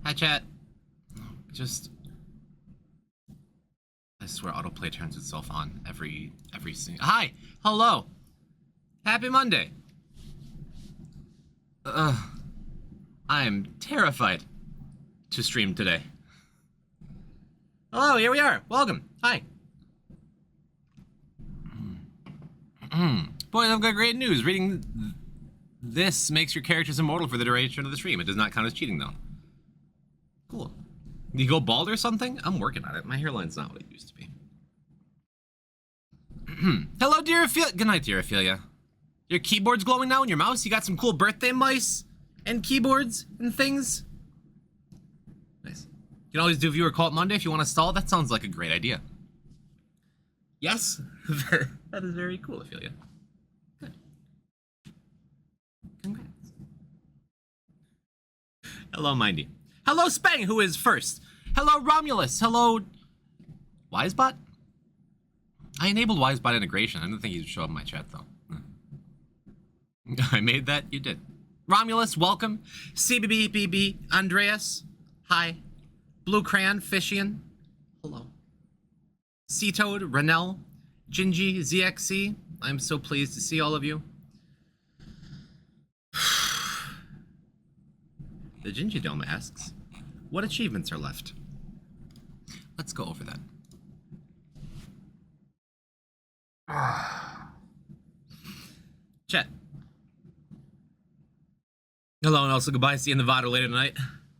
Hi, chat. Just... I swear autoplay turns itself on every single... Hi! Hello! Happy Monday! I am terrified to stream today. Hello, here we are. Welcome. Hi. Boys, I've got great news. Reading this makes your characters immortal for the duration of the stream. It does not count as cheating, though. Cool. You go bald or something? I'm working on it. My hairline's not what it used to be. Hello, dear Ophelia. Good night, dear Ophelia. Your keyboard's glowing now in your mouse? You got some cool birthday mice and keyboards and things? Nice. You can always do viewer call it Monday if you want to stall. That sounds like a great idea. Yes? That is very cool, Ophelia. Good. Congrats. Hello, Mindy. Hello, Spang, who is first. Hello, Romulus. Hello, Wisebot? I enabled Wisebot integration. I didn't think he'd show up in my chat, though. I made that. You did. Romulus, welcome. CBBBB, Andreas. Hi. Blue Crayon, Fishian. Hello. Seatoad, Renell, Gingy, ZXC. I'm so pleased to see all of you. The Gingy Dome asks, what achievements are left? Let's go over that. Chat. Hello and also goodbye. See you in the VOD later tonight.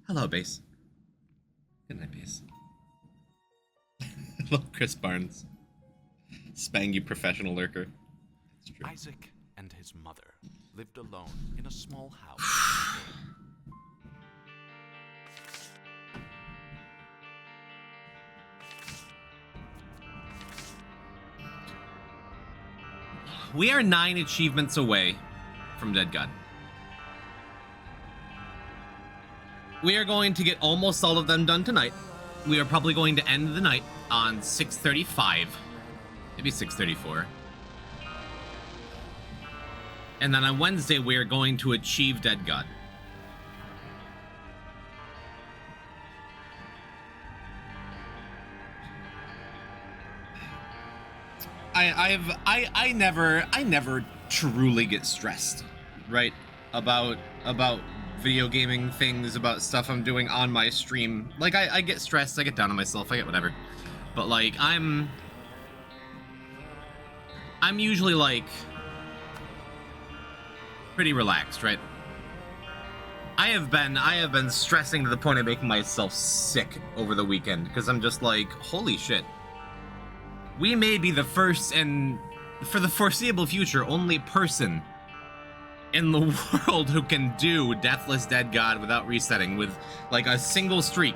Hello, Base. Good night, Base. Hello, Chris Barnes. Spang, you professional lurker. It's true. Isaac and his mother lived alone in a small house. We are 9 achievements away from Dead God. We are going to get almost all of them done tonight. We are probably going to end the night on 6:35, maybe 6:34. And then on Wednesday, we are going to achieve Dead God. I never truly get stressed, right? About video gaming things, about stuff I'm doing on my stream. Like, I get stressed, I get down on myself, I get whatever. But like, I'm usually like pretty relaxed, right? I have been stressing to the point of making myself sick over the weekend, because I'm just like, holy shit. We may be the first and, for the foreseeable future, only person in the world who can do Deathless Dead God without resetting with, like, a single streak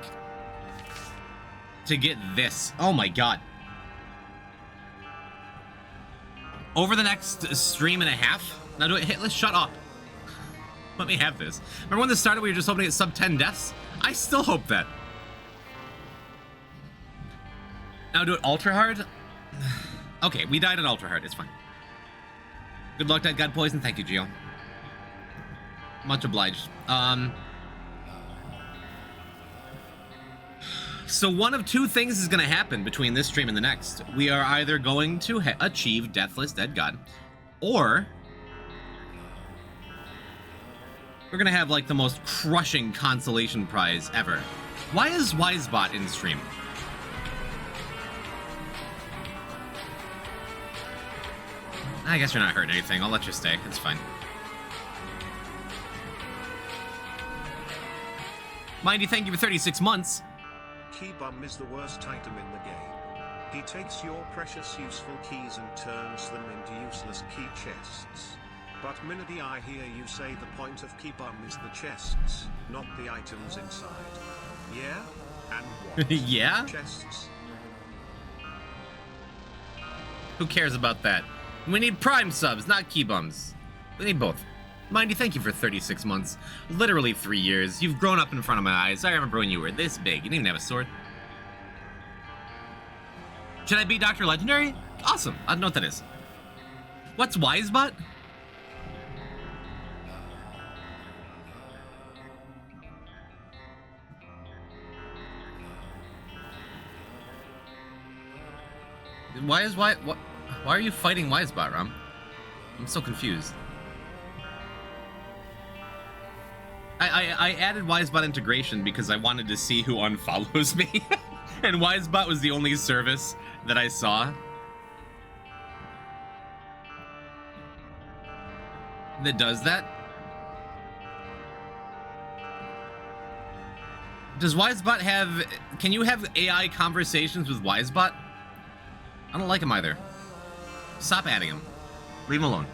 to get this. Oh my god. Over the next stream and a half? Now do it, Hitless, shut up. Let me have this. Remember when this started, we were just hoping to get sub 10 deaths? I still hope that. Now do it ultra hard? Okay, we died at ultra hard, it's fine. Good luck, Dead God Poison. Thank you, Gio. Much obliged. So one of two things is going to happen between this stream and the next. We are either going to achieve Deathless Dead God, or we're going to have, like, the most crushing consolation prize ever. Why is Wisebot in stream? I guess you're not hurting anything. I'll let you stay. It's fine. Mindy, thank you for 36 months. Keybum is the worst item in the game. He takes your precious useful keys and turns them into useless key chests. But Minody, I hear you say the point of Keybum is the chests, not the items inside. Yeah? And what? Yeah? Chests? Who cares about that? We need Prime subs, not Keybums. We need both. Mindy, thank you for 36 months. Literally 3 years. You've grown up in front of my eyes. I remember when you were this big. You didn't even have a sword. Should I beat Dr. Legendary? Awesome. I don't know what that is. What's Wisebot? Why are you fighting Wisebot, Ram? I'm so confused. I added Wisebot integration because I wanted to see who unfollows me. And Wisebot was the only service that I saw that does that. Does Wisebot have... Can you have AI conversations with Wisebot? I don't like him either. Stop adding him. Leave him alone.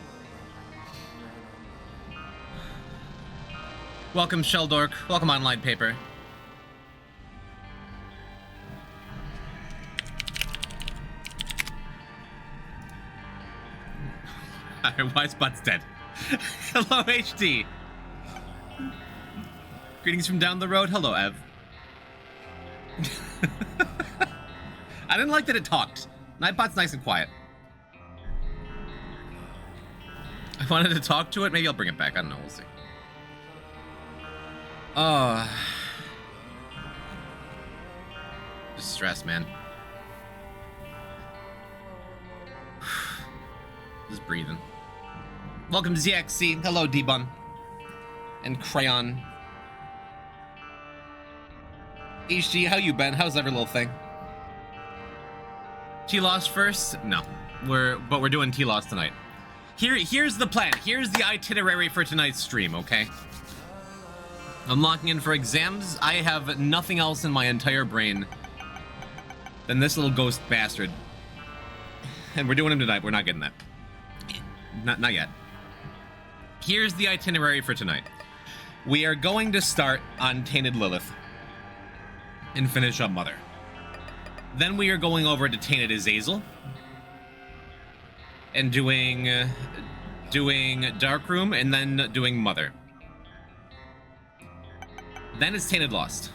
Welcome, Sheldork. Welcome, Online Paper. Wisebot's dead. Hello, HD. Greetings from down the road. Hello, Ev. I didn't like that it talked. Nightbot's nice and quiet. I wanted to talk to it. Maybe I'll bring it back. I don't know. We'll see. Just stress, man. Just breathing. Welcome to ZXC. Hello, D-Bun. And Crayon. HG, how you been? How's every little thing? T.lost first? No. But we're doing T.lost tonight. Here's the plan. Here's the itinerary for tonight's stream, okay? I'm locking in for exams. I have nothing else in my entire brain than this little ghost bastard. And we're doing him tonight. We're not getting that. Not yet. Here's the itinerary for tonight. We are going to start on Tainted Lilith and finish up Mother. Then we are going over to Tainted Azazel and doing Darkroom and then doing Mother. Then it's Tainted Lost.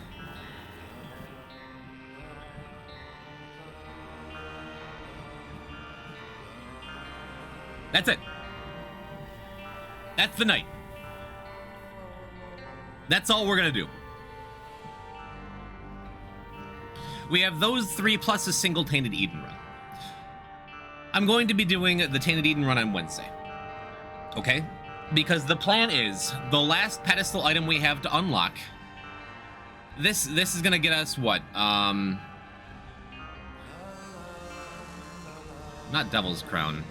That's it. That's the night. That's all we're gonna do. We have those three plus a single Tainted Eden run. I'm going to be doing the Tainted Eden run on Wednesday. Okay? Because the plan is the last pedestal item we have to unlock. This is gonna get us what? Not Devil's Crown.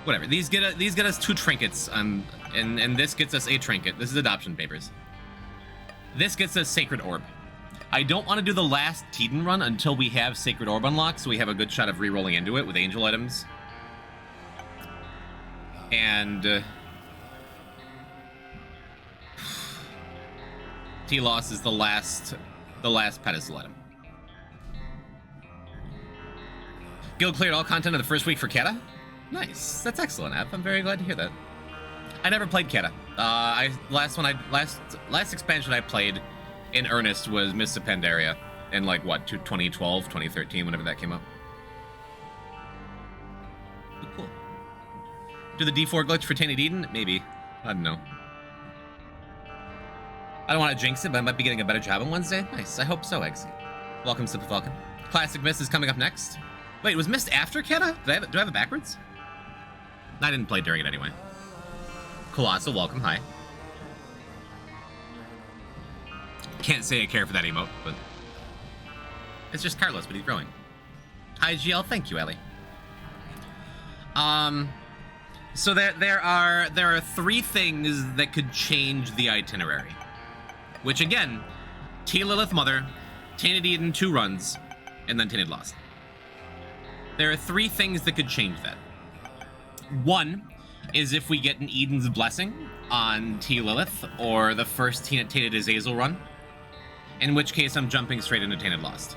Whatever. These get us 2 trinkets, and this gets us a trinket. This is adoption papers. This gets us Sacred Orb. I don't want to do the last Eden run until we have Sacred Orb unlocked, so we have a good shot of re-rolling into it with angel items. And T.lost is the last pedestal item. Guild cleared all content of the first week for Kata? Nice. That's excellent, Ev. I'm very glad to hear that. I never played Kata. Last expansion I played in earnest was Mists of Pandaria in like what, 2012, 2013, whenever that came up. Cool. Do the D4 glitch for Tainted Eden? Maybe. I don't know. I don't want to jinx it, but I might be getting a better job on Wednesday. Nice. I hope so, Eggsy. Welcome, Sip of Falcon. Classic Mist is coming up next. Wait, was Mist after Kata? Do I have it backwards? I didn't play during it anyway. Colossal, welcome. Hi. Can't say I care for that emote, but it's just Carlos, but he's growing. Hi, GL. Thank you, Ellie. So there are 3 things that could change the itinerary. Which again, t.lilith Mother, Tainted Eden 2 runs, and then Tainted Lost. There are 3 things that could change that. 1 is if we get an Eden's Blessing on t.lilith or the first Tainted Azazel run, in which case I'm jumping straight into Tainted Lost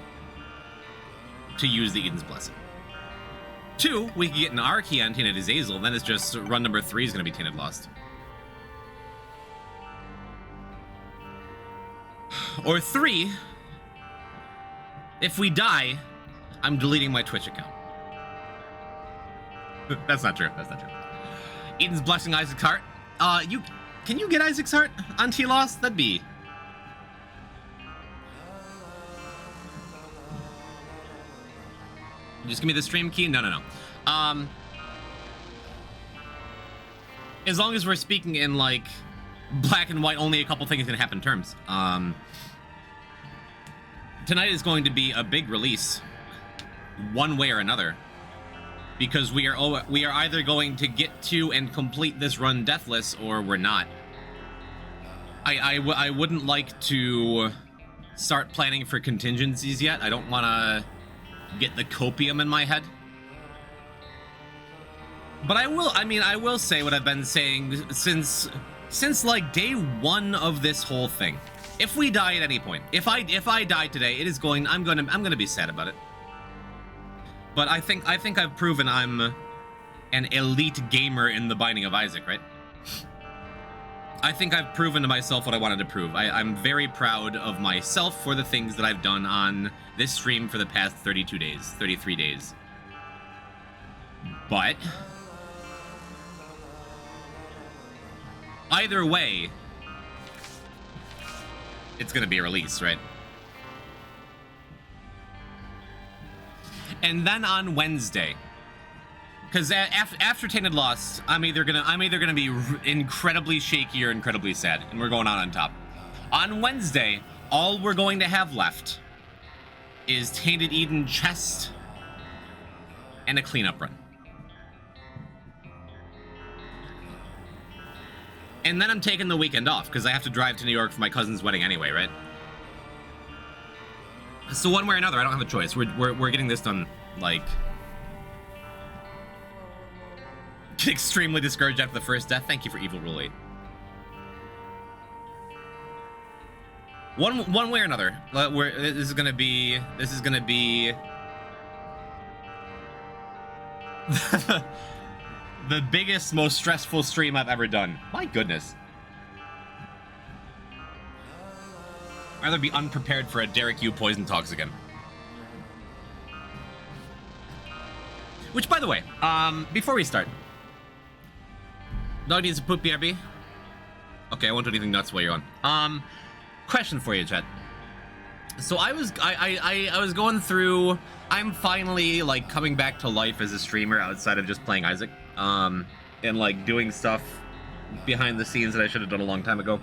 to use the Eden's Blessing. 2, we can get an R key on Tainted Azazel, then it's just run number 3 is going to be Tainted Lost. Or 3, if we die, I'm deleting my Twitch account. That's not true. That's not true. Eden's Blessing, Isaac's Heart. Can you get Isaac's Heart on T.lost? That'd be... Just give me the stream key? No. As long as we're speaking in, like, black and white, only a couple things can happen terms. Tonight is going to be a big release, one way or another, because we are either going to get to and complete this run deathless, or we're not. I wouldn't like to start planning for contingencies yet. I don't want to get the copium in my head. But I will say what I've been saying since like day one of this whole thing. If we die at any point, if I die today, I'm gonna be sad about it. But I think I've proven I'm an elite gamer in the Binding of Isaac, right? I think I've proven to myself what I wanted to prove. I'm very proud of myself for the things that I've done on this stream for the past 32 days, 33 days. But either way, it's gonna be a release, right? And then on Wednesday, because after t.lost, I'm either gonna be incredibly shaky or incredibly sad, and we're going out on top. On Wednesday, all we're going to have left is Tainted Eden chest and a cleanup run. And then I'm taking the weekend off because I have to drive to New York for my cousin's wedding anyway, right? So one way or another, I don't have a choice. We're getting this done, like, extremely discouraged after the first death. Thank you for Evil Rule 8. One way or another, this is gonna be the biggest, most stressful stream I've ever done. My goodness. I'd rather be unprepared for a Derek Yu poison talks again. Which, by the way, before we start, dog needs to poop, BRB. Okay, I won't do anything nuts while you're on. Question for you, chat. So I was going through. I'm finally, like, coming back to life as a streamer outside of just playing Isaac, and like doing stuff behind the scenes that I should have done a long time ago,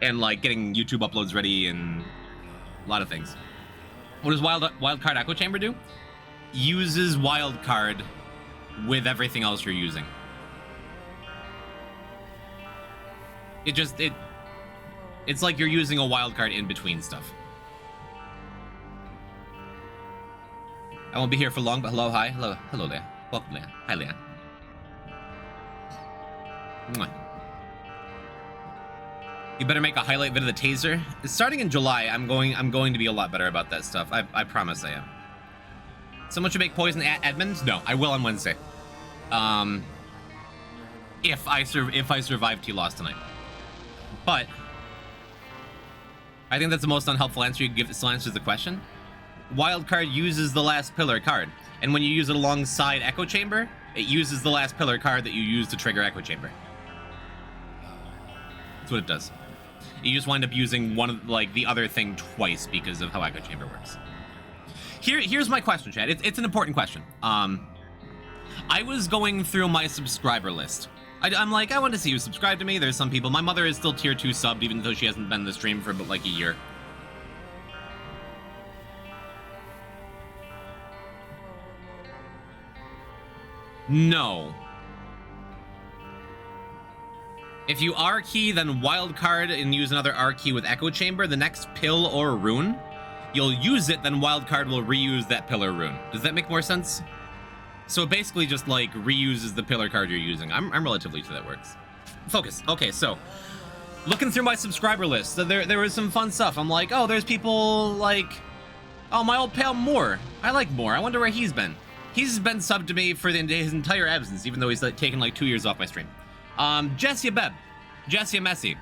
and like getting YouTube uploads ready and a lot of things. What does Wildcard Echo Chamber do? Uses Wildcard with everything else you're using. It's like you're using a wildcard in between stuff. I won't be here for long, but hello, hi, hello, Leah. Welcome, Leah. Hi, Leah. Mwah. You better make a highlight vid of the taser. Starting in July, I'm going to be a lot better about that stuff. I promise I am. Someone should make poison Edmonds? No, I will on Wednesday. If I survive t.lost tonight. But I think that's the most unhelpful answer you can give. This answers the question. Wildcard uses the last pillar card, and when you use it alongside Echo Chamber, it uses the last pillar card that you use to trigger Echo Chamber. That's what it does. You just wind up using one of, like, the other thing twice because of how Echo Chamber works. Here's my question, Chad. It's an important question. I was going through my subscriber list. I'm like, I want to see who subscribed to me. There's some people. My mother is still tier 2 subbed, even though she hasn't been in the stream for like a year. No. If you R key, then wildcard and use another R key with Echo Chamber, the next pill or rune, you'll use it, then wildcard will reuse that pill or rune. Does that make more sense? So it basically just, like, reuses the pillar card you're using. I'm relatively sure that works. Focus. Okay, so looking through my subscriber list, there was some fun stuff. I'm like, oh, there's people like, oh, my old pal Moore. I like Moore. I wonder where he's been. He's been subbed to me for his entire absence, even though he's like taken like 2 years off my stream. Jessia Messi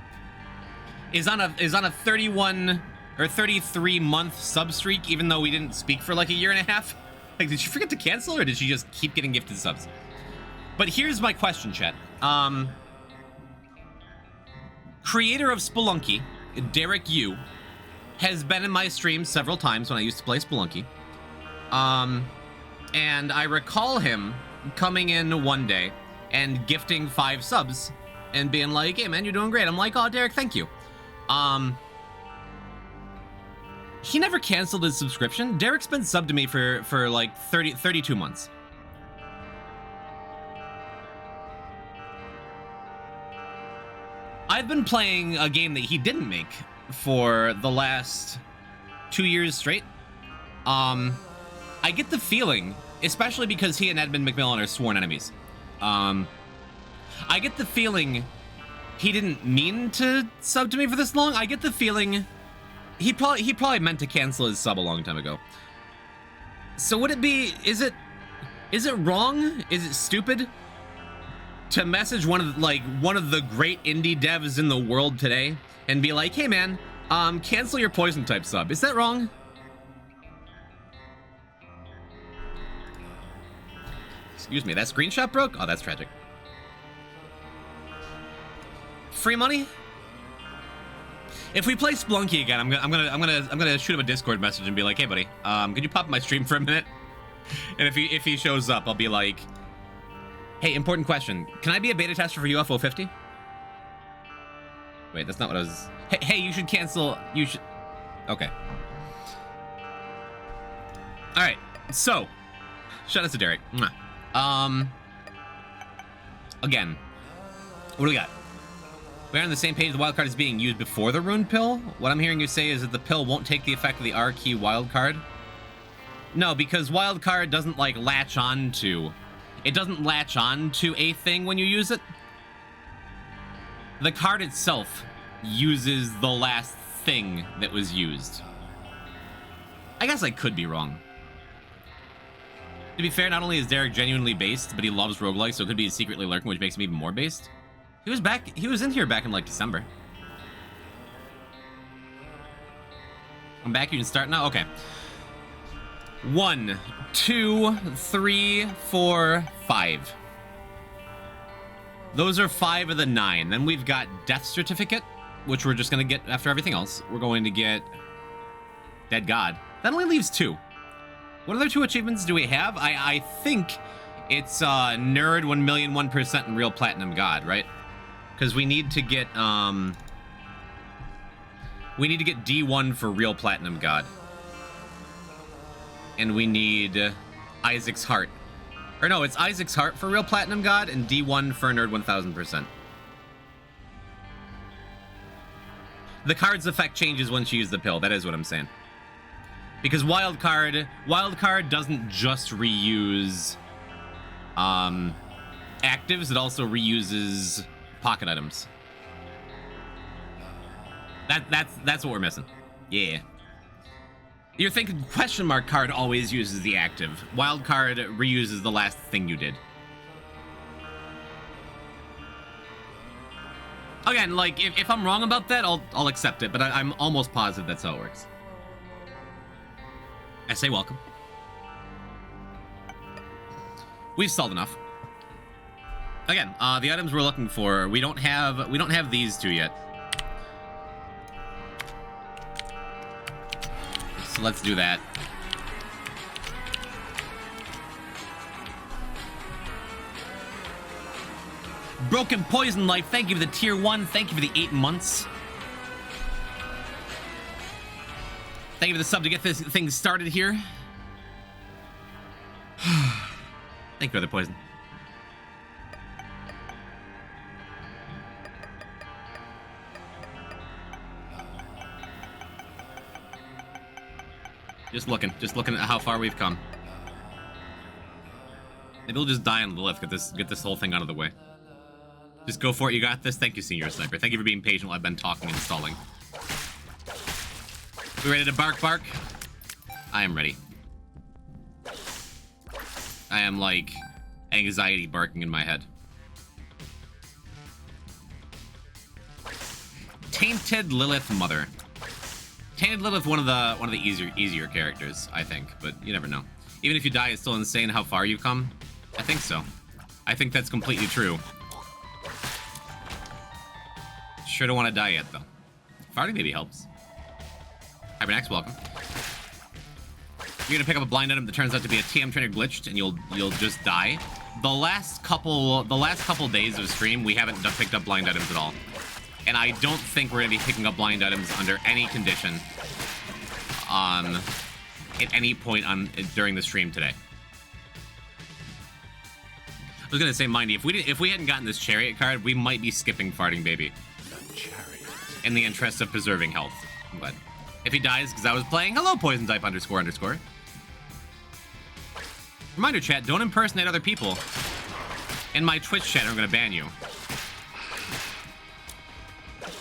is on a 31 or 33 month sub streak, even though we didn't speak for like a year and a half. Like, did she forget to cancel, or did she just keep getting gifted subs? But here's my question, chat. Creator of Spelunky, Derek Yu, has been in my stream several times when I used to play Spelunky. And I recall him coming in one day and gifting 5 subs and being like, hey man, you're doing great. I'm like, oh, Derek, thank you. He never canceled his subscription. Derek's been subbed to me for like 32 months. I've been playing a game that he didn't make for the last 2 years straight. I get the feeling, especially because he and Edmund McMillan are sworn enemies. I get the feeling he didn't mean to sub to me for this long. I get the feeling he probably meant to cancel his sub a long time ago. So would it be, is it wrong? Is it stupid to message one of the great indie devs in the world today and be like, hey man, cancel your poison type sub? Is that wrong? Excuse me, that screenshot broke? Oh, that's tragic. Free money? If we play Splunky again, I'm gonna shoot him a Discord message and be like, hey buddy, could you pop my stream for a minute? And if he shows up, I'll be like, hey, important question. Can I be a beta tester for UFO 50? Wait, that's not what I was... Hey, you should cancel... You should... Okay. Alright, so... Shout out to Derek. Again. What do we got? We're on the same page the wildcard is being used before the rune pill? What I'm hearing you say is that the pill won't take the effect of the R key wildcard? No, because wildcard doesn't, like, latch on to... It doesn't latch on to a thing when you use it. The card itself uses the last thing that was used. I guess I could be wrong. To be fair, not only is Derek genuinely based, but he loves roguelikes, so it could be secretly lurking, which makes him even more based. He was in here back in, like, December. I'm back, you can start now? Okay. 1, 2, 3, 4, 5. Those are 5 of the 9. Then we've got Death Certificate, which we're just going to get after everything else. We're going to get Dead God. That only leaves 2. What other 2 achievements do we have? I think it's Nerd 1,000,001% and Real Platinum God, right? Because we need to get D1 for Real Platinum God. And we need Isaac's Heart. Or no, it's Isaac's Heart for Real Platinum God and D1 for Nerd 1000%. The card's effect changes once you use the pill. That is what I'm saying. Because Wildcard doesn't just reuse actives, it also reuses pocket items. That's what we're missing. Yeah. You're thinking question mark card always uses the active. Wild card reuses the last thing you did. Again, like, if I'm wrong about that, I'll accept it, but I'm almost positive that's how it works. I say welcome. We've stalled enough. Again, the items we're looking for, we don't have these 2 yet. So let's do that. Broken Poison Life, thank you for the tier 1. Thank you for the 8 months. Thank you for the sub to get this thing started here. Thank you for the poison. Just looking at how far we've come. Maybe we'll just die on Lilith, get this whole thing out of the way. Just go for it, you got this. Thank you, Senior Sniper. Thank you for being patient while I've been talking and stalling. We ready to bark? I am ready. I am, like, anxiety barking in my head. Tainted Lilith Mother. Tainted Lilith, one of the easier characters, I think, but you never know. Even if you die, it's still insane how far you've come. I think so. I think that's completely true. Sure don't want to die yet, though. Farting maybe helps. Hybernax, welcome. You're gonna pick up a blind item that turns out to be a TM trainer glitched, and you'll just die. The last couple days of stream, we haven't picked up blind items at all, and I don't think we're gonna be picking up blind items under any condition, at any point during the stream today. I was gonna say, Mindy, if we hadn't gotten this chariot card, we might be skipping farting baby. In the interest of preserving health. But if he dies because I was playing, hello poison type __. Reminder chat, don't impersonate other people. In my Twitch chat, I'm gonna ban you.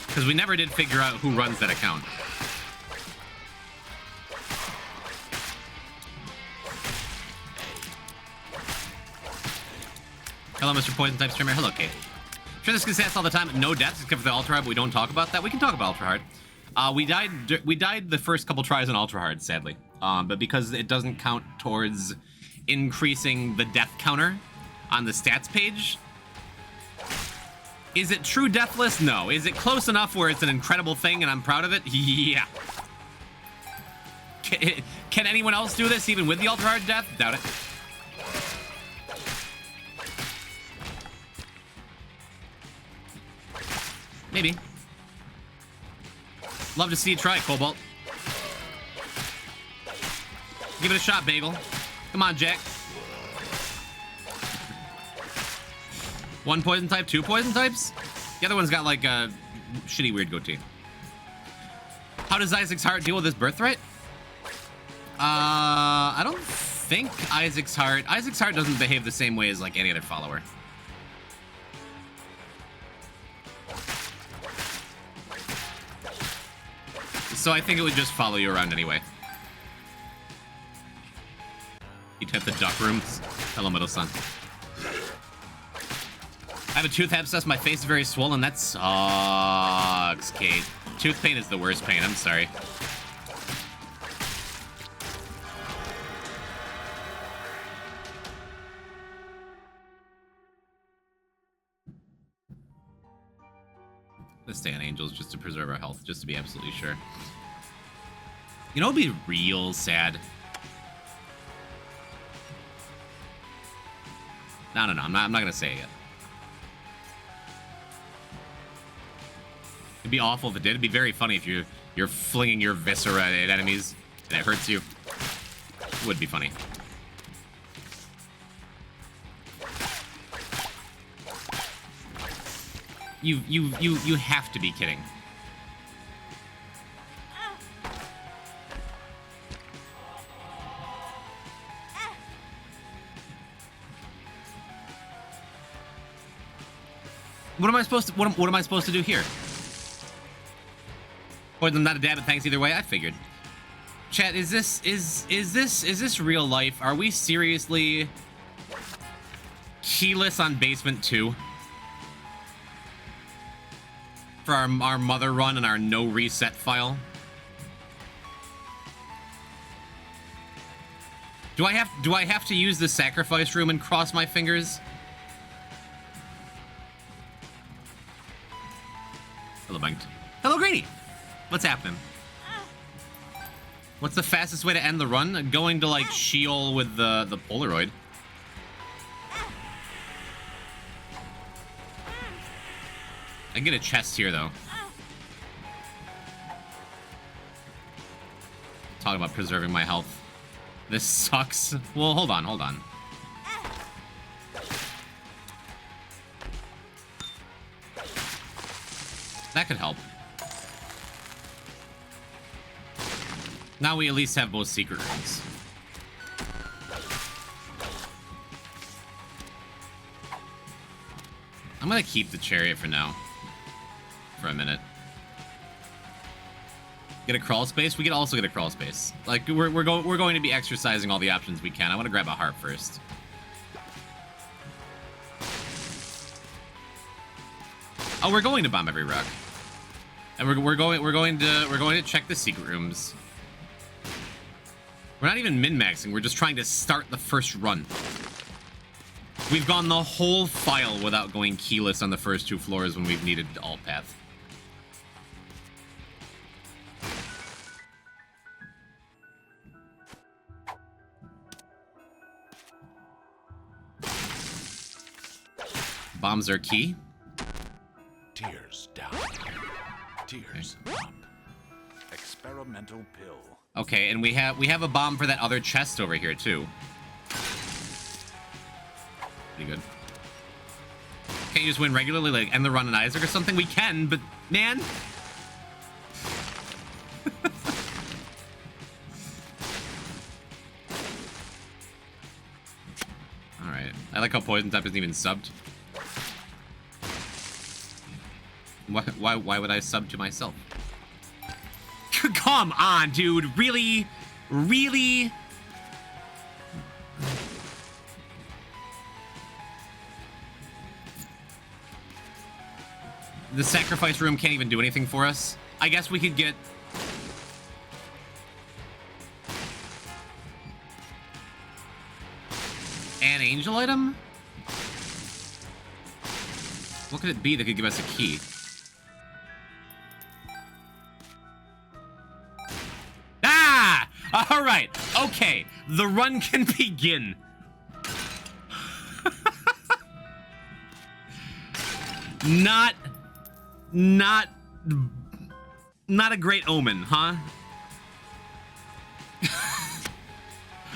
Because we never did figure out who runs that account. Hello, Mr. Poison type streamer. Hello, Kate. I'm sure this gets asked all the time. No deaths except for the ultra hard, but we don't talk about that. We can talk about ultra hard. We died the first couple tries on ultra hard, sadly. But because it doesn't count towards increasing the death counter on the stats page. Is it true deathless? No. Is it close enough where it's an incredible thing and I'm proud of it? Yeah. Can anyone else do this even with the ultra hard death? Doubt it. Maybe. Love to see you try, Cobalt. Give it a shot, Bagel. Come on, Jack. 1 poison type, 2 poison types? The other one's got like a shitty weird goatee. How does Isaac's heart deal with his birthright? I don't think Isaac's heart doesn't behave the same way as like any other follower. So I think it would just follow you around anyway. You type the duck rooms. Hello, middle son. I have a tooth abscess. My face is very swollen. That sucks, Kate. Tooth pain is the worst pain. I'm sorry. Let's stay on angels just to preserve our health, just to be absolutely sure. You know, it'd be real sad. No, I'm not gonna say it yet. It'd be awful if it did. It'd be very funny if you're flinging your viscera at enemies and it hurts you. It would be funny. You have to be kidding. What am I supposed to do here? Poison, I'm not a dad, but thanks either way. I figured. Chat, is this real life? Are we seriously keyless on basement 2? For our mother run and our no reset file? Do I have to use the sacrifice room and cross my fingers? Hello, Banked. Hello, Greedy. What's happening? What's the fastest way to end the run? Going to like Sheol with the Polaroid. I can get a chest here, though. Talking about preserving my health. This sucks. Well, hold on. That could help. Now we at least have both secret rooms. I'm gonna keep the chariot for now. For a minute. Get a crawl space? We could also get a crawl space. Like, we're going to be exercising all the options we can. I want to grab a heart first. Oh, we're going to bomb every rock. And we're going to check the secret rooms. We're not even min-maxing, we're just trying to start the first run. We've gone the whole file without going keyless on the first 2 floors when we've needed alt path. Bombs are key. Tears down. Tears up. Experimental pill. Okay, and we have a bomb for that other chest over here too. Pretty good. Can't you just win regularly, like end the run on Isaac or something? We can, but man. All right. I like how Poison Type isn't even subbed. Why would I sub to myself? Come on, dude. Really? Really? The sacrifice room can't even do anything for us. I guess we could get... an angel item? What could it be that could give us a key? Ah! Alright, okay. The run can begin. Not a great omen, huh?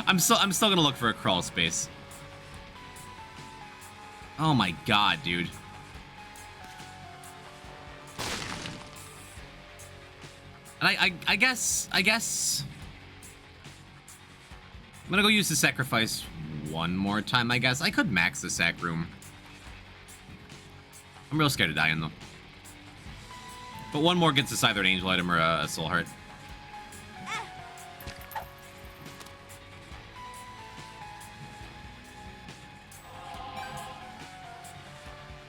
I'm still gonna look for a crawl space. Oh my god, dude. And I guess I'm gonna go use the sacrifice one more time, I guess. I could max the sac room. I'm real scared of dying though. But one more gets us either an angel item or a soul heart.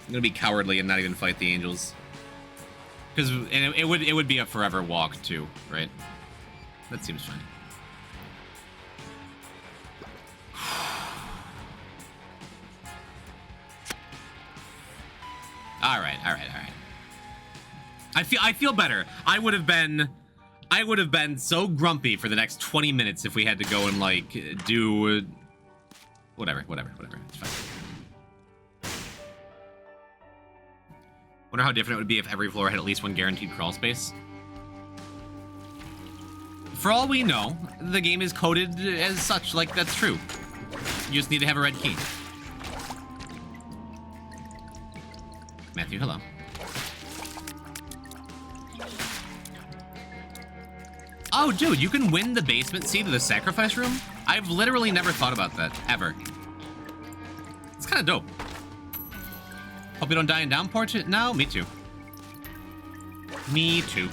I'm gonna be cowardly and not even fight the angels. Because it would be a forever walk too, right? That seems fine. All right. I feel better. I would have been so grumpy for the next 20 minutes if we had to go and like do whatever. It's fine. Wonder how different it would be if every floor had at least one guaranteed crawl space. For all we know, the game is coded as such, like that's true. You just need to have a red key. Matthew, hello. Oh, dude, you can win the basement seed of the sacrifice room? I've literally never thought about that, ever. It's kind of dope. Hope you don't die in downpour too? No, me too. Me too.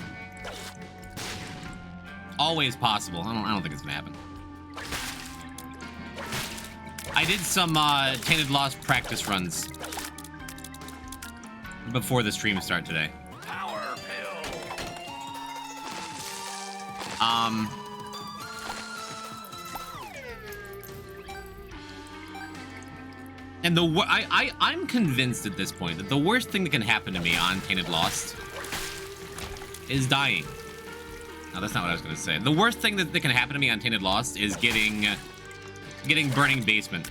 Always possible. I don't think it's gonna happen. I did some Tainted Lost practice runs before the stream start today. Power pill. And I'm convinced at this point that the worst thing that can happen to me on Tainted Lost is dying. No, that's not what I was gonna say. The worst thing that can happen to me on Tainted Lost is getting Burning Basement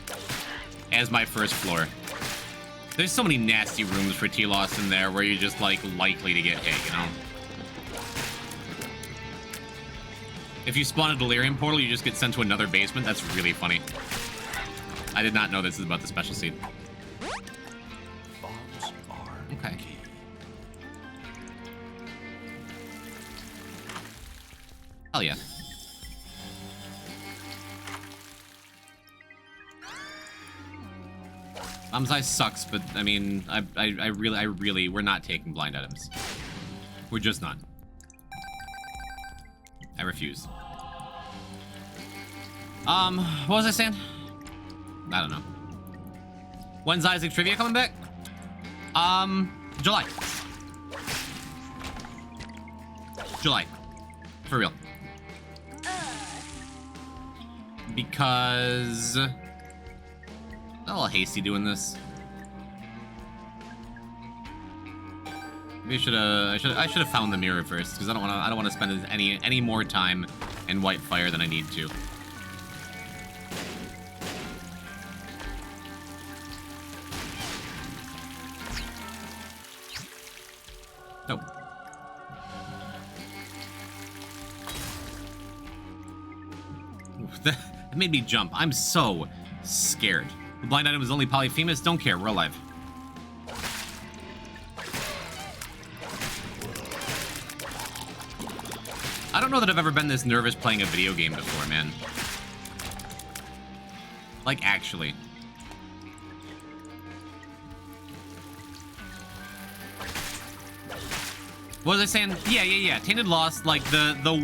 as my first floor. There's so many nasty rooms for t.lost in there where you're just like likely to get hit, you know? If you spawn a delirium portal, you just get sent to another basement. That's really funny. I did not know this is about the special seed. Bombs are okay. Key. Hell yeah. Bombs Eye sucks, but I mean, I really, we're not taking blind items. We're just not. I refuse. What was I saying? I don't know. When's Isaac Trivia coming back? July. July. For real. Because... a little hasty doing this. Maybe I should have found the mirror first, because I don't want to spend any more time in White Fire than I need to. That made me jump. I'm so scared. The blind item is only Polyphemus. Don't care. We're alive. I don't know that I've ever been this nervous playing a video game before, man. Like, actually. What was I saying? Yeah. Tainted Lost, like, the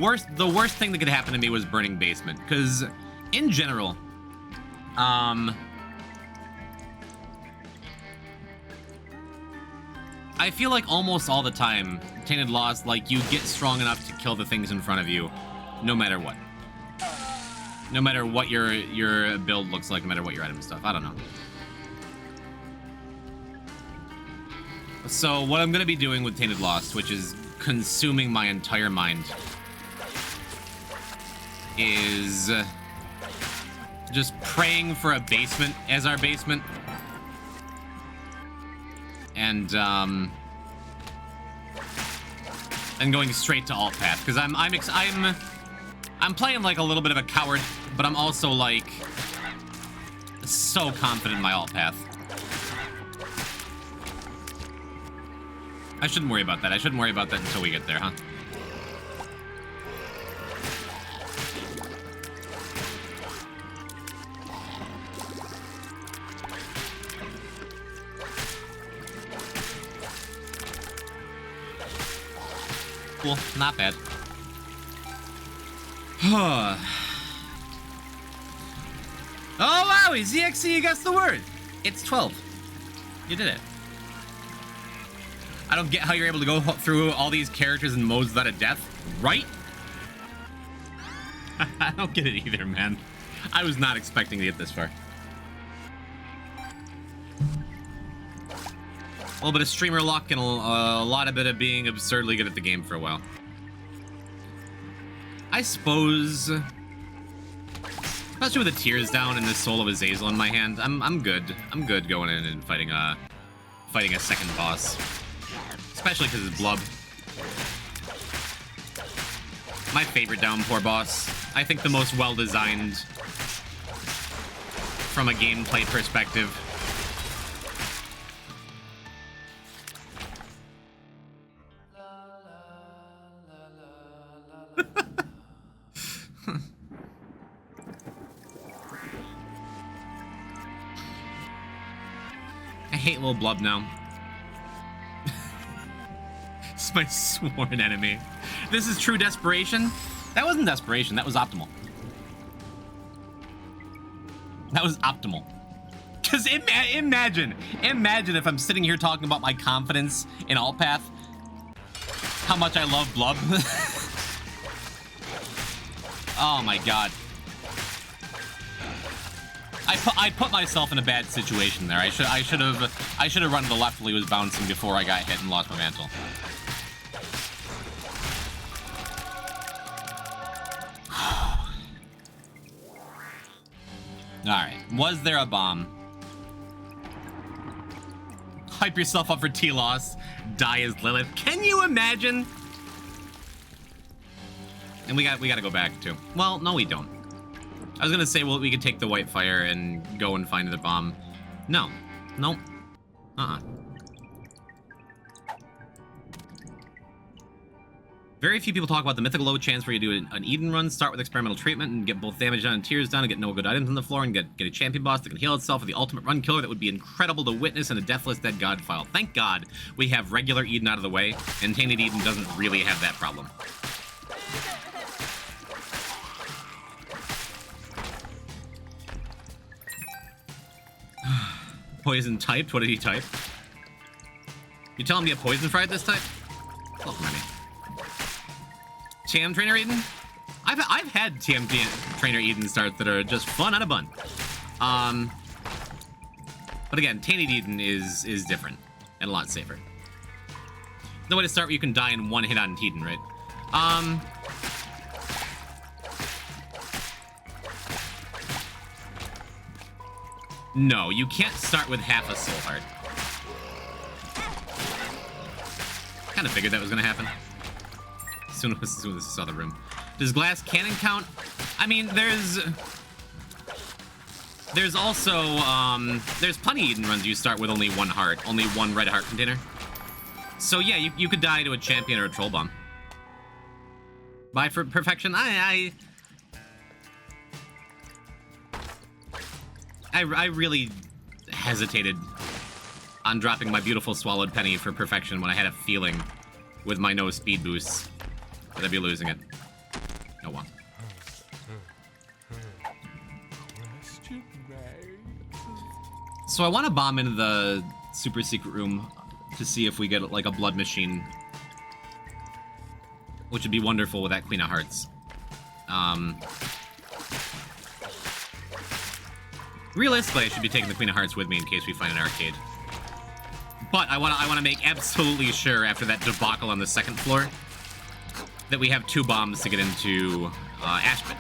worst thing that could happen to me was burning basement. Because, in general, I feel like almost all the time, Tainted Lost, like, you get strong enough to kill the things in front of you, no matter what. No matter what your build looks like, no matter what your item stuff. I don't know. So what I'm going to be doing with Tainted Lost, which is consuming my entire mind, is just praying for a basement as our basement. And going straight to alt path, because I'm playing like a little bit of a coward, but I'm also like so confident in my alt path. I shouldn't worry about that. I shouldn't worry about that until we get there, huh? Cool, not bad. Oh wow, ZXC, you guessed the word. It's 12. You did it. I don't get how you're able to go through all these characters and modes without a death, right? I don't get it either, man. I was not expecting to get this far. A little bit of streamer luck and a lot of bit of being absurdly good at the game for a while. I suppose, especially with the tears down and the soul of Azazel in my hand, I'm good. I'm good going in and fighting a second boss, especially because it's Blub. My favorite downpour boss. I think the most well-designed from a gameplay perspective. I hate little Blub now. It's my sworn enemy. This is true desperation? That wasn't desperation, that was optimal. That was optimal. Because imagine if I'm sitting here talking about my confidence in alt path, how much I love Blub. Oh my god. I put myself in a bad situation there. I should have run to the left while he was bouncing before I got hit and lost my mantle. Alright, was there a bomb? Hype yourself up for t.lost. Die as Lilith. Can you imagine? And we gotta go back too. Well, no we don't. I was gonna say, well, we could take the white fire and go and find the bomb. No. Nope. Very few people talk about the mythical low chance where you do an Eden run, start with experimental treatment, and get both damage down and tears down, and get no good items on the floor, and get a champion boss that can heal itself with the ultimate run killer that would be incredible to witness in a Deathless Dead God file. Thank God we have regular Eden out of the way, and Tainted Eden doesn't really have that problem. Poison typed? What did he type? You telling me a poison fried this type? Welcome at me. TM Trainer Eden? I've had TM Trainer Eden starts that are just fun out of bun. But again, Tainted Eden is different and a lot safer. No way to start where you can die in one hit on Eden, right? No, you can't start with half a soul heart. Kind of figured that was gonna happen. As soon as I saw the room. Does glass cannon count? I mean, there's also, there's plenty of Eden runs you start with only one heart, only one red heart container. So yeah, you could die to a champion or a troll bomb. Bye for perfection. I really hesitated on dropping my beautiful swallowed penny for perfection when I had a feeling with my no speed boosts that I'd be losing it. Oh well. So I want to bomb into the super secret room to see if we get like a blood machine, which would be wonderful with that Queen of Hearts. Realistically, I should be taking the Queen of Hearts with me in case we find an arcade. But I want to make absolutely sure after that debacle on the second floor that we have 2 bombs to get into Ash Pit.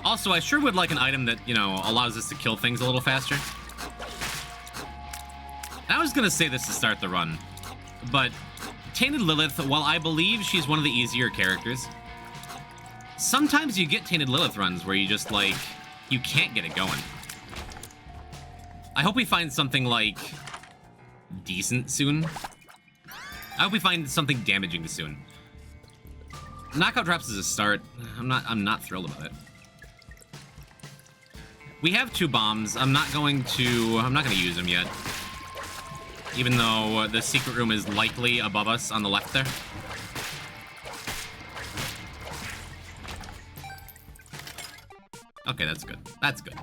Also, I sure would like an item that, you know, allows us to kill things a little faster. I was gonna say this to start the run, but Tainted Lilith, while I believe she's one of the easier characters, sometimes you get Tainted Lilith runs where you just, like, you can't get it going. I hope we find something, like, decent soon. I hope we find something damaging soon. Knockout drops is a start. I'm not thrilled about it. We have 2 bombs. I'm not gonna use them yet. Even though the secret room is likely above us on the left there. Okay, that's good. That's good.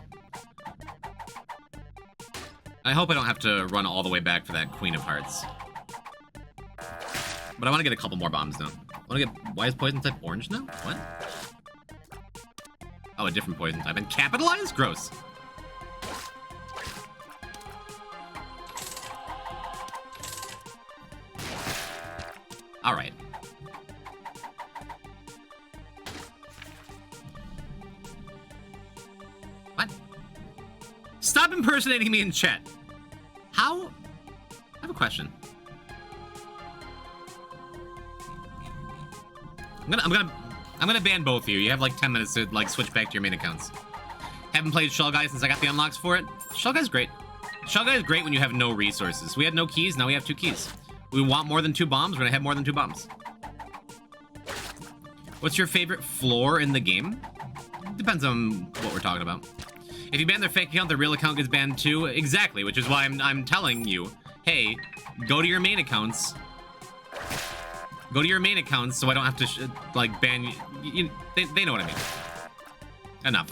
I hope I don't have to run all the way back for that Queen of Hearts. But I want to get a couple more bombs now. Why is poison type orange now? What? Oh, a different poison type. And capitalized? Gross. Alright. What? Stop impersonating me in chat. How? I have a question. I'm gonna ban both of you. You have like 10 minutes to like switch back to your main accounts. Haven't played Shell Guy since I got the unlocks for it. Shell Guy's great. Shell Guy is great when you have no resources. We had no keys, now we have 2 keys. We want more than 2 bombs, we're gonna have more than 2 bombs. What's your favorite floor in the game? Depends on what we're talking about. If you ban their fake account, their real account gets banned too. Exactly, which is why I'm telling you, hey, go to your main accounts. Go to your main accounts so I don't have to, like, ban you. They know what I mean. Enough.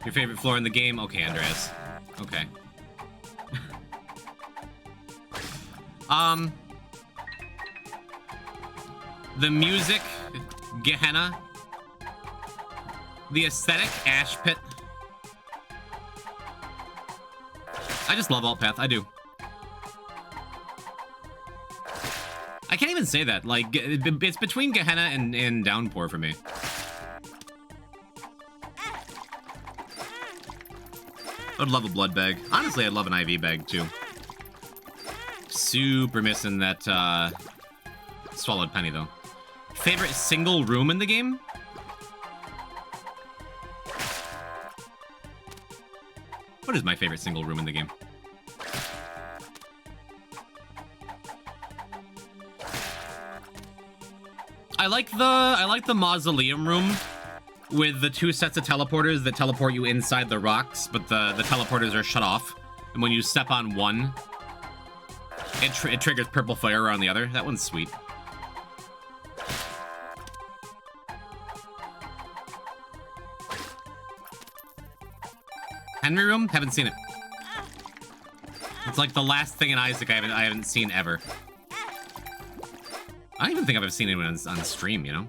Your favorite floor in the game? Okay, Andreas. Okay. The music, Gehenna. The aesthetic, Ash Pit. I just love Alt Path, I do. I can't even say that, like, it's between Gehenna and Downpour for me. I'd love a blood bag. Honestly, I'd love an IV bag, too. Super missing that, swallowed penny, though. Favorite single room in the game? What is my favorite single room in the game? I like the mausoleum room with the 2 sets of teleporters that teleport you inside the rocks, but the teleporters are shut off. And when you step on one, it triggers purple fire on the other. That one's sweet. Henry room? Haven't seen it. It's like the last thing in Isaac I haven't seen ever. I don't even think I've ever seen anyone on stream, you know?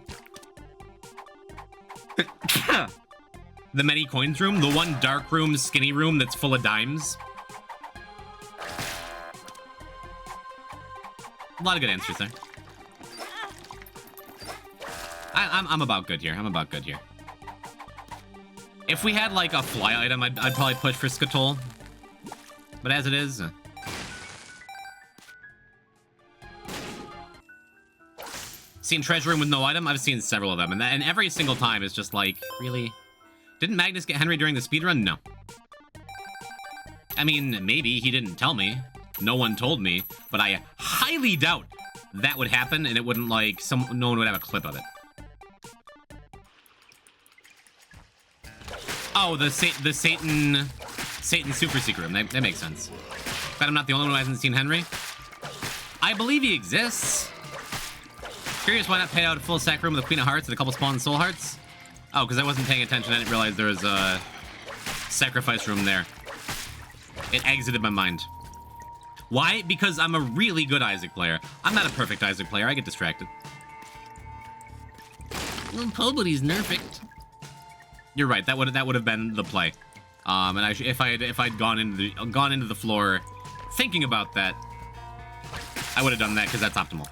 The many coins room? The one dark room, skinny room that's full of dimes? A lot of good answers there. I'm about good here. I'm about good here. If we had, like, a fly item, I'd probably push for Skatol. But as it is... Seen treasure room with no item? I've seen several of them, and every single time is just like, really? Didn't Magnus get Henry during the speedrun? No. I mean, maybe he didn't tell me. No one told me, but I highly doubt that would happen, and it wouldn't, like, no one would have a clip of it. Oh, the Satan super secret room. That makes sense. Glad I'm not the only one who hasn't seen Henry. I believe he exists. Curious why not pay out a full sack room with a Queen of Hearts and a couple spawn soul hearts? Oh, because I wasn't paying attention. I didn't realize there was a sacrifice room there. It exited my mind. Why? Because I'm a really good Isaac player. I'm not a perfect Isaac player. I get distracted. Well, nobody's nerfed. You're right. That would have been the play. And if I'd gone into the floor thinking about that, I would have done that because that's optimal.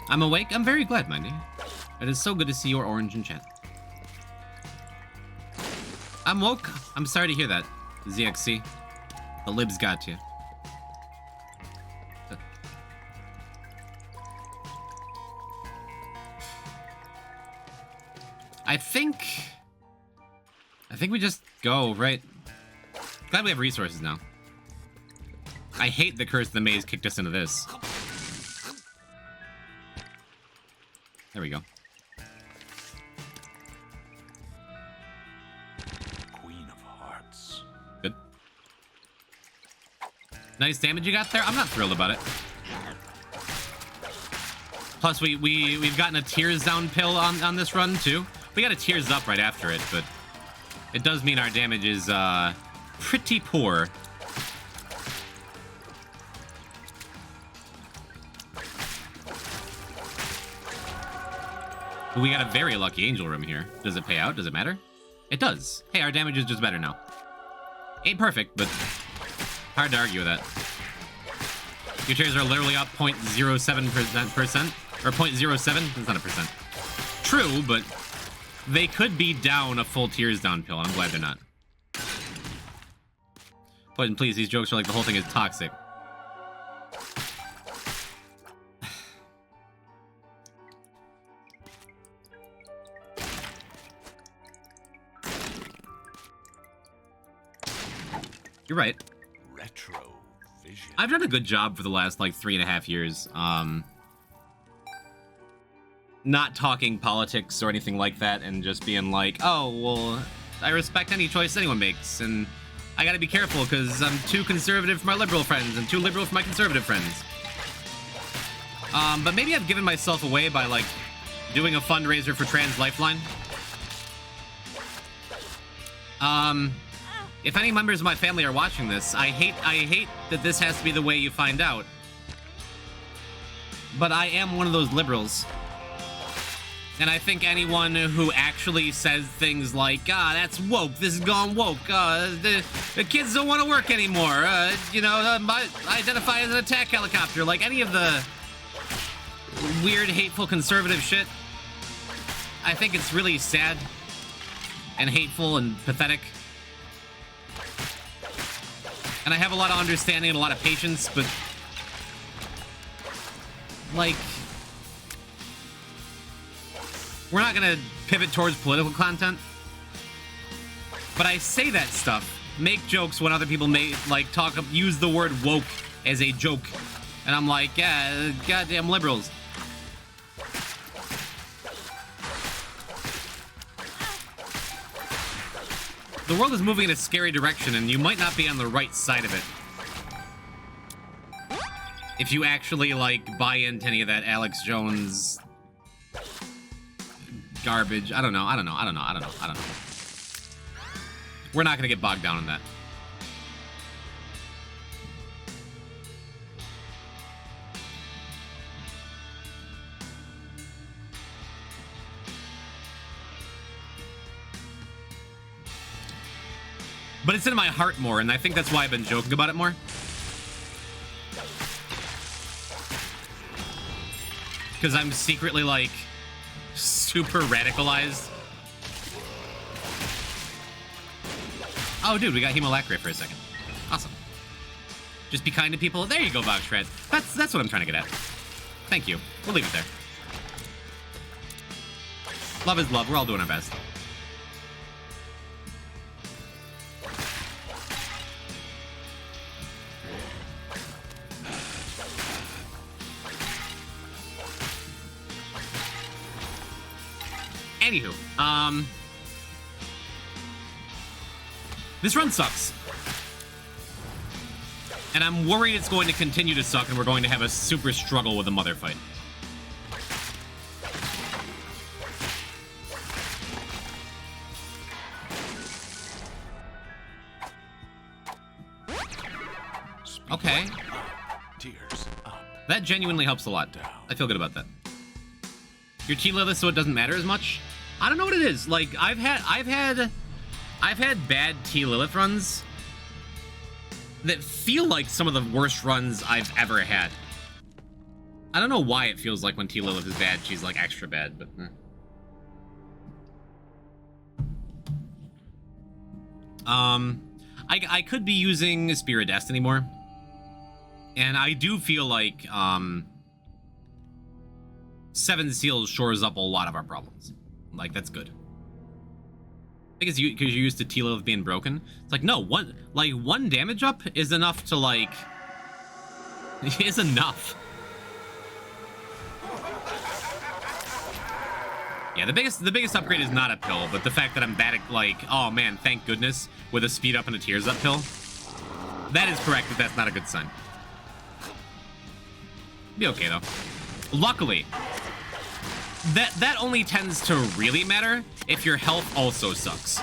I'm awake. I'm very glad, Mindy. It is so good to see your orange in chat. I'm woke. I'm sorry to hear that, ZXC. The libs got you. I think we just go, right? Glad we have resources now. I hate the Curse of the Maze kicked us into this. There we go. Queen of Hearts. Good. Nice damage you got there. I'm not thrilled about it. Plus, we've gotten a tears down pill on this run too. We got a tears up right after it, but it does mean our damage is pretty poor. We got a very lucky angel room here. Does it pay out? Does it matter? It does. Hey, our damage is just better now. Ain't perfect, but hard to argue with that. Your tears are literally up 0.07%, or 0.07. That's not a percent. True, but they could be down a full tears down pill. I'm glad they're not. But please, these jokes are like the whole thing is toxic. You're right. Retro vision. I've done a good job for the last, like, 3.5 years. Not talking politics or anything like that and just being like, oh, well, I respect any choice anyone makes, and I gotta be careful because I'm too conservative for my liberal friends and too liberal for my conservative friends. But maybe I've given myself away by, like, doing a fundraiser for Trans Lifeline. If any members of my family are watching this, I hate that this has to be the way you find out. But I am one of those liberals. And I think anyone who actually says things like, that's woke, this is gone woke, the kids don't want to work anymore, identify as an attack helicopter, like any of the weird, hateful, conservative shit, I think it's really sad and hateful and pathetic. And I have a lot of understanding and a lot of patience, but, like, we're not gonna pivot towards political content. But I say that stuff, make jokes when other people may, like, use the word woke as a joke. And I'm like, yeah, goddamn liberals. The world is moving in a scary direction, and you might not be on the right side of it. If you actually, like, buy into any of that Alex Jones garbage. I don't know. We're not gonna get bogged down in that. But it's in my heart more, and I think that's why I've been joking about it more. Because I'm secretly, like, super radicalized. Oh, dude, we got Hemolacria for a second. Awesome. Just be kind to people. There you go, Bogshred. That's what I'm trying to get at. Thank you. We'll leave it there. Love is love. We're all doing our best. Anywho, this run sucks. And I'm worried it's going to continue to suck and we're going to have a super struggle with the mother fight. Okay. Tears up. That genuinely helps a lot. I feel good about that. Your t.lilith so it doesn't matter as much? I don't know what it is. Like, I've had bad t.lilith runs that feel like some of the worst runs I've ever had. I don't know why it feels like when t.lilith is bad, she's like extra bad, but I could be using Spear of Destiny more. And I do feel like Seven Seals shores up a lot of our problems. Like, that's good. I think it's because you're used to t.lilith being broken. It's like, no, one damage up is enough to, like, is enough. Yeah, the biggest upgrade is not a pill, but the fact that I'm bad at, like, oh man, thank goodness, with a speed up and a tears up pill. That is correct, but that's not a good sign. Be okay though. Luckily, that only tends to really matter if your health also sucks.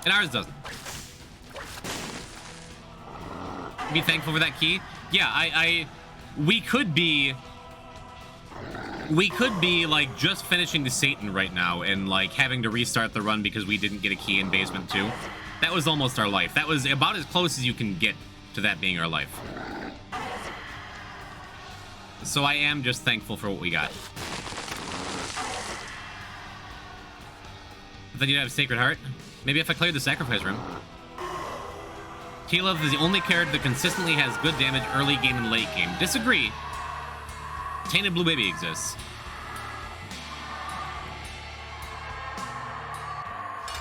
And ours doesn't. Be thankful for that key. Yeah, we could be like just finishing the Satan right now and like having to restart the run because we didn't get a key in basement 2. That was almost our life. That was about as close as you can get to that being our life. So I am just thankful for what we got. But then you'd have Sacred Heart. Maybe if I cleared the sacrifice room. t.lilith is the only character that consistently has good damage early game and late game. Disagree. Tainted Blue Baby exists.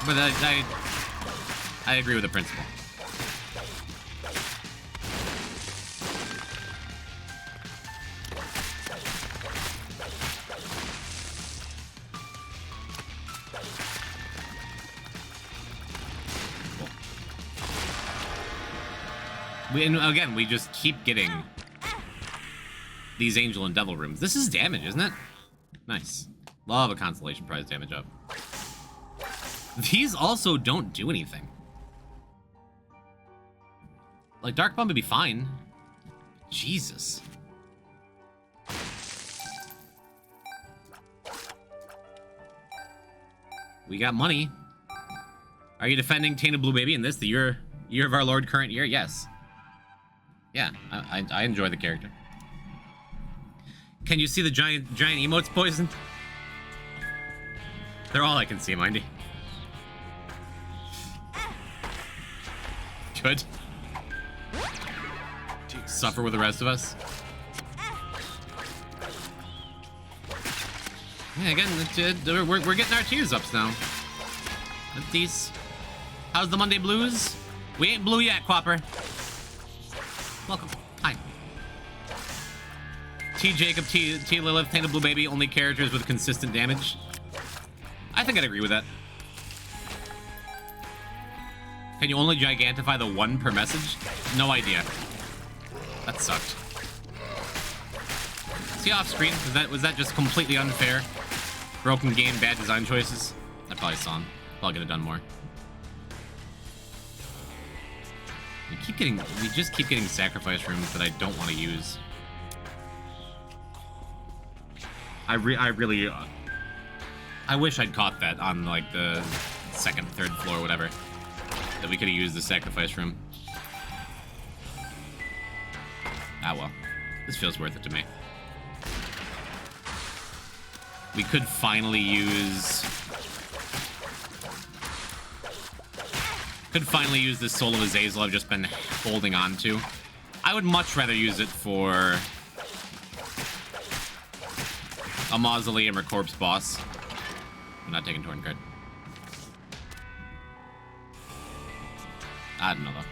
But I agree with the principle. And again, we just keep getting these Angel and Devil rooms. This is damage, isn't it? Nice. Love a Constellation Prize damage up. These also don't do anything. Like, Dark Bomb would be fine. Jesus. We got money. Are you defending Tainted Blue Baby in this, the year of our Lord current year? Yes. Yeah, I enjoy the character. Can you see the giant emotes poison? They're all I can see, mindy. Good. Suffer with the rest of us. Yeah, again, we're getting our tears ups now. That's these. How's the Monday blues? We ain't blue yet, Quapper. Welcome. Hi. T. Jacob, t.lilith, Tainted Blue Baby, only characters with consistent damage. I think I'd agree with that. Can you only gigantify the one per message? No idea. That sucked. See off screen? Was that just completely unfair? Broken game, bad design choices? I probably saw him. Probably could have done more. We just keep getting sacrifice rooms that I don't want to use. I really I wish I'd caught that on like the second, third floor, whatever. That we could have used the sacrifice room. Ah well. This feels worth it to me. We could finally use Could finally use this Soul of Azazel I've just been holding on to. I would much rather use it for a Mausoleum or Corpse Boss. I'm not taking Torn card. I don't know, though.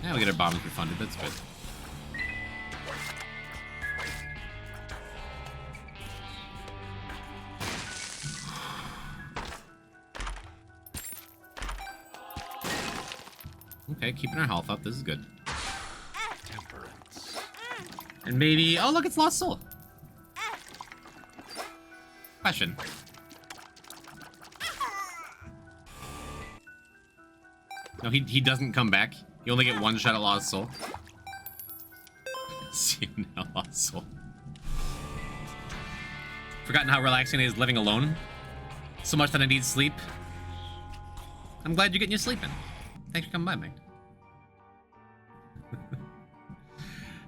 Yeah, we get our bombs refunded. That's good. Okay, keeping our health up. This is good. Temperance. And maybe... Oh, look, it's Lost Soul. Question. No, he doesn't come back. You only get one shot at Lost Soul. See now, Lost Soul. Forgotten how relaxing it is living alone. So much that I need sleep. I'm glad you're getting your sleep in. Thanks for coming by, mate.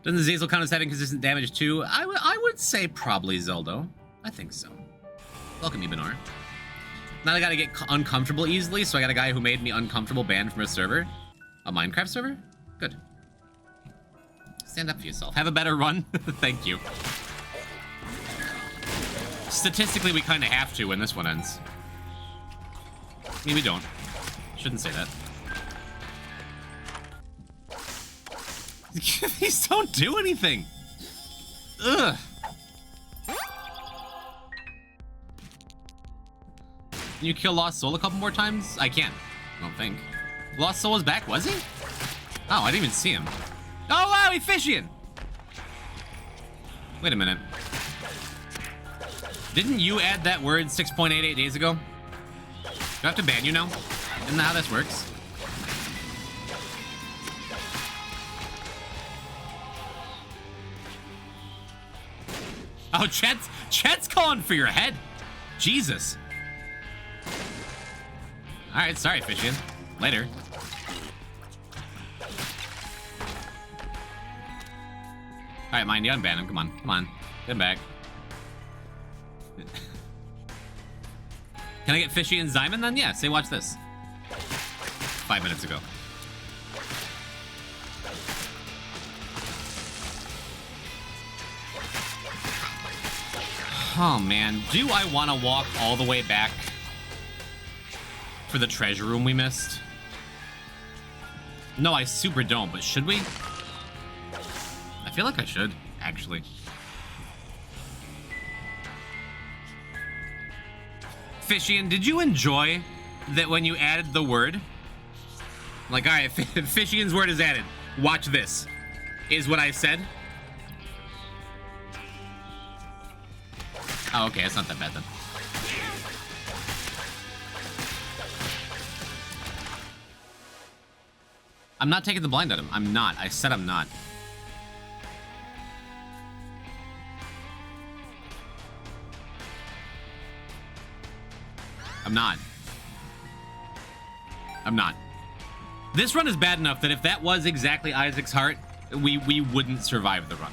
Doesn't Azazel count as having consistent damage too? I would say probably Zeldo. I think so. Welcome, Ibanar. Not a guy to get uncomfortable easily, so I got a guy who made me uncomfortable banned from a server. A Minecraft server? Good. Stand up for yourself. Have a better run. Thank you. Statistically, we kind of have to when this one ends. I mean, we don't. Shouldn't say that. These don't do anything. Ugh. Can you kill Lost Soul a couple more times? I can't. I don't think. Lost Soul was back, was he? Oh, I didn't even see him. Oh, wow, he's fishing. Wait a minute. Didn't you add that word 6.88 days ago? Do I have to ban you now? Isn't that how this works? Oh, Chet's calling for your head. Jesus. All right, sorry, Fishian. Later. All right, mind you, unban him. Come on, come on. Get him back. Can I get Fishy and Zyman then? Yeah, say watch this. 5 minutes ago. Oh man, do I want to walk all the way back for the treasure room we missed? No, I super don't, but should we? I feel like I should, actually. Fishian, did you enjoy that when you added the word? Like, all right, Fishian's word is added. Watch this, is what I said. Oh, okay, it's not that bad then. I'm not taking the blind at him. I'm not. I said I'm not. I'm not. I'm not. This run is bad enough that if that was exactly Isaac's heart, we wouldn't survive the run.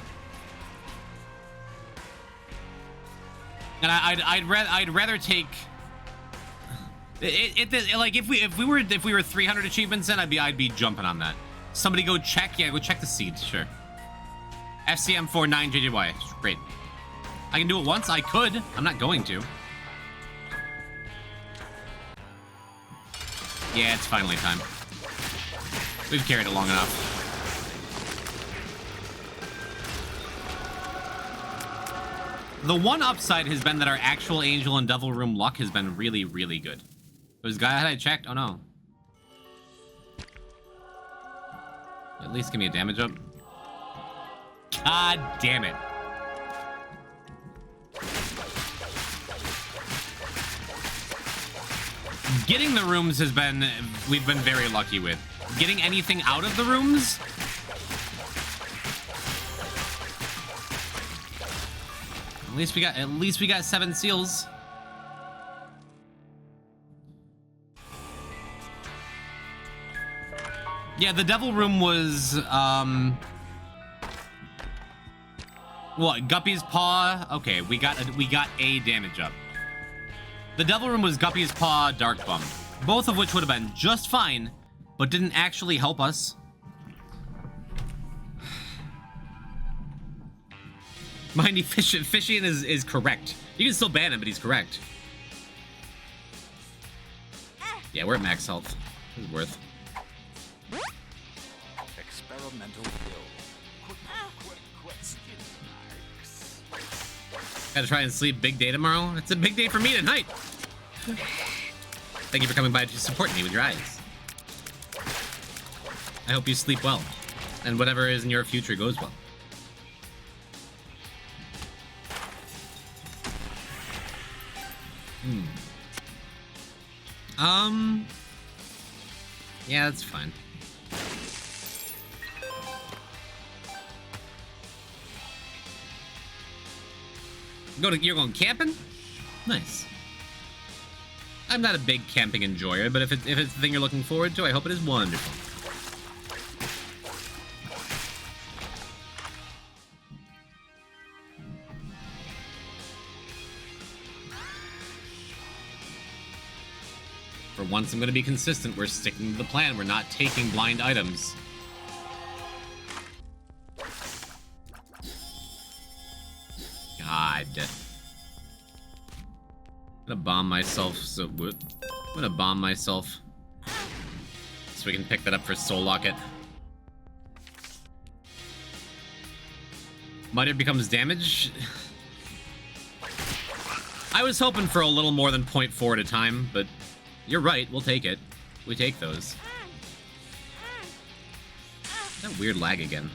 And I'd rather take like if we were 300 achievements in, I'd be jumping on that. Somebody go check, yeah, go check the seeds, sure. FCM49 JJY, great. I can do it once. I could. I'm not going to. Yeah, it's finally time. We've carried it long enough. The one upside has been that our actual Angel and Devil Room luck has been really, really good. Those guy had I checked? Oh no. At least give me a damage up. God damn it. Getting the rooms has been, we've been very lucky with. Getting anything out of the rooms? At least we got 7 seals. Yeah, the devil room was, what, Guppy's Paw? Okay, we got a damage up. The devil room was Guppy's Paw, Dark Bum. Both of which would have been just fine, but didn't actually help us. Mindy Fishian is correct. You can still ban him, but he's correct. Yeah, we're at max health. This is worth. Experimental kill. Gotta try and sleep big day tomorrow. It's a big day for me tonight. Thank you for coming by to support me with your eyes. I hope you sleep well, and whatever is in your future goes well. Yeah, that's fine. You're going camping? Nice. I'm not a big camping enjoyer, but if it's the thing you're looking forward to, I hope it is wonderful. For once, I'm going to be consistent. We're sticking to the plan. We're not taking blind items. God. I'm gonna bomb myself so we can pick that up for Soul Locket. Miter becomes damage. I was hoping for a little more than 0.4 at a time, but you're right, we'll take it. We take those. That weird lag again.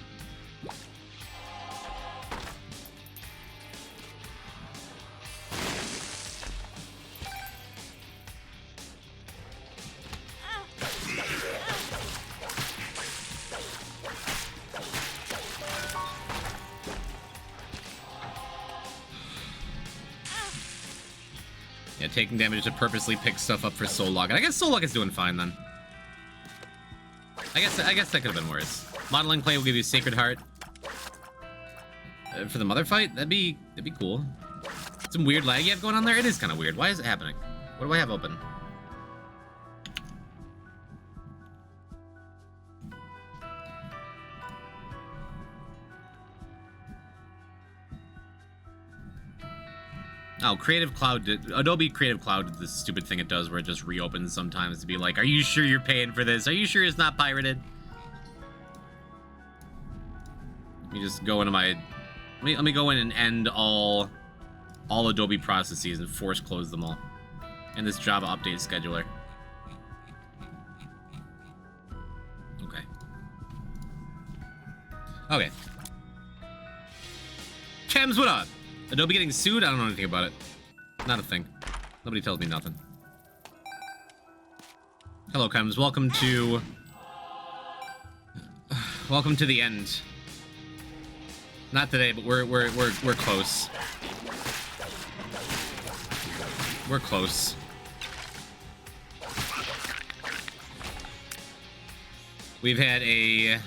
Yeah, taking damage to purposely pick stuff up for Soul Locket. I guess Soul Locket's doing fine then. I guess that could have been worse. Modeling Clay will give you Sacred Heart. For the Mother fight? That'd be cool. Some weird lag you have going on there? It is kind of weird. Why is it happening? What do I have open? Oh, Creative Cloud Adobe Creative Cloud did this stupid thing it does where it just reopens sometimes to be like, are you sure you're paying for this? Are you sure it's not pirated? Let me just go into my... Let me go in and end all Adobe processes and force close them all in this Java update scheduler. Okay. Okay. Chems, what up? Adobe getting sued? I don't know anything about it. Not a thing. Nobody tells me nothing. Hello, Chems. Welcome to the end. Not today, but we're close. We're close. We've had a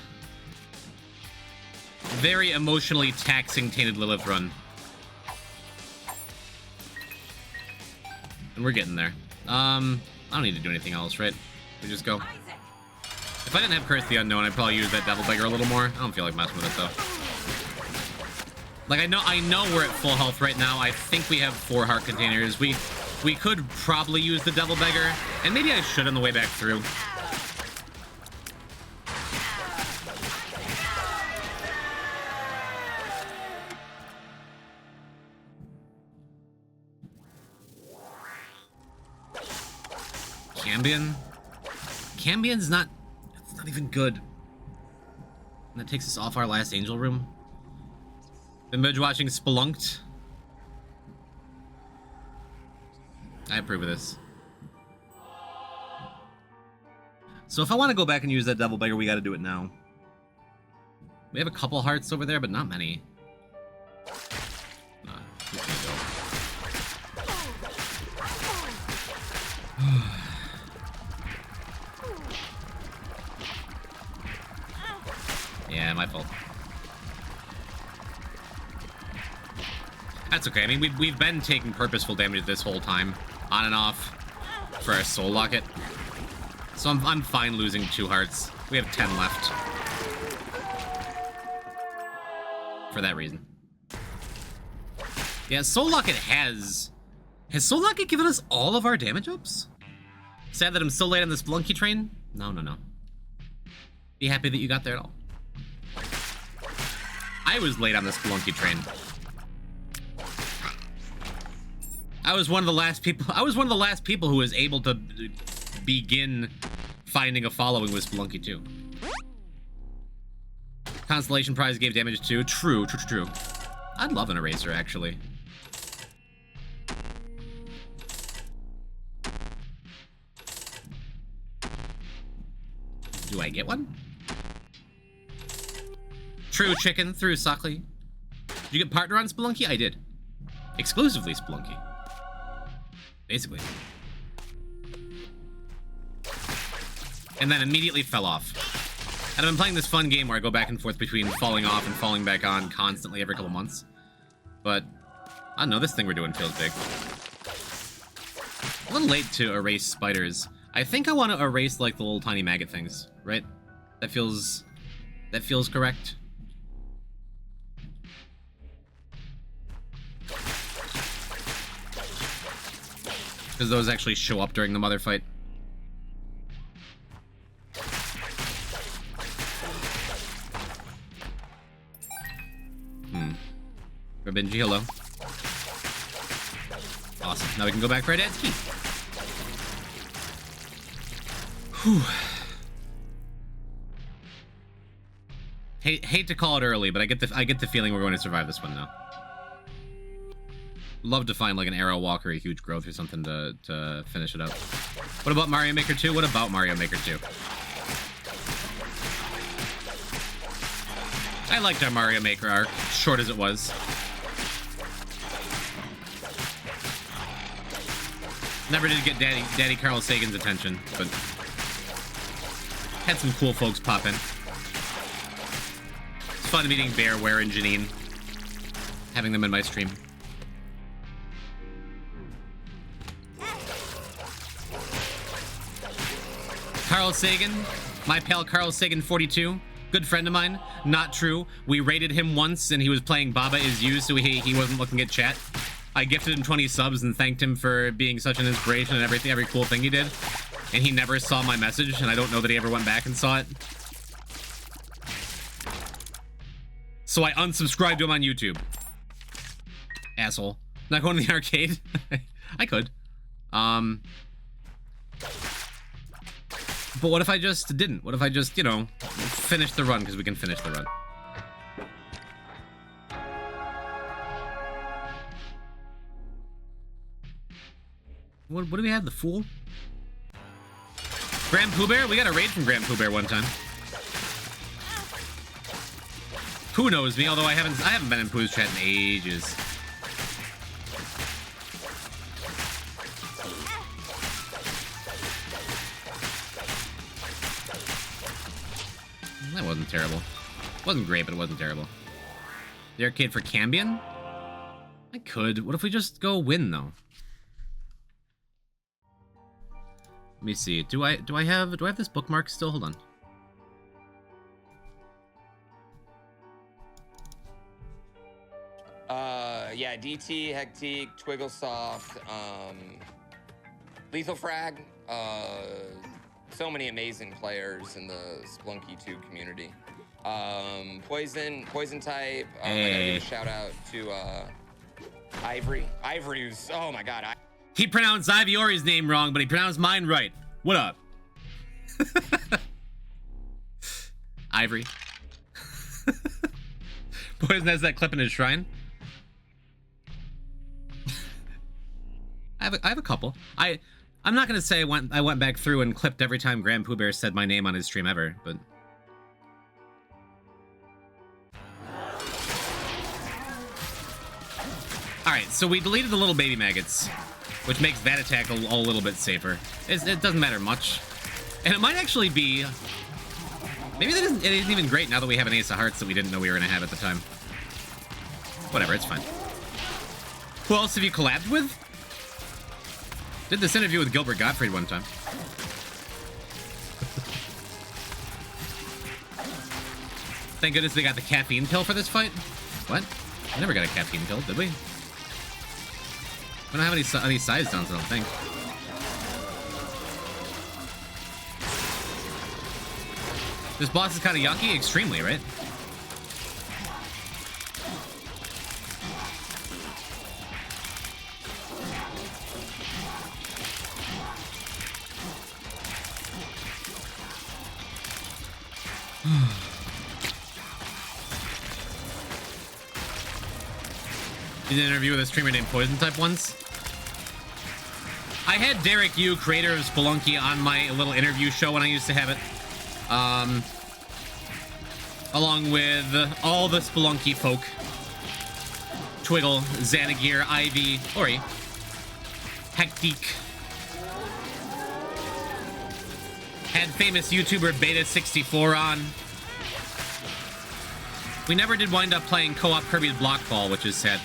very emotionally taxing Tainted Lilith run. And we're getting there. I don't need to do anything else, right? We just go. If I didn't have Curse the Unknown, I'd probably use that Devil Beggar a little more. I don't feel like messing with it, though. Like, I know we're at full health right now. I think we have 4 heart containers. We could probably use the Devil Beggar. And maybe I should on the way back through. Cambion's not... It's not even good. And that takes us off our last Angel Room. Been binge watching Spelunked. I approve of this. So if I want to go back and use that Devil Beggar, we got to do it now. We have a couple hearts over there, but not many. Nah, we can't go. Yeah, my fault. That's okay. I mean, we've been taking purposeful damage this whole time, on and off, for our soul locket. So I'm fine losing 2 hearts. We have 10 left. For that reason. Yeah, soul locket has soul locket given us all of our damage ups? Sad that I'm so late on this Splunky train? No. Be happy that you got there at all. I was late on this Splunky train. I was one of the last people who was able to begin finding a following with Splunky 2. Constellation Prize gave damage to. True. I'd love an eraser, actually. Do I get one? True chicken through Sockley. Did you get partner on Spelunky? I did. Exclusively Spelunky. Basically. And then immediately fell off. And I've been playing this fun game where I go back and forth between falling off and falling back on constantly every couple months. But, I don't know, this thing we're doing feels big. A little late to erase spiders. I think I want to erase, like, the little tiny maggot things, right? That feels correct. Because those actually show up during the mother fight. Rabinji, hello. Awesome. Now we can go back for our dad's key. Whew. Hate to call it early, but I get the feeling we're going to survive this one now. Love to find like an arrow walk or a huge growth or something to finish it up. What about Mario Maker 2? What about Mario Maker 2? I liked our Mario Maker arc, short as it was. Never did get Daddy Carl Sagan's attention, but had some cool folks pop in. It's fun meeting Bear, Ware, and Janine. Having them in my stream. Carl Sagan, my pal Carl Sagan 42, good friend of mine. Not true. We raided him once and he was playing Baba Is You, so he wasn't looking at chat. I gifted him 20 subs and thanked him for being such an inspiration and every cool thing he did. And he never saw my message, and I don't know that he ever went back and saw it. So I unsubscribed to him on YouTube. Asshole. Not going to the arcade? I could. But what if I just didn't? What if I just, you know, finished the run, because we can finish the run. What do we have? The Fool? Grand Pooh Bear? We got a raid from Grand Pooh Bear one time. Pooh knows me, although I haven't been in Pooh's chat in ages. That wasn't terrible. It wasn't great, but it wasn't terrible. The arcade for Cambion? I could. What if we just go win though? Let me see. Do I have this bookmark still? Hold on. Yeah, DT, Hectic, Twigglesoft, Lethal Frag, so many amazing players in the Splunky 2 community. Poison type. I gotta give a shout out to Ivory. Ivory's, oh my god. He pronounced Iviori's name wrong, but he pronounced mine right. What up? Ivory. Poison has that clip in his shrine. I have a couple. I'm not gonna say I went back through and clipped every time Grand Pooh Bear said my name on his stream ever, but alright, so we deleted the little baby maggots, which makes that attack a little bit safer. It doesn't matter much. And it might actually be Maybe it isn't even great now that we have an Ace of Hearts that we didn't know we were going to have at the time. Whatever, it's fine. Who else have you collabed with? Did this interview with Gilbert Gottfried one time. Thank goodness we got the caffeine pill for this fight. What? I never got a caffeine pill, did we? We don't have any size downs, I don't think. This boss is kind of yucky, extremely, right? Did an interview with a streamer named Poison Type once. I had Derek Yu, creator of Spelunky, on my little interview show when I used to have it. Along with all the Spelunky folk. Twiggle, Xanagir, Ivy, Ori, Hectic. Had famous YouTuber Beta64 on. We never did wind up playing co-op Kirby's Block Ball, which is sad.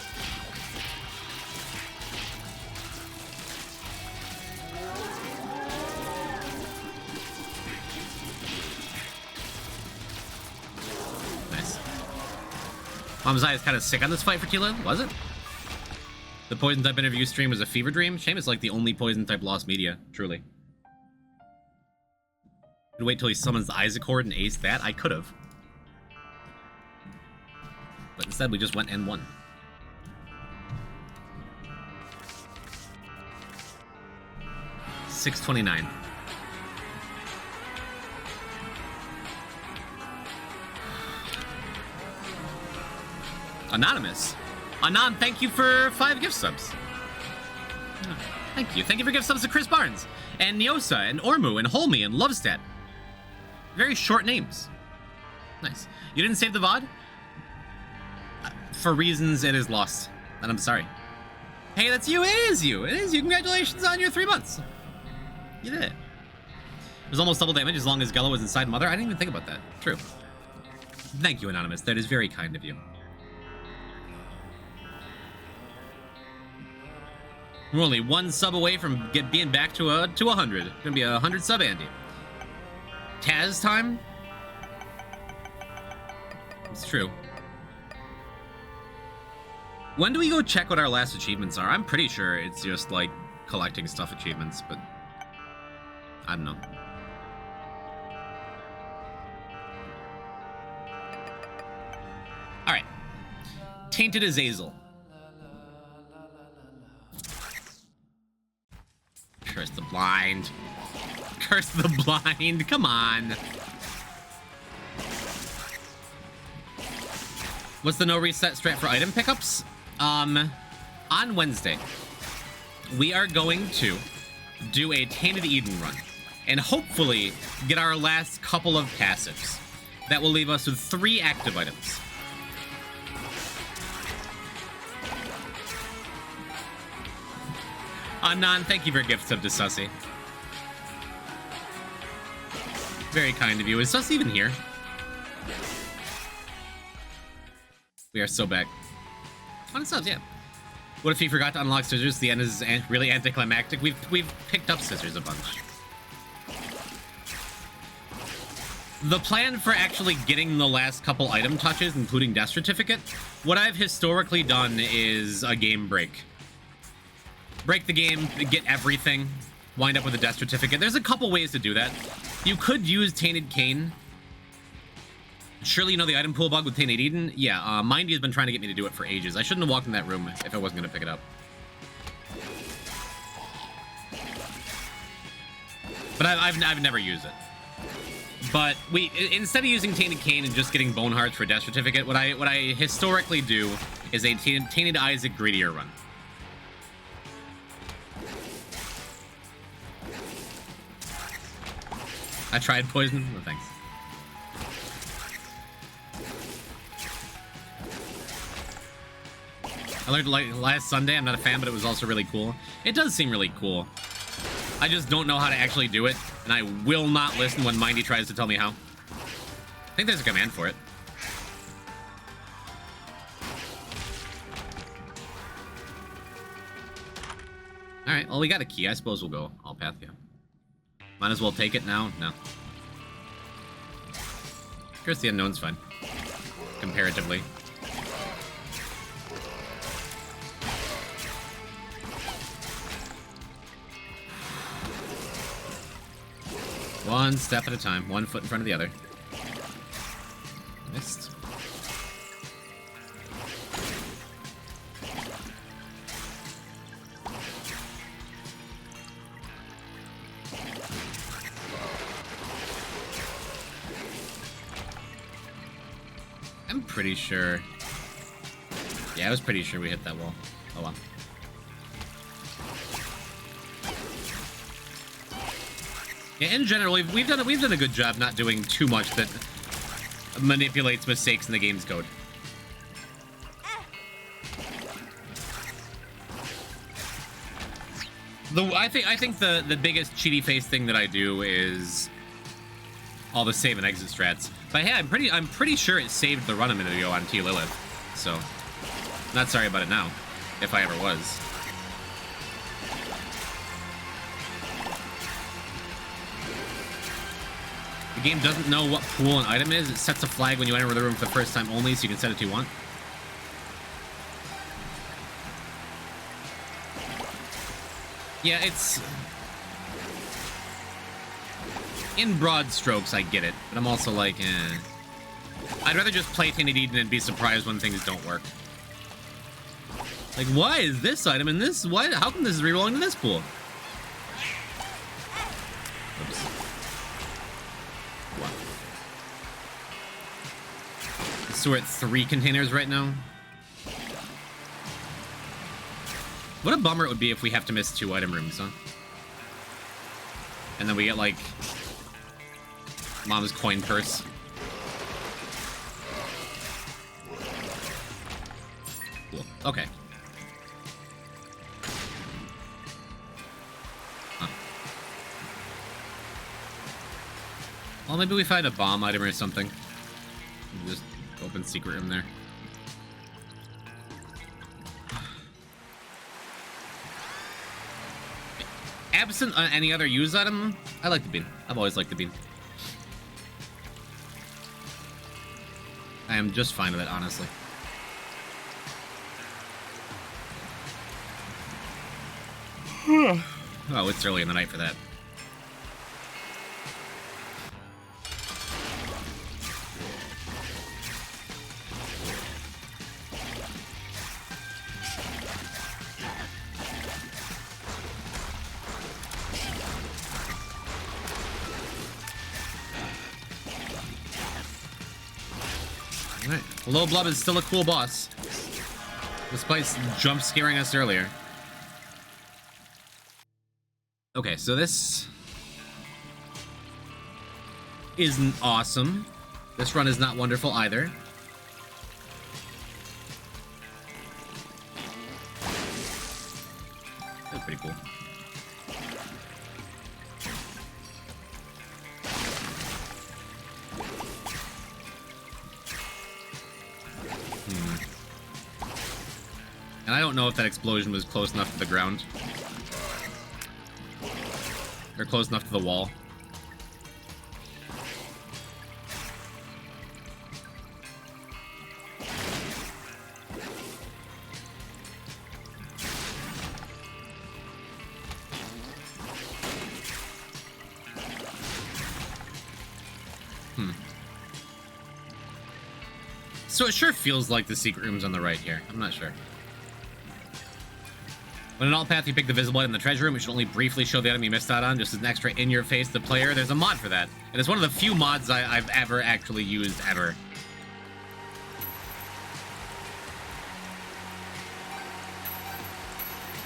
Mom's Eye is kind of sick on this fight for t.lilith, was it? The Poison Type interview stream was a fever dream. Shame it's like the only Poison Type lost media, truly. Could wait till he summons the Isaac Horde and ace that? I could have. But instead we just went N1. $6.29. Anonymous. Anon, thank you for 5 gift subs. Oh, thank you. Thank you for gift subs to Chris Barnes, and Neosa, and Ormu, and Holme, and Lovestead. Very short names. Nice. You didn't save the VOD? For reasons it is lost. And I'm sorry. Hey, that's you. It is you. It is you. Congratulations on your 3 months. You did it. It was almost double damage as long as Gullah was inside Mother. I didn't even think about that. True. Thank you, Anonymous. That is very kind of you. We're only 1 sub away from being back to 100. It's gonna be a 100 sub Andy. Taz time? It's true. When do we go check what our last achievements are? I'm pretty sure it's just like collecting stuff achievements, but I don't know. All right. t.azazel. Curse the blind. Curse the blind. Come on. What's the no reset strat for item pickups? On Wednesday, we are going to do a Tainted Eden run and hopefully get our last couple of passives. That will leave us with 3 active items. Anon, thank you for gift sub to Sussy. Very kind of you. Is Sussy even here? We are so back. 100 subs, yeah. What if he forgot to unlock scissors? The end is really anticlimactic. We've picked up scissors a bunch. The plan for actually getting the last couple item touches, including death certificate, what I've historically done is a game break. Break the game, get everything, wind up with a death certificate. There's a couple ways to do that. You could use Tainted Cane. Surely you know the item pool bug with Tainted Eden? Yeah, Mindy has been trying to get me to do it for ages. I shouldn't have walked in that room if I wasn't going to pick it up. But I've never used it. But instead of using Tainted Cane and just getting Bone Hearts for death certificate, what I historically do is a Tainted Isaac greedier run. I tried poison. No thanks. I learned like last Sunday. I'm not a fan, but it was also really cool. It does seem really cool. I just don't know how to actually do it, and I will not listen when Mindy tries to tell me how. I think there's a command for it. Alright, well, we got a key. I suppose we'll go all path, yeah. Might as well take it now? No. Curse the Unknown's fine. Comparatively. One step at a time. One foot in front of the other. Missed. I'm pretty sure. Yeah, I was pretty sure we hit that wall. Oh well. Yeah, in general, we've done a good job not doing too much that manipulates mistakes in the game's code. I think the biggest cheaty face thing that I do is all the save and exit strats. But hey, I'm pretty sure it saved the run a minute ago on t.lilith. So, not sorry about it now, if I ever was. The game doesn't know what pool an item is. It sets a flag when you enter the room for the first time only, so you can set it to you want. Yeah, it's... in broad strokes, I get it. But I'm also like, eh. I'd rather just play Tainted Eden and be surprised when things don't work. Like, why is this item in this? Why? How come this is rerolling to this pool? Oops. Wow. So we're at 3 containers right now. What a bummer it would be if we have to miss 2 item rooms, huh? And then we get, like, Mom's coin purse. Cool. Okay. Huh. Well, maybe we find a bomb item or something. Just open secret room there. Absent any other used item, I like the bean. I've always liked the bean. I am just fine with it, honestly. Oh, it's early in the night for that. Alright. Low Blob is still a cool boss, despite jump scaring us earlier. Okay, so this isn't awesome. This run is not wonderful either. That's pretty cool. And I don't know if that explosion was close enough to the ground. Or close enough to the wall. So it sure feels like the secret room's on the right here. I'm not sure. When in all path you pick the visible item in the treasure room, it should only briefly show the item you missed out on, just as an extra in-your-face to the player. There's a mod for that. And it's one of the few mods I've ever actually used, ever.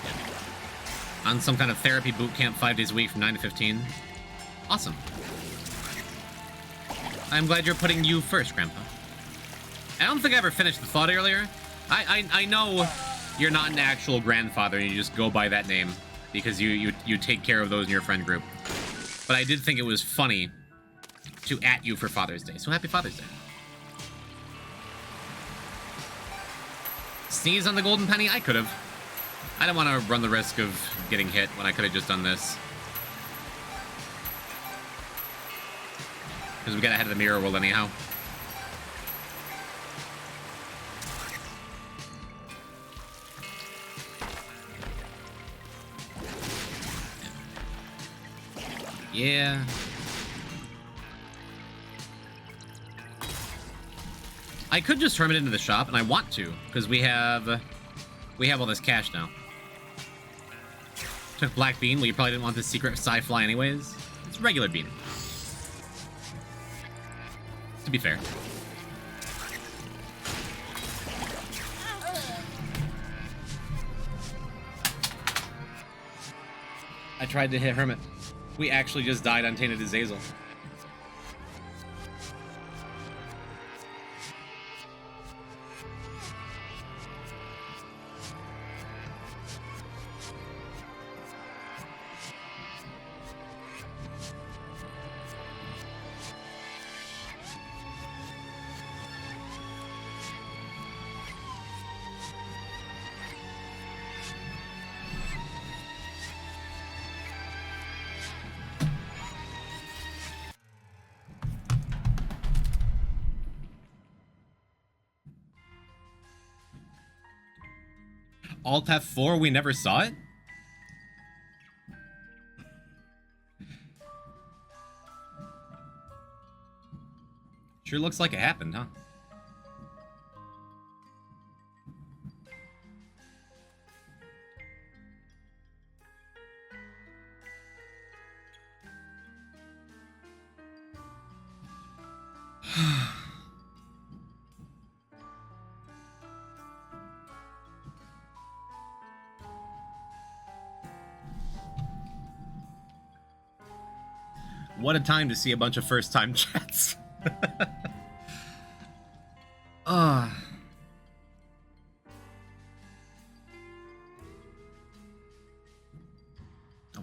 Yeah. On some kind of therapy boot camp 5 days a week from 9 to 15. Awesome. I'm glad you're putting you first, Grandpa. I don't think I ever finished the thought earlier. I know you're not an actual grandfather and you just go by that name because you take care of those in your friend group. But I did think it was funny to at you for Father's Day. So happy Father's Day. Sneeze on the golden penny? I could have. I don't want to run the risk of getting hit when I could have just done this. Because we got ahead of the mirror world anyhow. Yeah. I could just turn it into the shop, and I want to, because we have all this cash now. Took black bean. Well, you probably didn't want the secret sci-fly anyways. It's regular bean. To be fair. I tried to hit Hermit. We actually just died on t.azazel. Alt F4, we never saw it? Sure looks like it happened, huh? What a time to see a bunch of first-time chats. Of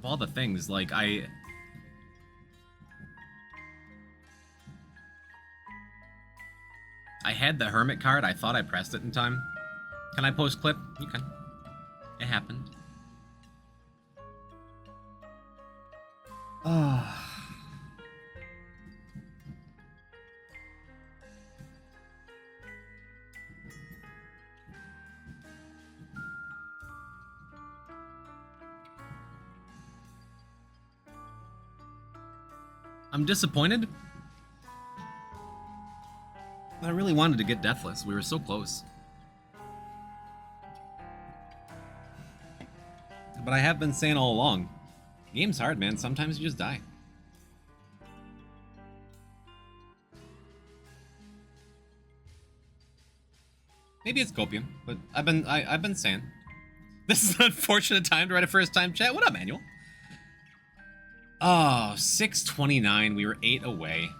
all the things, like, I had the Hermit card. I thought I pressed it in time. Can I post clip? You can. It happened. I'm disappointed. I really wanted to get Deathless. We were so close. But I have been saying all along, game's hard, man. Sometimes you just die. Maybe it's copium, but I've been saying. This is an unfortunate time to write a first-time chat. What up, Manuel? Oh, 6:29. We were 8 away.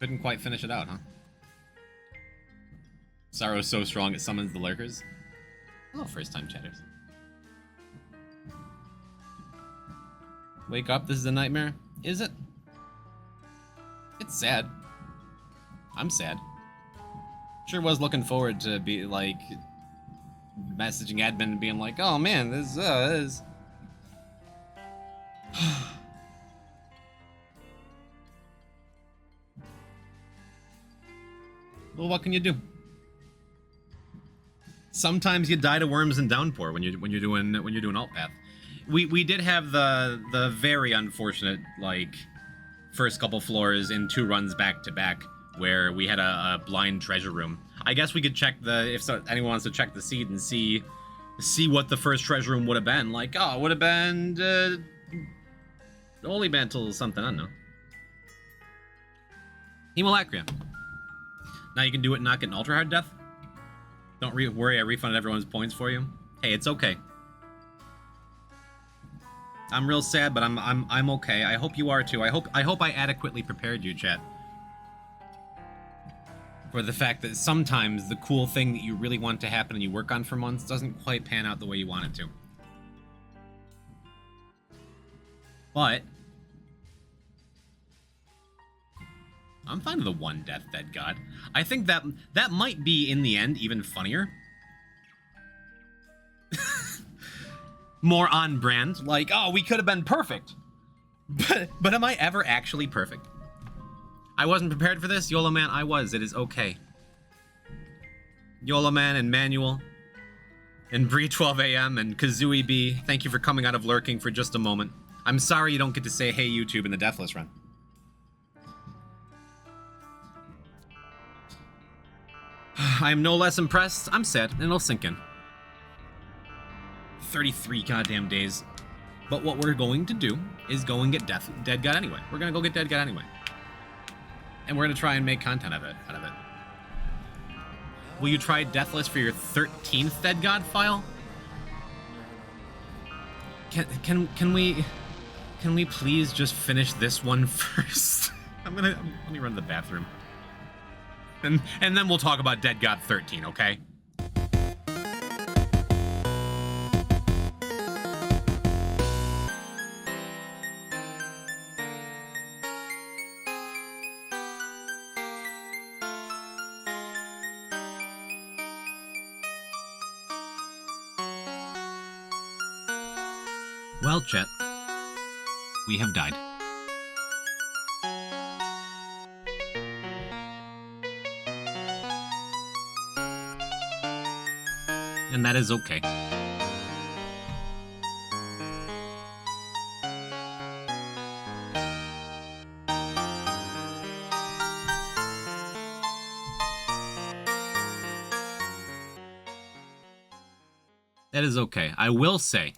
Couldn't quite finish it out, huh? Sorrow's so strong it summons the lurkers. Oh, first-time chatters. Wake up, this is a nightmare? Is it? It's sad. I'm sad. Sure was looking forward to be like messaging admin and being like, oh man, this is well, what can you do? Sometimes you die to worms and downpour when you're doing alt path. We did have the very unfortunate like first couple floors in 2 runs back to back where we had a blind treasure room. I guess we could check anyone wants to check the seed and see what the first treasure room would have been. Like, oh, it would have been Holy Mantle something, I don't know. Hemolacria. Now you can do it and not get an ultra hard death. Don't worry, I refunded everyone's points for you. Hey, it's okay. I'm real sad, but I'm okay. I hope you are too. I hope I adequately prepared you, chat. For the fact that sometimes the cool thing that you really want to happen and you work on for months doesn't quite pan out the way you want it to. But I'm fine with the one death dead god. I think that might be, in the end, even funnier. More on brand. Like, oh, we could have been perfect. But am I ever actually perfect? I wasn't prepared for this. YOLO Man, I was. It is okay. YOLO Man and Manuel and Bree 12 AM and Kazooie B, thank you for coming out of lurking for just a moment. I'm sorry you don't get to say hey YouTube in the Deathless run. I am no less impressed. I'm sad, and it'll sink in. 33 goddamn days. But what we're going to do is go and get Dead God anyway. We're gonna go get Dead God anyway. And we're gonna try and make content out of it. Will you try Deathless for your 13th Dead God file? Can we please just finish this one first? Let me run to the bathroom. And then we'll talk about Dead God 13, okay? Well, chat, we have died. And that is okay. That is okay. I will say,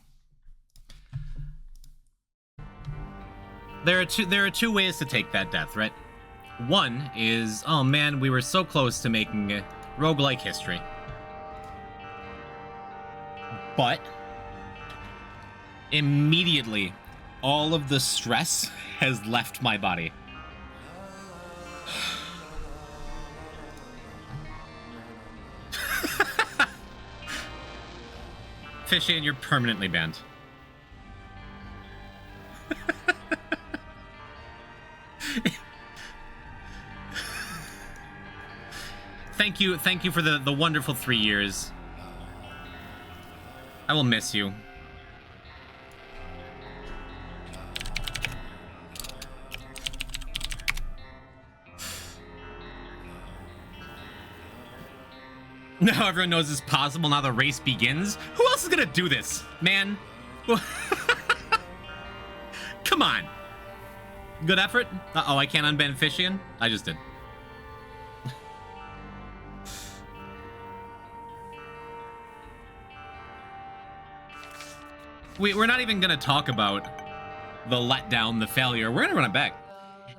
there are two ways to take that death, right? One is, oh man, we were so close to making a roguelike history. But immediately, all of the stress has left my body. Fishy, and you're permanently banned. Thank you for the wonderful 3 years. I will miss you. Now everyone knows it's possible. Now the race begins. Who else is gonna do this, man? Come on. Good effort. Uh-oh, I can't unban Fishian. I just did. We're not even gonna talk about the letdown, the failure. We're gonna run it back.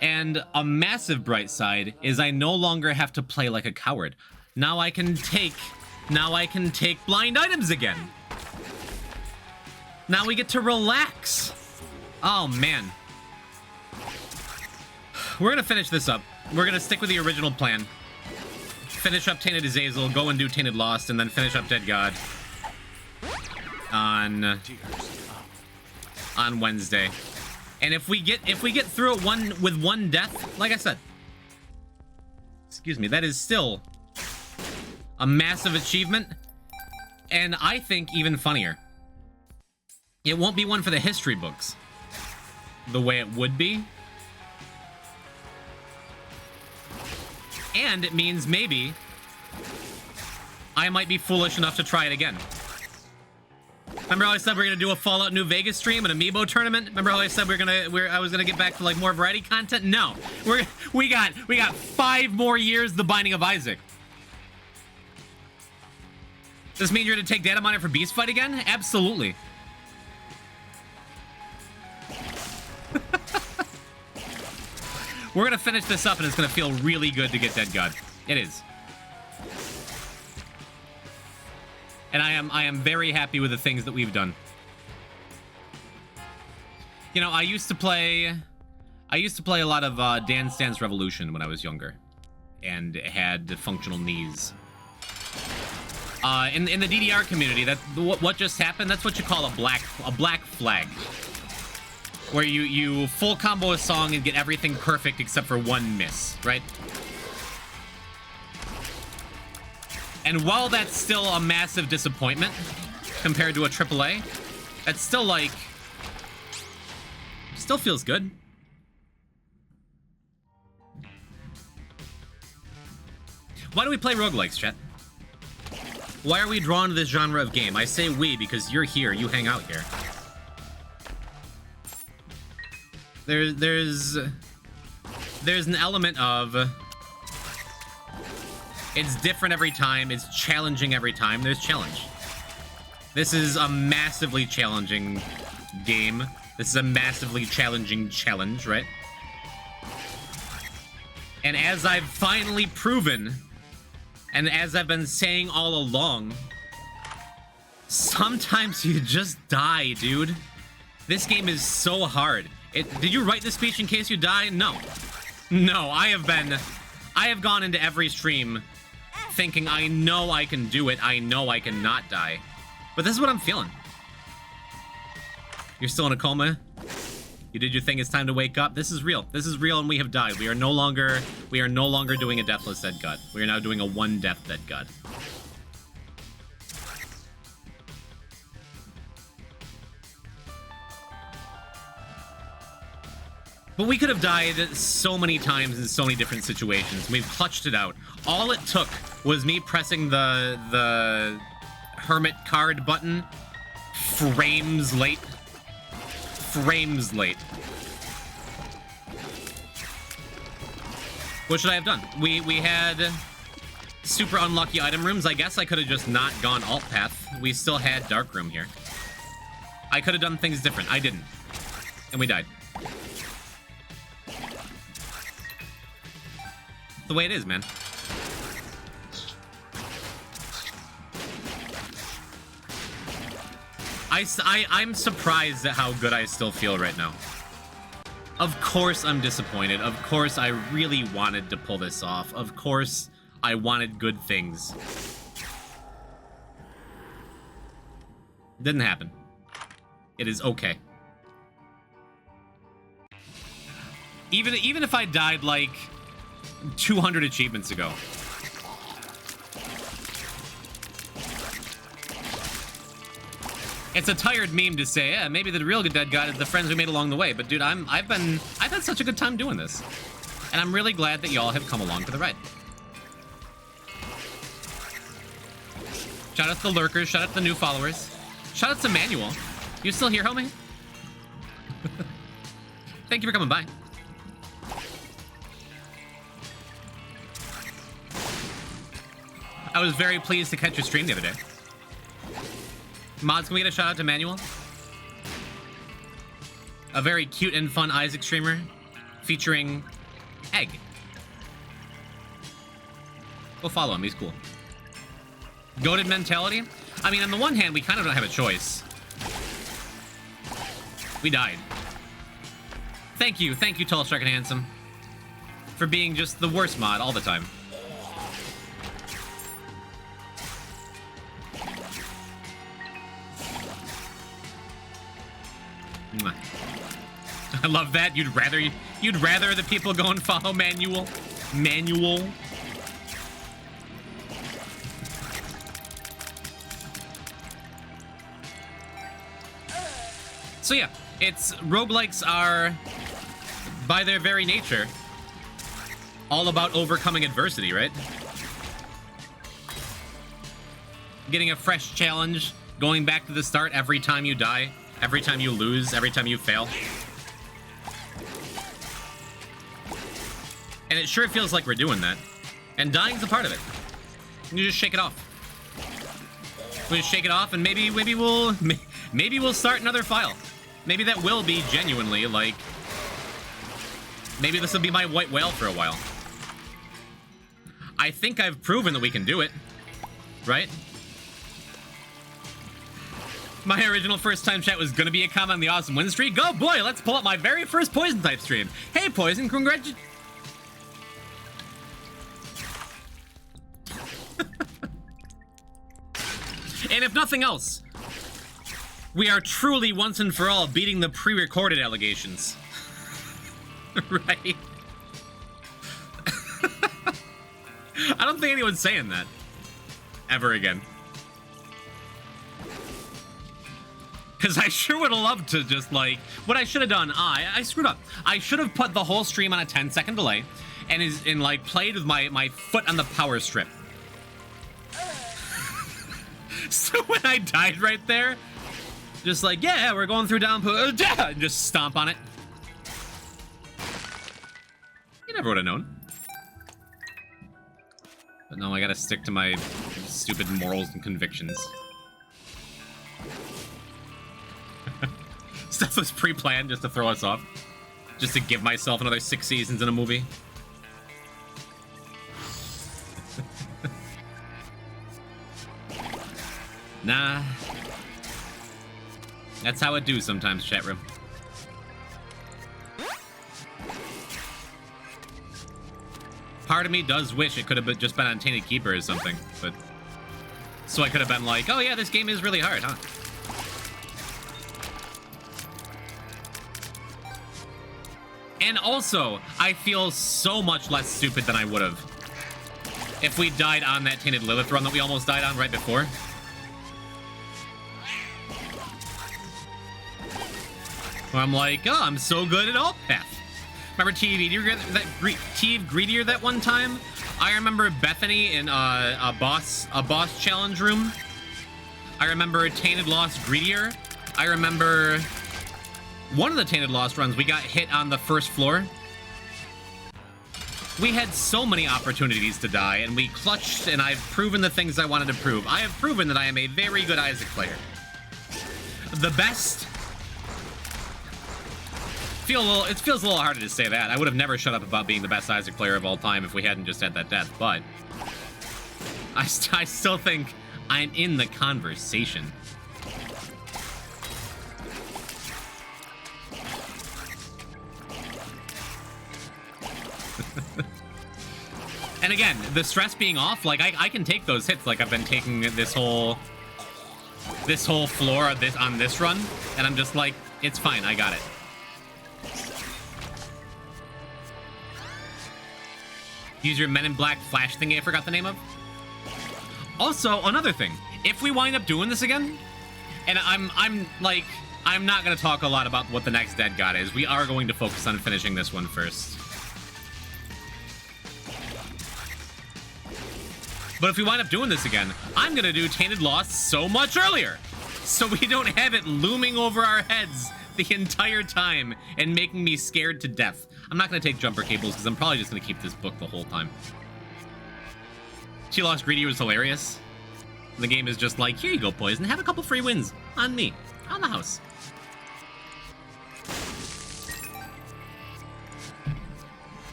And a massive bright side is I no longer have to play like a coward. Now I can take blind items again. Now we get to relax. Oh man. We're gonna finish this up. We're gonna stick with the original plan. Finish up t.azazel, go and do t.lost, and then finish up Dead God on Wednesday. And if we get through it with one death, like I said, excuse me, that is still a massive achievement, and I think even funnier. It won't be one for the history books the way it would be. And it means maybe I might be foolish enough to try it again. Remember how I said we're gonna do a Fallout New Vegas stream, an amiibo tournament? Remember how I said I was gonna get back to like more variety content? No, we got 5 more years. The Binding of Isaac. Does this mean you're gonna take data miner for Beast Fight again? Absolutely. We're gonna finish this up, and it's gonna feel really good to get Dead God. It is. And I am very happy with the things that we've done. You know, I used to play a lot of Dance Dance Revolution when I was younger, and had functional knees. In the DDR community, what just happened? That's what you call a black flag. where you full combo a song and get everything perfect except for one miss, right? And while that's still a massive disappointment compared to a AAA, that's still like, still feels good. Why do we play roguelikes, chat? Why are we drawn to this genre of game? I say we because you're here, you hang out here. There's an element of it's different every time, it's challenging every time. There's challenge. This is a massively challenging game. This is a massively challenging challenge, right? And as I've finally proven, and as I've been saying all along, sometimes you just die, dude. This game is so hard. Did you write this speech in case you die? No. No, I have gone into every stream thinking I know I can do it, I know I cannot die. But this is what I'm feeling. You're still in a coma? You did your thing, it's time to wake up. This is real. This is real and we have died. We are no longer doing a deathless dead god. We are now doing a one death dead god. But we could have died so many times in so many different situations. We've clutched it out. All it took was me pressing the hermit card button frames late. Frames late. What should I have done? We had super unlucky item rooms. I guess I could have just not gone alt path. We still had dark room here. I could have done things different. I didn't. And we died. The way it is, man. I'm surprised at how good I still feel right now. Of course I'm disappointed. Of course I really wanted to pull this off. Of course I wanted good things. Didn't happen. It is okay. Even if I died like 200 achievements ago. It's a tired meme to say, yeah, maybe the real good dead god is the friends we made along the way. But dude, I've had such a good time doing this. And I'm really glad that y'all have come along for the ride. Shout out to the lurkers, shout out to the new followers. Shout out to Manuel. You still here, homie? Thank you for coming by. I was very pleased to catch your stream the other day. Mods, can we get a shout out to Manuel? A very cute and fun Isaac streamer featuring Egg. Go follow him, he's cool. Goated mentality? I mean, on the one hand, we kind of don't have a choice. We died. Thank you, Tall, Stark, and Handsome, for being just the worst mod all the time. I love that. You'd rather the people go and follow Manuel. So yeah, roguelikes are, by their very nature, all about overcoming adversity, right? Getting a fresh challenge, going back to the start every time you die, every time you lose, every time you fail. And it sure feels like we're doing that. And dying's a part of it. You just shake it off. We just shake it off, and maybe we'll start another file. Maybe that will be genuinely like. Maybe this will be my white whale for a while. I think I've proven that we can do it, right? My original first time chat was gonna be a comment on the awesome win streak. Oh boy, let's pull up my very first Poison type stream. Hey Poison, congratulations. And if nothing else, We are truly once and for all beating the pre-recorded allegations. Right? I don't think anyone's saying that. Ever again. Because I sure would have loved to just, like... What I should have done... I screwed up. I should have put the whole stream on a 10-second delay and like, played with my foot on the power strip. So when I died right there, just like, yeah, we're going through downpour, and just stomp on it. You never would have known. But no, I gotta stick to my stupid morals and convictions. Stuff was pre-planned just to throw us off. Just to give myself another 6 seasons in a movie. Nah. That's how it do sometimes, chat room. Part of me does wish it could have just been on Tainted Keeper or something, but... So I could have been like, oh yeah, this game is really hard, huh? And also, I feel so much less stupid than I would have if we died on that Tainted Lilith run that we almost died on right before. Where I'm like, oh, I'm so good at alt path. Remember T Greedier that one time? I remember Bethany in a boss challenge room. I remember Tainted Lost Greedier. I remember one of the Tainted Lost runs, we got hit on the first floor. We had so many opportunities to die, and we clutched, and I've proven the things I wanted to prove. I have proven that I am a very good Isaac player. The best. It feels a little harder to say that. I would have never shut up about being the best Isaac player of all time if we hadn't just had that death, but I still think I'm in the conversation. And again, the stress being off, like I can take those hits like I've been taking this whole floor on this run, and I'm just like, it's fine, I got it. Use your Men in Black flash thingy I forgot the name of. Also, another thing, if we wind up doing this again, and I'm not gonna talk a lot about what the next dead god is. We are going to focus on finishing this one first. But if we wind up doing this again, I'm gonna do Tainted Lost so much earlier, so we don't have it looming over our heads the entire time and making me scared to death. I'm not gonna take jumper cables because I'm probably just gonna keep this book the whole time. T.lost Greedy was hilarious. The game is just like, here you go, Poison, have a couple free wins on me, on the house.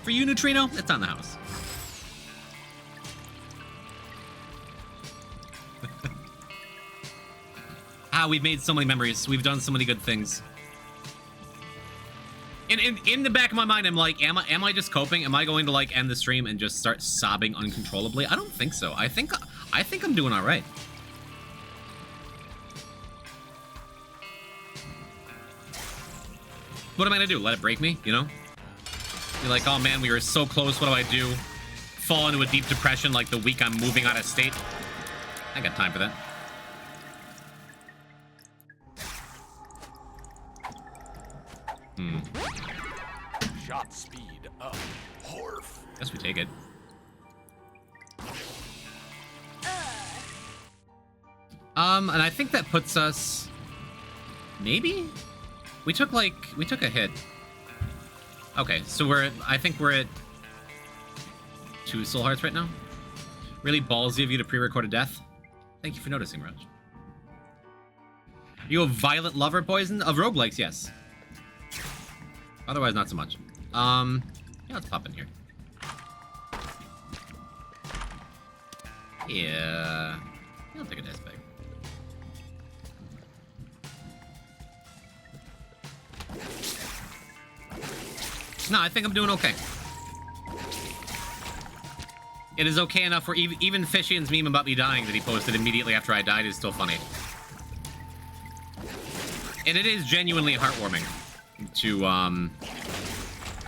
For you, Neutrino, it's on the house. We've made so many memories. We've done so many good things. In the back of my mind, I'm like, am I just coping? Am I going to like end the stream and just start sobbing uncontrollably? I don't think so. I think I'm doing all right. What am I gonna do? Let it break me? You know? You're like, oh man, we were so close. What do I do? Fall into a deep depression like the week I'm moving out of state? I got time for that. Shot speed up. Horf. Guess we take it. And I think that puts us... Maybe? We took a hit. Okay, so I think we're at 2 soul hearts right now. Really ballsy of you to pre-record a death. Thank you for noticing, Raj. Are you a violent lover, Poison? Of roguelikes, yes. Otherwise, not so much. Yeah, let's pop in here. Yeah, I'll take a dice bag. No, I think I'm doing okay. It is okay enough where even Fishian's meme about me dying that he posted immediately after I died is still funny. And it is genuinely heartwarming to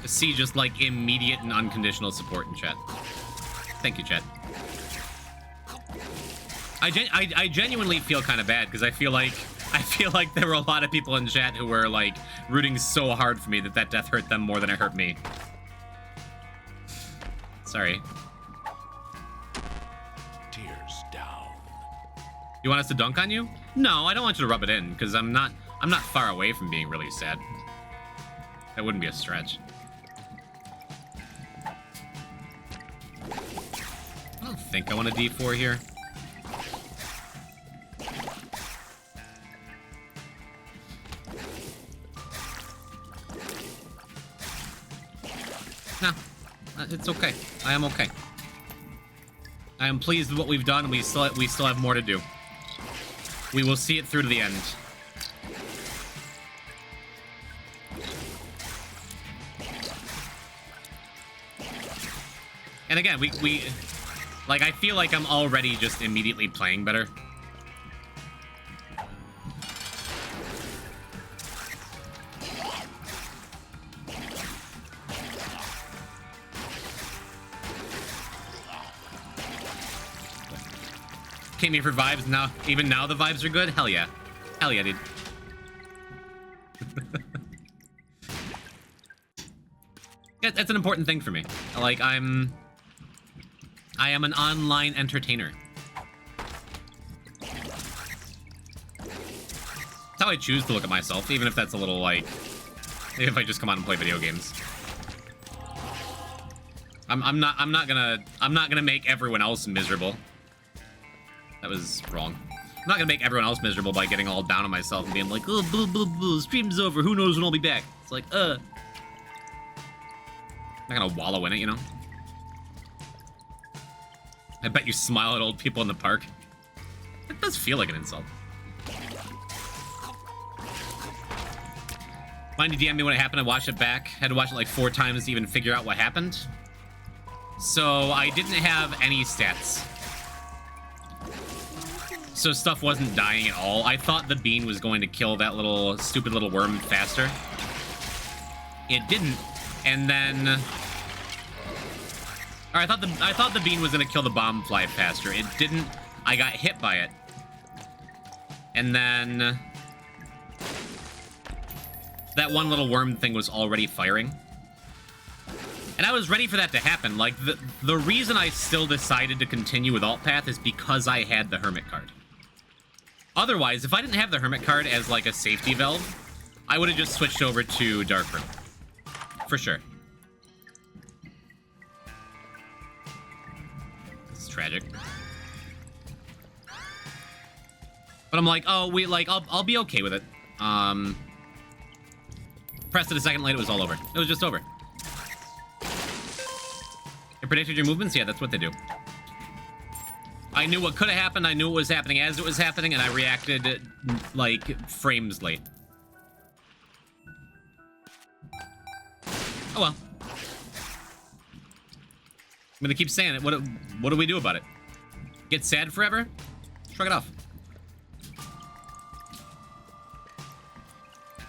see just like immediate and unconditional support in chat. Thank you, chat. I genuinely feel kind of bad because I feel like there were a lot of people in chat who were like rooting so hard for me that death hurt them more than it hurt me. Sorry. Tears down. You want us to dunk on you? No, I don't want you to rub it in because I'm not far away from being really sad. That wouldn't be a stretch. I don't think I want a D4 here. No, it's okay. I am okay. I am pleased with what we've done. We still have more to do. We will see it through to the end. And again, we like, I feel like I'm already just immediately playing better. Came here for vibes now. Even now the vibes are good? Hell yeah. Hell yeah, dude. That's an important thing for me. Like, I am an online entertainer. That's how I choose to look at myself, even if that's a little like, if I just come out and play video games. I'm not gonna make everyone else miserable. That was wrong. I'm not gonna make everyone else miserable by getting all down on myself and being like, oh, boo, boo, boo, stream's over, who knows when I'll be back. It's like, I'm not gonna wallow in it, you know? I bet you smile at old people in the park. It does feel like an insult. Mind you DM me when it happened, I watched it back. Had to watch it like 4 times to even figure out what happened. So I didn't have any stats. So stuff wasn't dying at all. I thought the bean was going to kill that little stupid little worm faster. It didn't. And then, or I thought the bean was gonna kill the bomb fly faster. It didn't. I got hit by it. And then that one little worm thing was already firing. And I was ready for that to happen. Like, the reason I still decided to continue with Alt Path is because I had the Hermit card. Otherwise, if I didn't have the Hermit card as, like, a safety valve, I would have just switched over to Dark Room. For sure. It's tragic. But I'm like, oh, I'll be okay with it. Pressed it a second later, it was all over. It was just over. It predicted your movements? Yeah, that's what they do. I knew what could have happened, I knew what was happening as it was happening, and I reacted, like, frames late. Oh well. I'm gonna keep saying it. What do we do about it? Get sad forever? Shrug it off.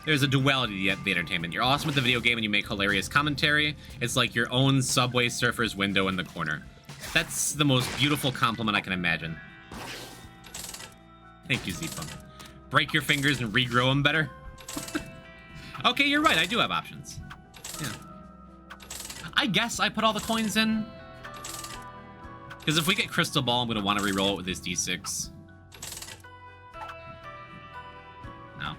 There's a duality to the entertainment. You're awesome at the video game and you make hilarious commentary. It's like your own Subway Surfers window in the corner. That's the most beautiful compliment I can imagine. Thank you, Z-Punk. Break your fingers and regrow them better? Okay, you're right. I do have options. Yeah. I guess I put all the coins in. Because if we get Crystal Ball, I'm going to want to reroll it with this D6. No.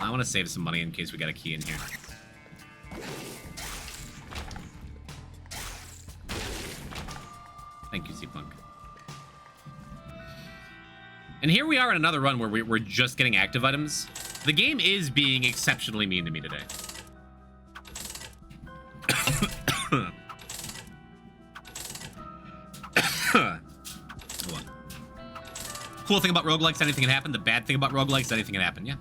I want to save some money in case we got a key in here. Thank you, Z-Punk. And here we are in another run where we're just getting active items. The game is being exceptionally mean to me today. Cool thing about roguelikes, anything can happen. The bad thing about roguelikes, anything can happen. Yeah.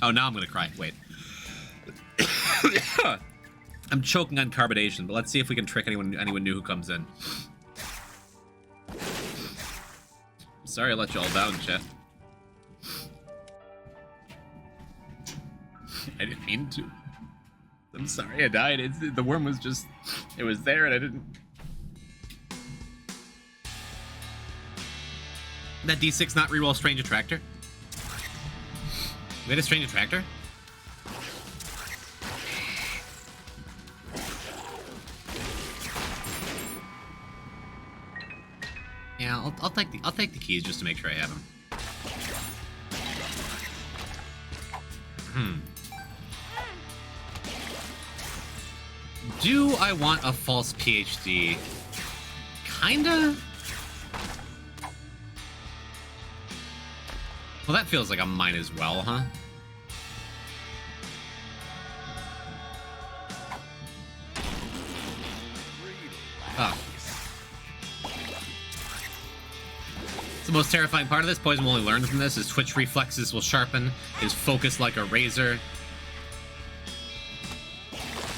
Oh, now I'm gonna cry. Wait. I'm choking on carbonation, but let's see if we can trick anyone new who comes in. Sorry I let you all down, chat. I didn't mean to. I'm sorry I died. The worm was just... It was there and I didn't... That D6 not reroll Strange Attractor? We had a Strange Attractor? Yeah, I'll take the keys just to make sure I have them. Do I want a false PhD? Kinda? Well, that feels like a might as well, huh? Oh. It's the most terrifying part of this. Poison will only learn from this. His twitch reflexes will sharpen. His focus like a razor.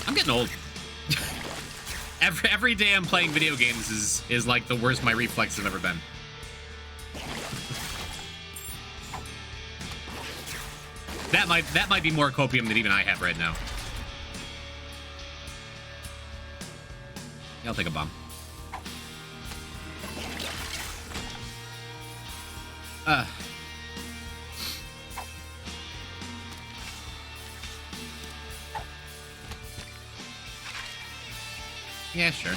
I'm getting old. Every day I'm playing video games is like the worst my reflexes have ever been. That might be more copium than even I have right now. Yeah, I'll take a bomb. Yeah, sure.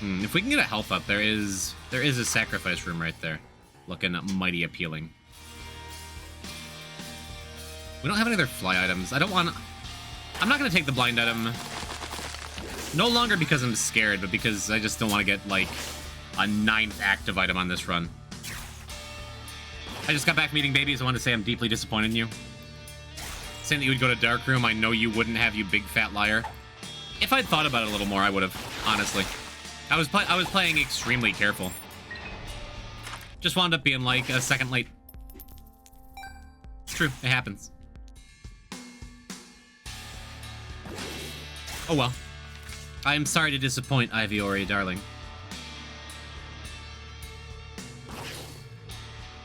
If we can get a health up, there is a sacrifice room right there, looking mighty appealing. We don't have any other fly items. I'm not gonna take the blind item. No longer because I'm scared, but because I just don't want to get like a 9th active item on this run. I just got back from eating babies. I want to say I'm deeply disappointed in you. Saying that you would go to Dark Room, I know you wouldn't have, you big fat liar. If I'd thought about it a little more, I would have, honestly. I was playing extremely careful. Just wound up being like a second late. It's true, it happens. Oh well. I am sorry to disappoint, Ivy Ori, darling.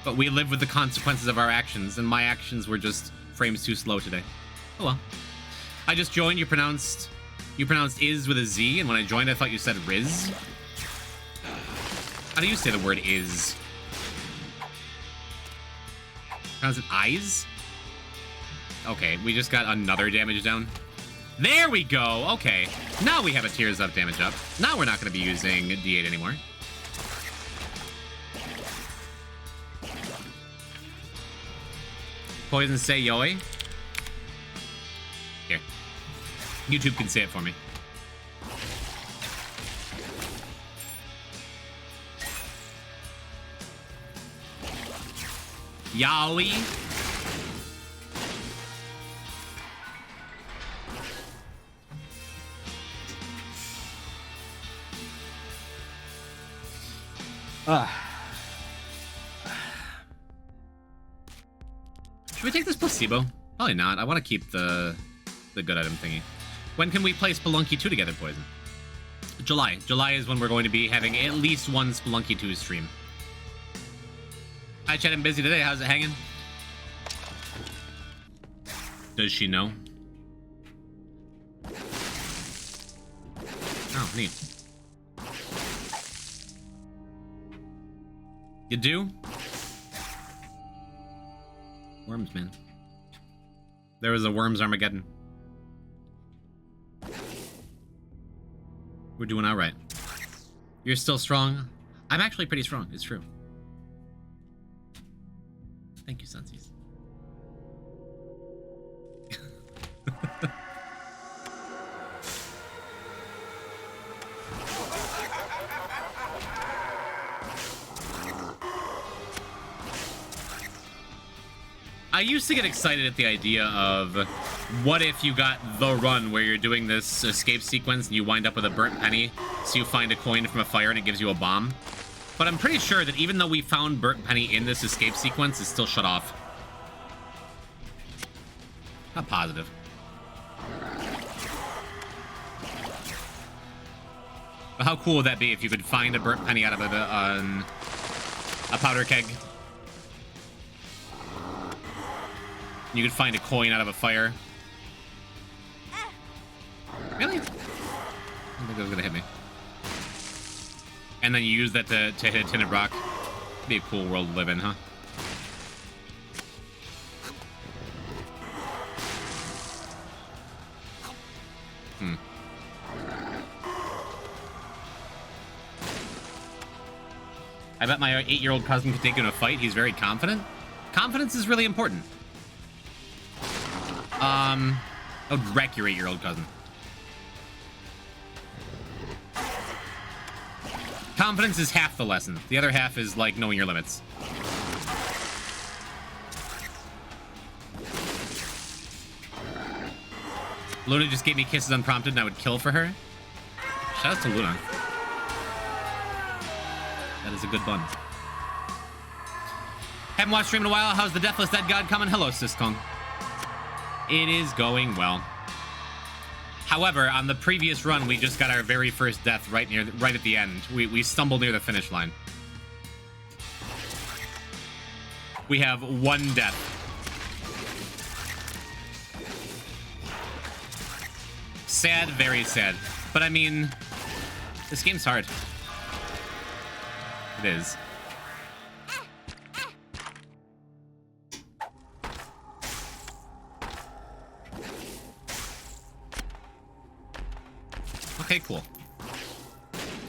But we live with the consequences of our actions, and my actions were just frames too slow today. Oh well. I just joined, you pronounced is with a Z, and when I joined I thought you said Riz. How do you say the word is? Pronounce it eyes? Okay, we just got another damage down. There we go! Okay. Now we have a Tears Up damage up. Now we're not going to be using D8 anymore. Poison say yoi. Here. YouTube can say it for me. Yowie. Should we take this placebo? Probably not. I want to keep the good item thingy. When can we play Spelunky 2 together, Poison? July. July is when we're going to be having at least one Spelunky 2 stream. Hi, Chad. I'm busy today. How's it hanging? Does she know? Oh, neat. You do? Worms, man. There was a Worms Armageddon. We're doing all right. You're still strong? I'm actually pretty strong. It's true. Thank you, Sunsies. I used to get excited at the idea of what if you got the run where you're doing this escape sequence and you wind up with a burnt penny, so you find a coin from a fire and it gives you a bomb. But I'm pretty sure that even though we found burnt penny in this escape sequence, it's still shut off. Not positive. But how cool would that be if you could find a burnt penny out of a powder keg? You could find a coin out of a fire. Really? I don't think that was gonna hit me. And then you use that to hit a tinted rock. Be a cool world to live in, huh? I bet my 8-year-old cousin could take you in a fight. He's very confident. Confidence is really important. I would wreck your 8-year-old cousin. Confidence is half the lesson. The other half is, like, knowing your limits. Luna just gave me kisses unprompted and I would kill for her. Shout out to Luna. That is a good bun. Haven't watched stream in a while. How's the Deathless Dead God coming? Hello, Siskong. It is going well. However, on the previous run, we just got our very first death right at the end. We stumbled near the finish line. We have one death. Sad, very sad. But I mean, this game's hard. It is. Okay, cool.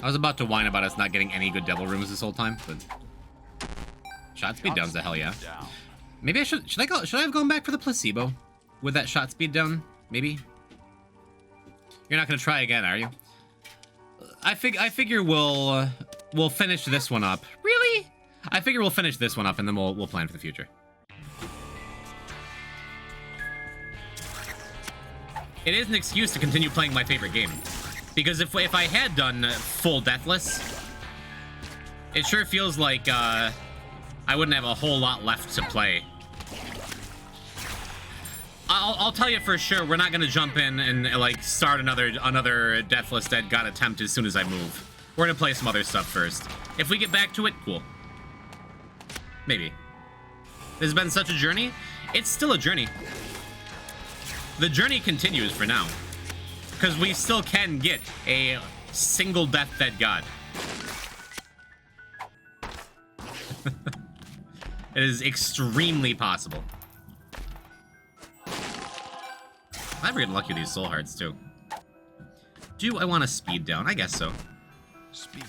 I was about to whine about us not getting any good devil rooms this whole time, but shot speed down's a hell yeah. Maybe I should I have gone back for the placebo with that shot speed down? Maybe. You're not gonna try again, are you? I figure we'll finish this one up. Really? I figure we'll finish this one up and then we'll plan for the future. It is an excuse to continue playing my favorite game. Because if I had done full Deathless, it sure feels like I wouldn't have a whole lot left to play. I'll tell you for sure, we're not gonna jump in and like start another Deathless Dead God attempt as soon as I move. We're gonna play some other stuff first. If we get back to it, cool. Maybe. This has been such a journey. It's still a journey. The journey continues for now. Because we still can get a single Death Dead God. It is extremely possible. I'm getting lucky with these soul hearts too. Do I want to speed down? I guess so. Speed.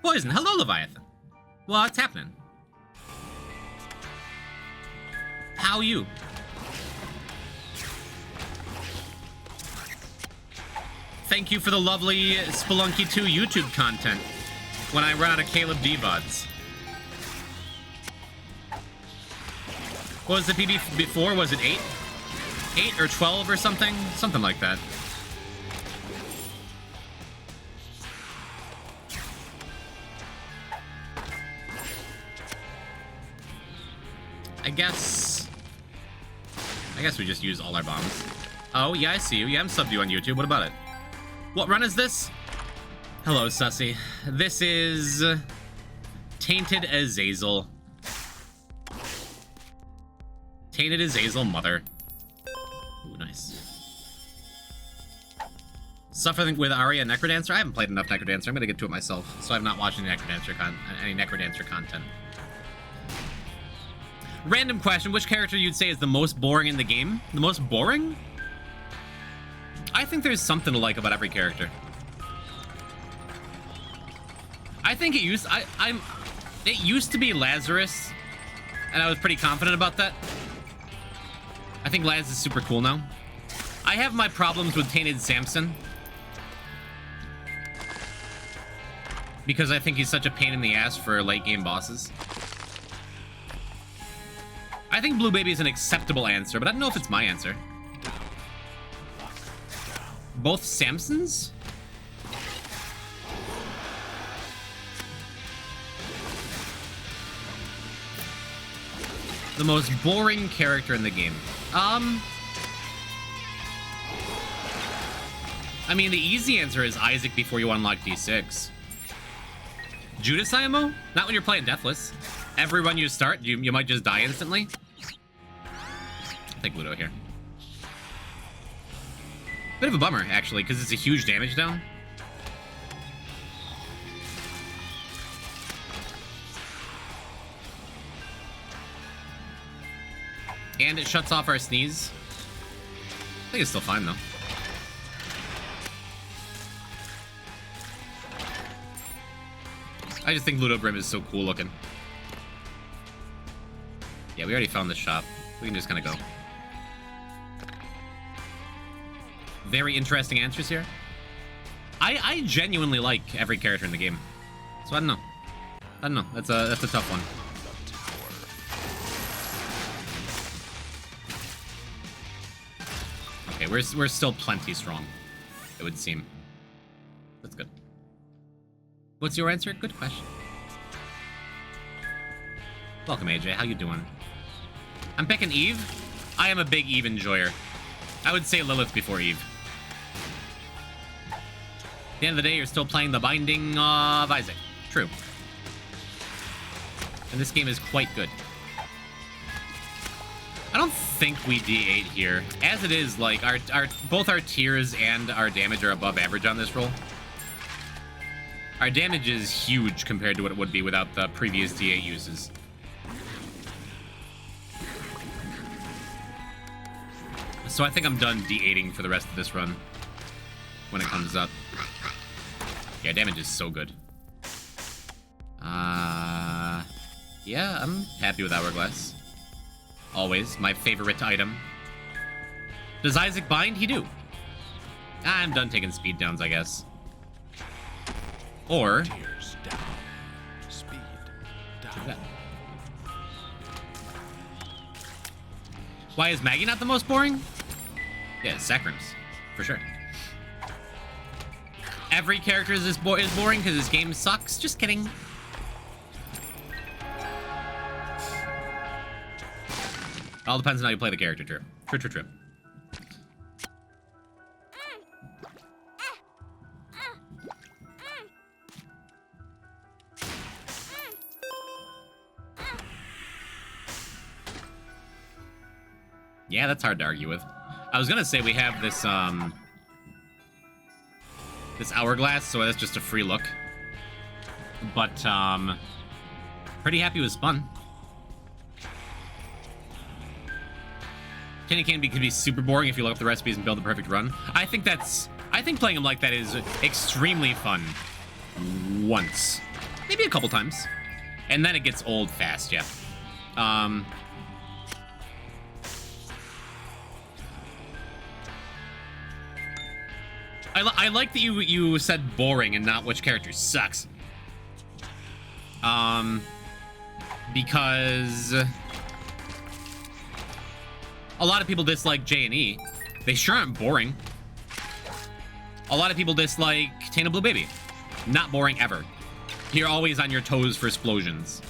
Poison, hello Leviathan. Well, what's happening? How you? Thank you for the lovely Spelunky 2 YouTube content when I run out of Caleb D VODs. What was the PB before? Was it 8? 8 or 12 or something? Something like that. I guess we just use all our bombs. Oh, yeah, I see you. Yeah, I'm subbed you on YouTube. What about it? What run is this? Hello, Sussy. This is t.azazel. t.azazel Mother. Ooh, nice. Suffering with Arya Necrodancer? I haven't played enough Necrodancer. I'm gonna get to it myself, so I've not watched any Necrodancer content. Random question, which character you'd say is the most boring in the game? The most boring? I think there's something to like about every character. I think it used to be Lazarus, and I was pretty confident about that. I think Laz is super cool now. I have my problems with Tainted Samson, because I think he's such a pain in the ass for late game bosses. I think Blue Baby is an acceptable answer, but I don't know if it's my answer. Both Samsons? The most boring character in the game. I mean, the easy answer is Isaac before you unlock D6. Judas IMO? Not when you're playing Deathless. Every run you start, you might just die instantly. Take Ludo here. Bit of a bummer, actually, because it's a huge damage down. And it shuts off our sneeze. I think it's still fine, though. I just think Ludo Brim is so cool looking. Yeah, we already found the shop. We can just kind of go. Very interesting answers here. I genuinely like every character in the game. So I don't know. I don't know. That's a tough one. Okay, we're still plenty strong, it would seem. That's good. What's your answer? Good question. Welcome, AJ. How you doing? I'm picking Eve. I am a big Eve enjoyer. I would say Lilith before Eve. At the end of the day, you're still playing the Binding of Isaac. True. And this game is quite good. I don't think we D8 here. As it is, like, both our tiers and our damage are above average on this roll. Our damage is huge compared to what it would be without the previous D8 uses. So I think I'm done D8ing for the rest of this run when it comes up. Yeah, damage is so good. Yeah, I'm happy with Hourglass. Always my favorite item. Does Isaac bind? He do. I'm done taking speed downs, I guess. Or Tears down. Speed down. why is Maggie not the most boring? Yeah, Sacrims, for sure. Every character is boring because this game sucks. Just kidding. All depends on how you play the character, true. True. Yeah, that's hard to argue with. I was gonna say we have this, this Hourglass, so that's just a free look. But, pretty happy with Spun. Candy Candy could be super boring if you look up the recipes and build the perfect run. I think playing them like that is extremely fun. Once. Maybe a couple times. And then it gets old fast, yeah. I like that you said boring and not which character sucks. Because a lot of people dislike J and E. They sure aren't boring. A lot of people dislike Tainted Blue Baby. Not boring ever. You're always on your toes for explosions.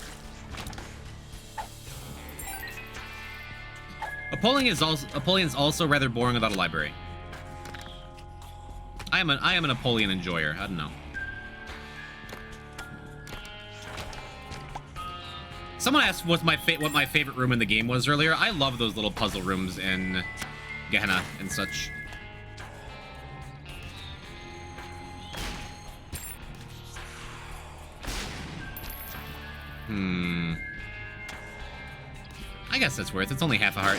Apollion's also rather boring without a library. I am an Apollyon enjoyer. I don't know. Someone asked what my favorite room in the game was earlier. I love those little puzzle rooms in Gehenna and such. I guess that's worth it. It's only half a heart.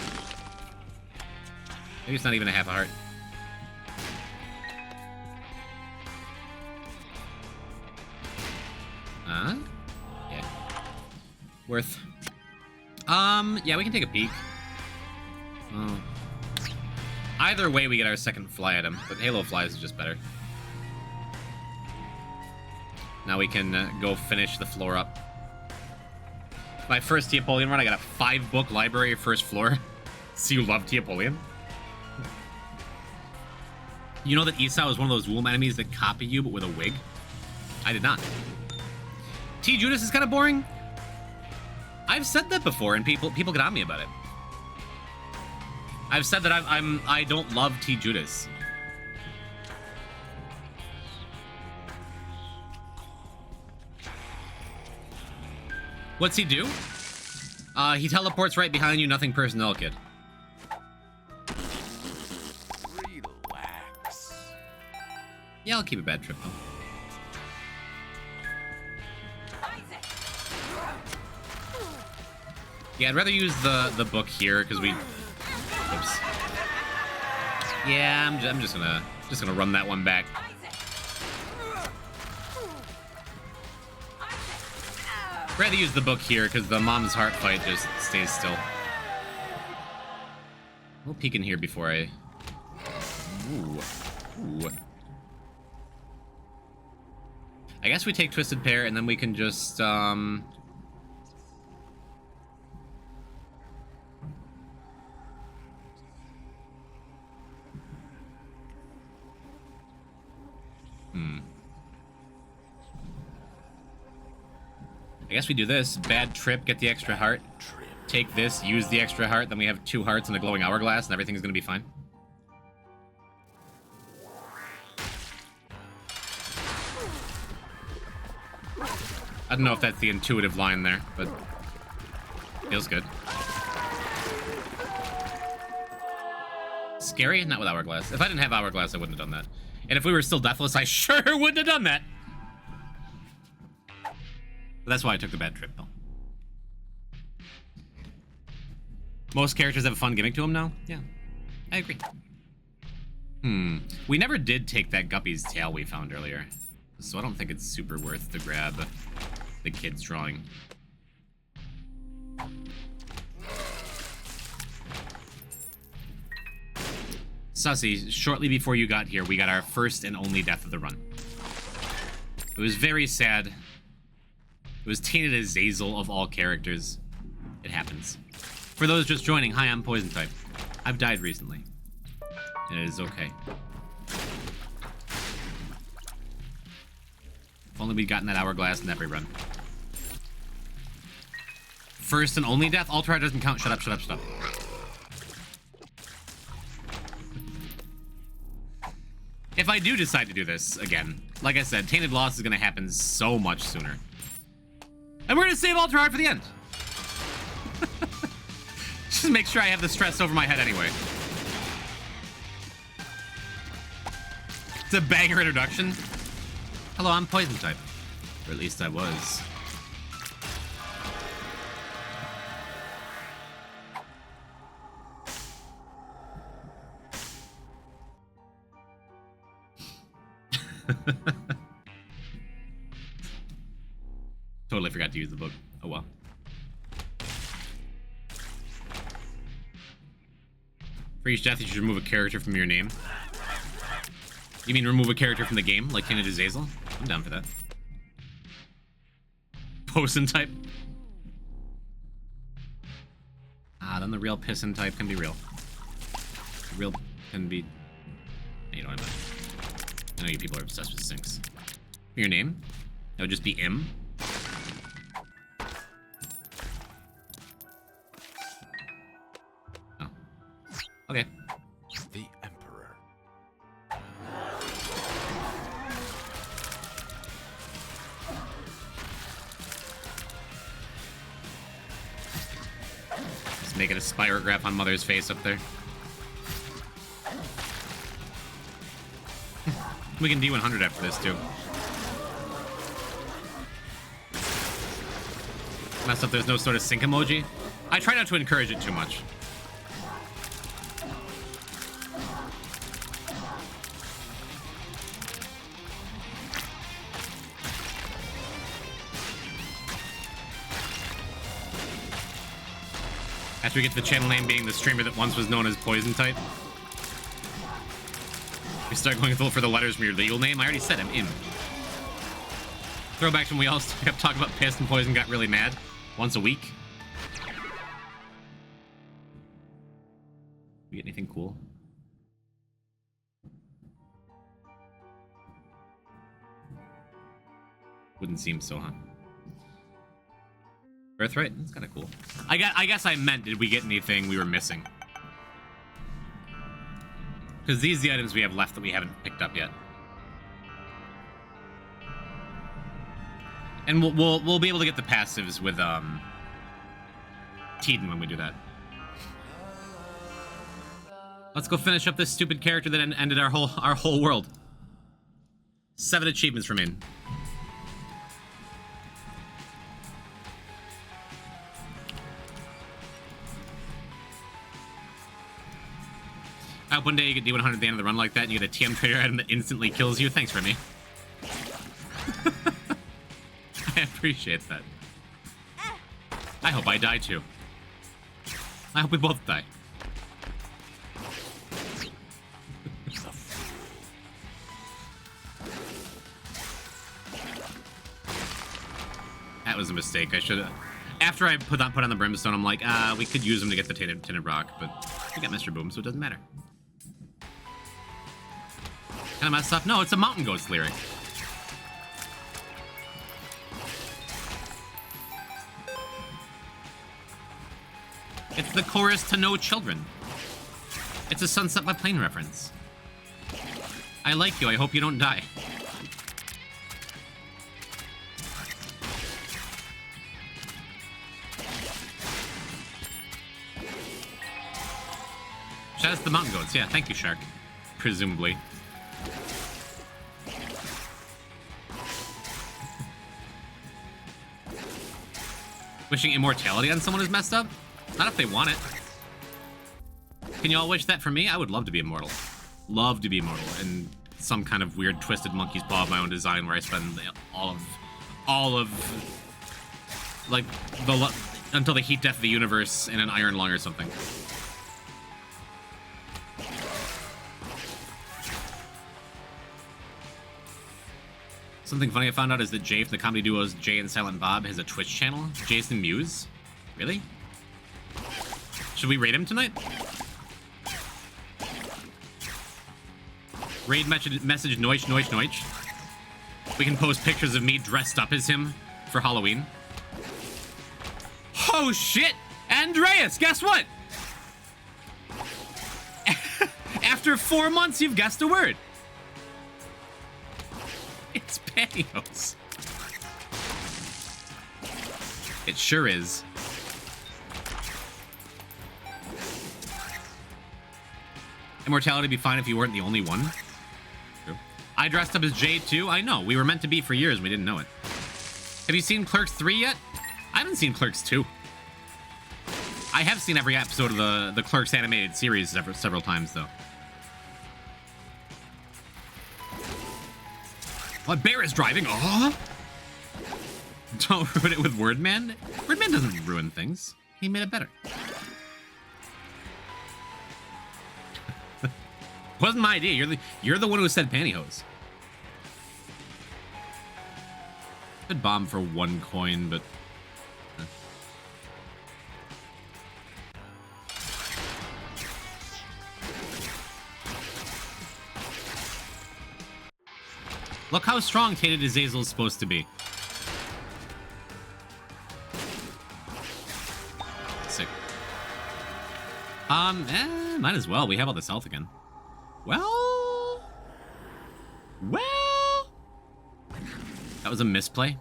Maybe it's not even a half a heart. Yeah. Worth. Yeah, we can take a peek. Oh. Either way, we get our second fly item, but Halo Flies is just better. Now we can go finish the floor up. My first T-Apollyon run, I got a 5-book library first floor. So you love T-Apollyon? You know that Esau is one of those womb enemies that copy you, but with a wig? I did not. T. Judas is kind of boring. I've said that before, and people get on me about it. I've said that I don't love T. Judas. What's he do? He teleports right behind you, nothing personnel kid. Yeah, I'll keep a bad trip though. Yeah, I'd rather use the book here because we. Oops. Yeah, I'm just gonna run that one back. I'd rather use the book here because the mom's heart fight just stays still. We'll peek in here before I. Ooh. Ooh. I guess we take Twisted Pair and then we can just I guess we do this. Bad trip, get the extra heart. Take this, use the extra heart, then we have 2 hearts and a glowing hourglass, and everything's gonna be fine. I don't know if that's the intuitive line there, but feels good. Scary? Not with hourglass. If I didn't have hourglass, I wouldn't have done that. And if we were still deathless, I sure wouldn't have done that. But that's why I took the bad trip, though. Most characters have a fun gimmick to them now? Yeah, I agree. We never did take that Guppy's tail we found earlier. So I don't think it's super worth to grab the kid's drawing. Sussy, shortly before you got here, we got our first and only death of the run. It was very sad. It was t.azazel of all characters. It happens. For those just joining, hi, I'm Poison Type. I've died recently. And it is okay. If only we'd gotten that hourglass in every run. First and only death? Ultra doesn't count. Shut up, shut up, shut up. If I do decide to do this again, like I said, Tainted Loss is going to happen so much sooner. And we're going to save Ultra Hard for the end. Just make sure I have the stress over my head anyway. It's a banger introduction. Hello, I'm Poison Type. Or at least I was. Totally forgot to use the book. Oh well. For each death, you should remove a character from your name. You mean remove a character from the game, like t.azazel? I'm down for that. Poison type. Ah, then the real pissin type can be real. The real can be. You know what I meant. I know you people are obsessed with sinks. Your name? That would just be M. Oh. Okay. The Emperor. Just making a spirograph on Mother's face up there. We can D100 after this, too. Messed up, there's no sort of sync emoji. I try not to encourage it too much. After we get to the channel name being the streamer that once was known as Poison Type. We start going for the letters from your legal name. I already said I'm in. Throwback when we all kept talking about piss and poison, got really mad once a week. We get anything cool? Wouldn't seem so, huh? Birthright? That's kind of cool. I guess I meant, did we get anything we were missing? Because these are the items we have left that we haven't picked up yet. And we'll be able to get the passives with Teeden when we do that. Let's go finish up this stupid character that ended our whole world. 7 achievements remain. One day you get D100 at the end of the run like that, and you get a TM trader item that instantly kills you. Thanks, Remy. I appreciate that. I hope I die too. I hope we both die. That was a mistake. I should have. After I put on the brimstone, I'm like, we could use them to get the tinted rock, but we got Mr. Boom, so it doesn't matter. Kind of messed up. No, it's a Mountain Ghost lyric. It's the chorus to No Children. It's a Sunset by Plane reference. I like you. I hope you don't die. Shout out to the Mountain Goats. Yeah, thank you, Shark. Presumably. Wishing immortality on someone is messed up? Not if they want it. Can you all wish that for me? I would love to be immortal. Love to be immortal in some kind of weird twisted monkey's paw of my own design where I spend all of like until the heat death of the universe in an iron lung or something. Something funny I found out is that Jay from the comedy duos Jay and Silent Bob has a Twitch channel. Jason Mewes? Really? Should we raid him tonight? Raid message Noich Noich Noich. We can post pictures of me dressed up as him for Halloween. Oh shit! Andreas, guess what? After 4 months, you've guessed a word. It's pantyhose. It sure is. Immortality would be fine if you weren't the only one. True. I dressed up as Jay too. I know. We were meant to be for years. We didn't know it. Have you seen Clerks 3 yet? I haven't seen Clerks 2. I have seen every episode of the Clerks animated series several times, though. What bear is driving? Oh! Don't ruin it with Wordman. Wordman doesn't ruin things. He made it better. Wasn't my idea. You're the one who said pantyhose. Could bomb for 1 coin, but. Look how strong t.azazel is supposed to be. Sick. Might as well. We have all this health again. Well. That was a misplay.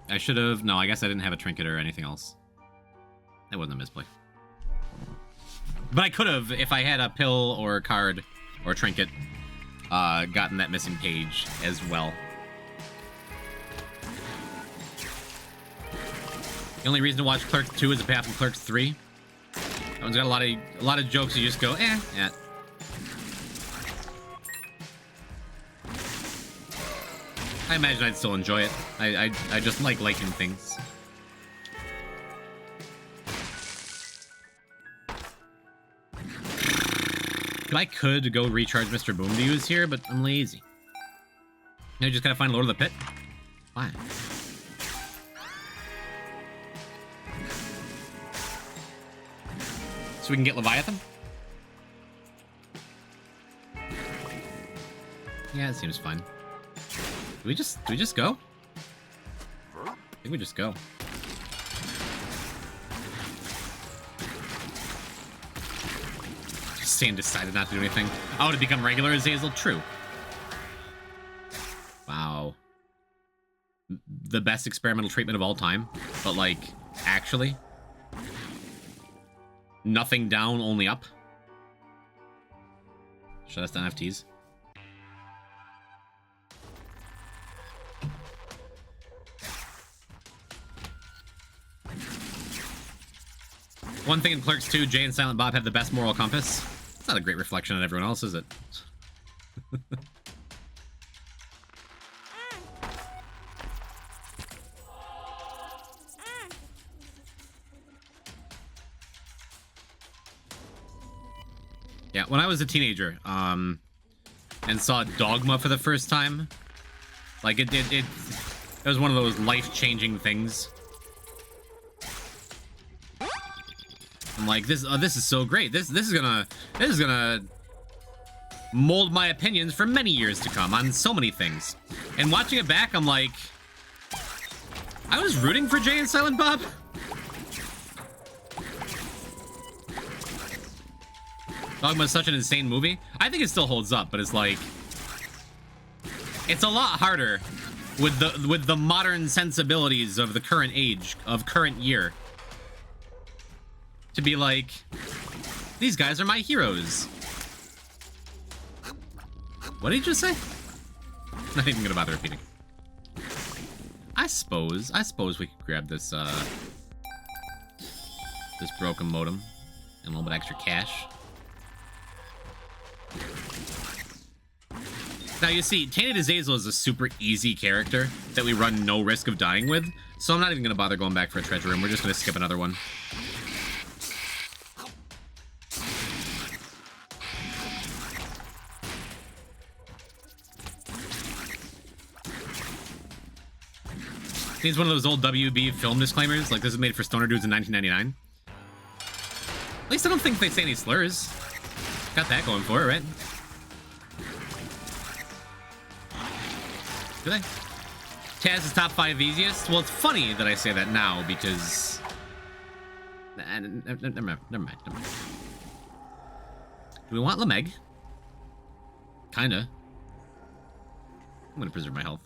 I should have. No, I guess I didn't have a trinket or anything else. That wasn't a misplay. But I could have, if I had a pill or a card or a trinket, gotten that missing page as well. The only reason to watch Clerks 2 is a path from Clerks 3. That one's got a lot of jokes you just go, eh. I imagine I'd still enjoy it. I just like liking things. I could go recharge Mr. Boom to use here, but I'm lazy. I just gotta find Lord of the Pit. Why? So we can get Leviathan? Yeah, it seems fine. Do we just go? I think we just go. Stan decided not to do anything. Oh, to become regular Azazel? True. Wow. The best experimental treatment of all time. But, like, actually? Nothing down, only up? Shut us down, FTs. One thing in Clerks 2, Jay and Silent Bob have the best moral compass. It's not a great reflection on everyone else, is it? Yeah, when I was a teenager, and saw Dogma for the first time, like it was one of those life-changing things. I'm like, this is so great. This is gonna mold my opinions for many years to come on so many things. And watching it back, I'm like, I was rooting for Jay and Silent Bob. Dogma is such an insane movie. I think it still holds up, but it's like, it's a lot harder with the modern sensibilities of the current age, of current year, to be like, these guys are my heroes. What did he just say? Not even gonna bother repeating. I suppose we could grab this this broken modem and a little bit extra cash. Now you see, t.azazel is a super easy character that we run no risk of dying with, so I'm not even gonna bother going back for a treasure room. We're just gonna skip another one. He's one of those old WB film disclaimers, like this is made for stoner dudes in 1999. At least I don't think they say any slurs. Got that going for it, right? Do they? Taz's top 5 easiest? Well, it's funny that I say that now because... Never mind. Do we want Lemeg? Kinda. I'm gonna preserve my health.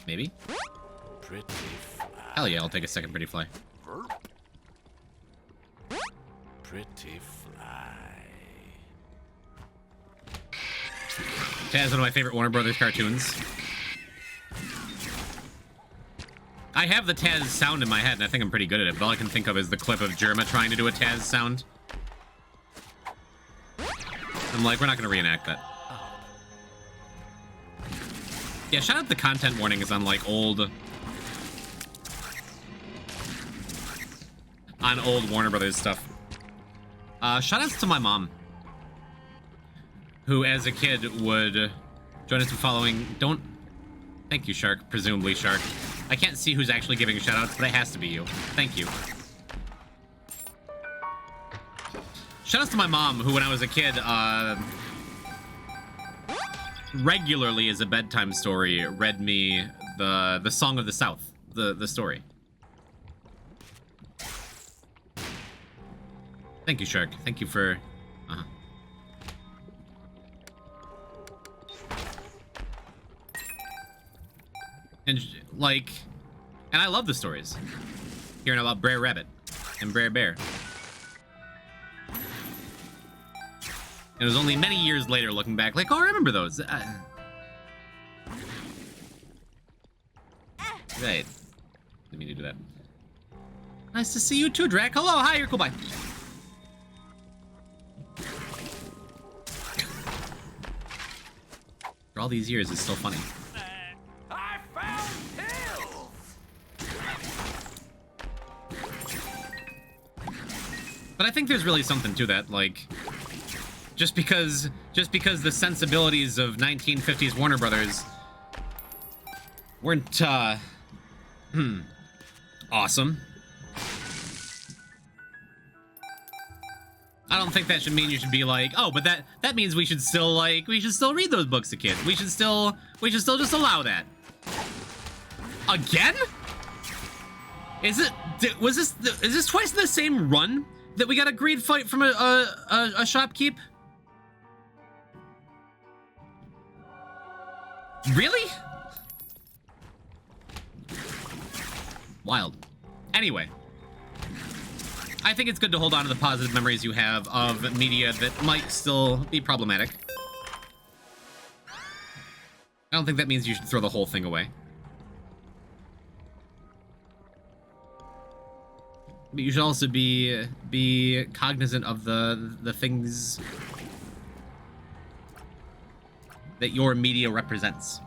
Maybe? Pretty fly. Hell yeah, I'll take a second pretty fly. Pretty fly. Taz, one of my favorite Warner Brothers cartoons. I have the Taz sound in my head, and I think I'm pretty good at it, but all I can think of is the clip of Jerma trying to do a Taz sound. I'm like, we're not gonna reenact that. Yeah, shout out the content warnings on like old Warner Brothers stuff. Shout outs to my mom, who as a kid would join us in following. Thank you, Shark. Presumably Shark. I can't see who's actually giving shout outs, but it has to be you. Thank you. Shout outs to my mom, who when I was a kid, regularly as a bedtime story read me the Song of the South, the story. Thank you, Shark. Thank you for and like, and I love the stories, hearing about Brer Rabbit and Brer Bear. It was only many years later, looking back, like, oh, I remember those. Right. Didn't mean to do that. Nice to see you too, Drac. Hello, hi, you're cool, bye. For all these years, it's still funny. I found pills. But I think there's really something to that, like, just because the sensibilities of 1950s Warner Brothers weren't awesome. I don't think that should mean you should be like, oh, but that means we should still read those books to kids. We should still just allow that. Again? Is this twice in the same run that we got a greed fight from a shopkeep? Really? Wild. Anyway. I think it's good to hold on to the positive memories you have of media that might still be problematic. I don't think that means you should throw the whole thing away. But you should also be cognizant of the things that your media represents.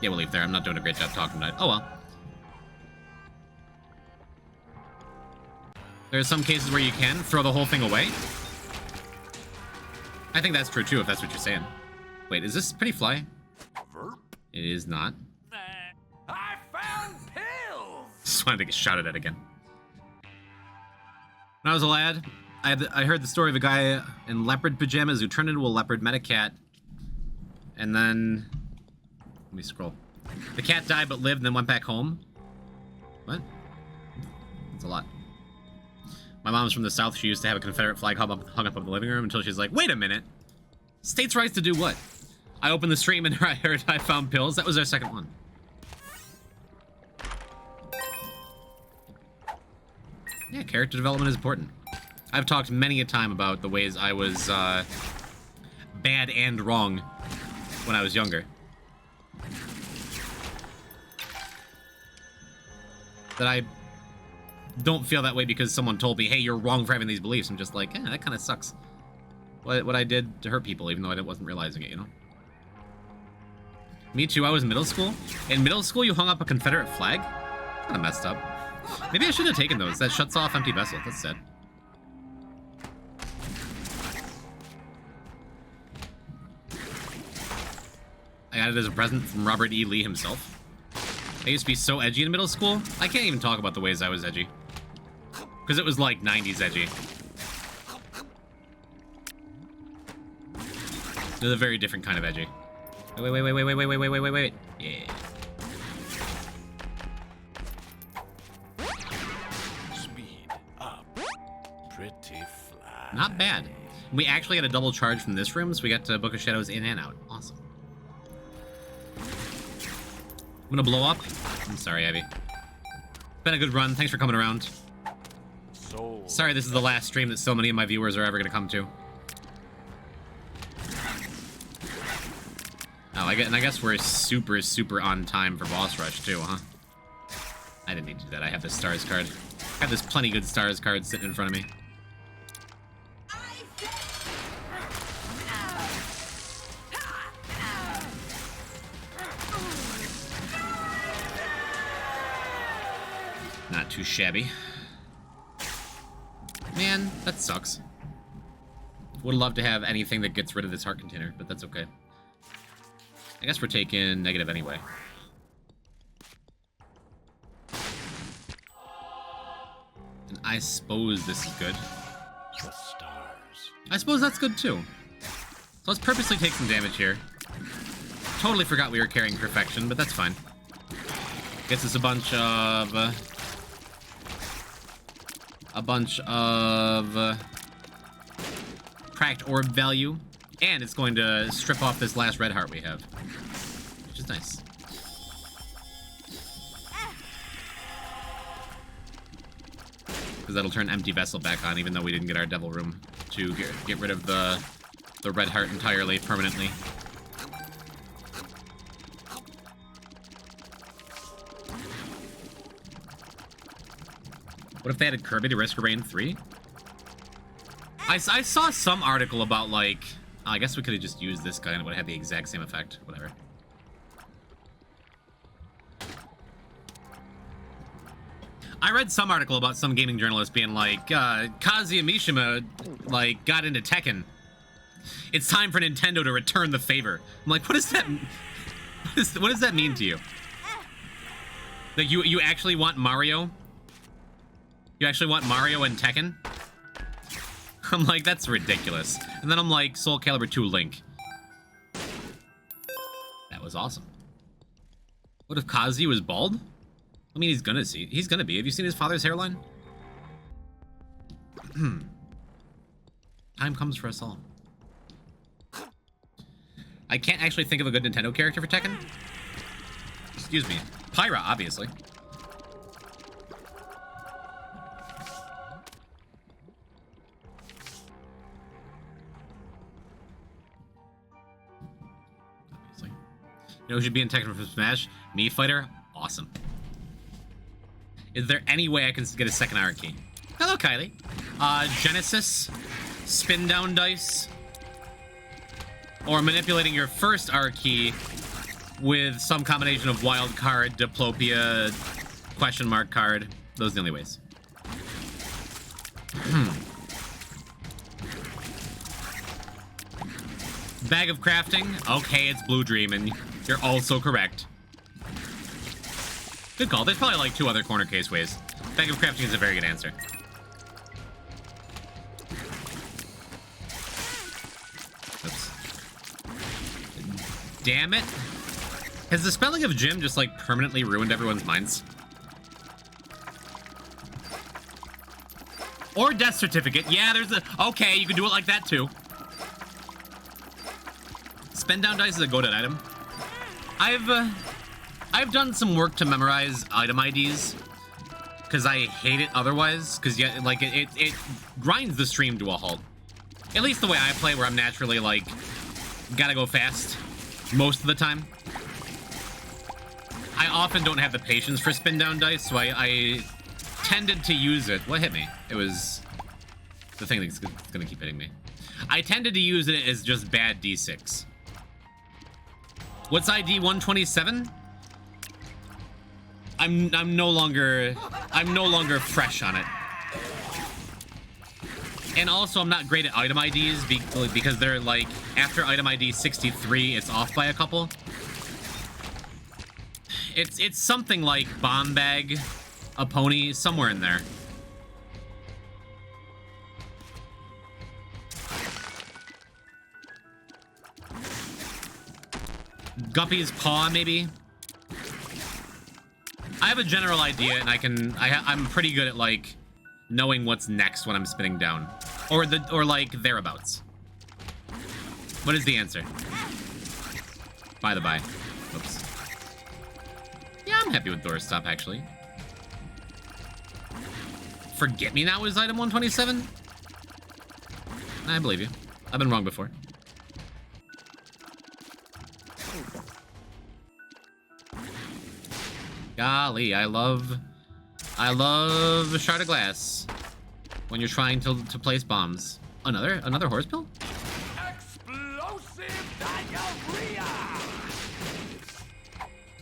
Yeah, we'll leave there. I'm not doing a great job talking about it. Oh well. There are some cases where you can throw the whole thing away. I think that's true too, if that's what you're saying. Wait, is this Pretty Fly? Verp. It is not. I found pills! Just wanted to get shot at again. When I was a lad, I heard the story of a guy in leopard pajamas who turned into a leopard, met a cat, and then... Let me scroll. The cat died but lived and then went back home. What? That's a lot. My mom's from the South. She used to have a Confederate flag hung up in the living room until she's like, wait a minute. States' rights to do what? I opened the stream and I heard I found pills. That was our second one. Yeah, character development is important. I've talked many a time about the ways I was bad and wrong when I was younger. That I don't feel that way because someone told me, hey, you're wrong for having these beliefs. I'm just like, eh, that kind of sucks. What I did to hurt people, even though I wasn't realizing it, you know? Me too, I was in middle school. In middle school, you hung up a Confederate flag? Kind of messed up. Maybe I should have taken those. That shuts off empty vessel. That's sad. I got it as a present from Robert E. Lee himself. I used to be so edgy in middle school. I can't even talk about the ways I was edgy. Because it was like 90s edgy. It was a very different kind of edgy. Wait. Yeah. Speed up. Pretty fly. Not bad. We actually had a double charge from this room, so we got to Book of Shadows in and out. Awesome. I'm gonna blow up. I'm sorry, Abby. Been a good run. Thanks for coming around. Sorry this is the last stream that so many of my viewers are ever gonna come to. Oh, and I guess we're super on time for boss rush too, huh? I didn't need to do that. I have this stars card. I have this plenty good stars card sitting in front of me. Not too shabby. Man, that sucks. Would love to have anything that gets rid of this heart container, but that's okay. I guess we're taking negative anyway. And I suppose this is good. The stars. I suppose that's good too. So let's purposely take some damage here. Totally forgot we were carrying perfection, but that's fine. Gets us a bunch of cracked orb value, and it's going to strip off this last red heart we have, which is nice. Because that'll turn empty vessel back on, even though we didn't get our devil room to get rid of the red heart entirely, permanently. What if they added Kirby to Risk of Rain 3? I saw some article about, like... Oh, I guess we could have just used this guy and it would have had the exact same effect. Whatever. I read some article about some gaming journalist being like, Kazuya Mishima, like, got into Tekken. It's time for Nintendo to return the favor. I'm like, what does that... What does that mean to you? Like, you actually want Mario? You actually want Mario and Tekken? I'm like, that's ridiculous. And then I'm like, Soul Calibur 2 Link. That was awesome. What if Kazuya was bald? I mean, he's gonna be. Have you seen his father's hairline? Time comes for us all. I can't actually think of a good Nintendo character for Tekken. Excuse me. Pyra, obviously. Obviously. You know who should be in Tekken from Smash? Me Fighter? Awesome. Is there any way I can get a second R key? Hello, Kylie. Genesis, spin down dice, or manipulating your first R key with some combination of wild card, diplopia, question mark card. Those are the only ways. Bag of crafting. Okay, it's Blue Dream, and you're also correct. Good call. There's probably like 2 other corner case ways. Bag of crafting is a very good answer. Oops. Damn it. Has the spelling of Jim just like permanently ruined everyone's minds? Or death certificate. Yeah, there's a... Okay, you can do it like that too. Spin down dice is a go-to item. I've done some work to memorize item IDs because I hate it otherwise. Because yeah, like it grinds the stream to a halt. At least the way I play, where I'm naturally like gotta go fast most of the time. I often don't have the patience for spin down dice, so I tended to use it. What hit me? It was the thing that's gonna keep hitting me. I tended to use it as just bad D6. What's ID 127? I'm no longer fresh on it. And also I'm not great at item IDs because they're like after item ID 63 it's off by a couple. It's something like bomb bag, a pony, somewhere in there. Guppy's paw, maybe. I have a general idea, and I'm pretty good at like knowing what's next when I'm spinning down, or like thereabouts. What is the answer? By the by. Oops. Yeah, I'm happy with doorstop actually. Forget Me Not was item 127. I believe you. I've been wrong before. Golly, I love Shard of Glass when you're trying to place bombs. Another horse pill? Explosive diarrhea!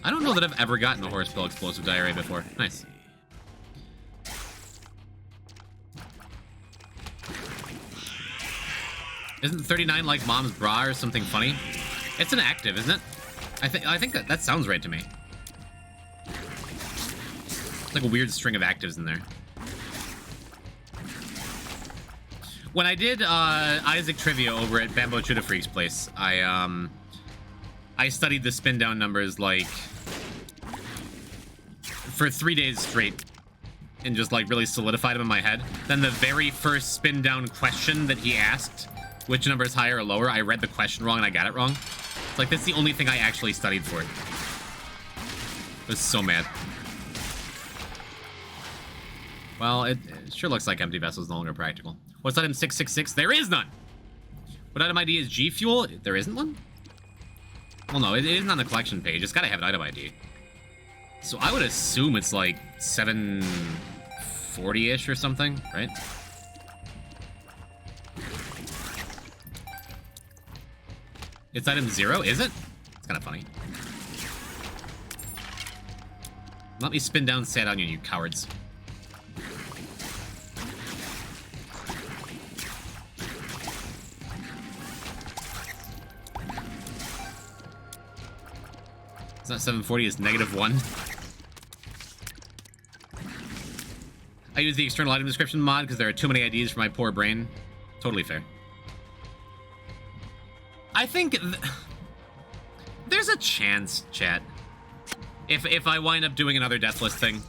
I don't know that I've ever gotten a horse pill explosive diarrhea before. Nice. Isn't 39 like mom's bra or something funny? It's an active, isn't it? I think that sounds right to me. Like a weird string of actives in there. When I did Isaac trivia over at Bambo Chuda Freak's place, I studied the spin down numbers like for 3 days straight and just like really solidified them in my head. Then the very first spin down question that he asked, which number is higher or lower, I read the question wrong and I got it wrong. Like that's the only thing I actually studied for it. I was so mad. Well, it sure looks like empty vessel is no longer practical. What's item 666? There is none. What item ID is G Fuel? There isn't one? Well, no, it isn't on the collection page. It's got to have an item ID. So I would assume it's like 740-ish or something, right? It's item 0, is it? It's kind of funny. Let me spin down Sad Onion, you cowards. It's not 740, it's -1. I use the external item description mod because there are too many IDs for my poor brain. Totally fair. I think there's a chance, chat, if I wind up doing another Deathless thing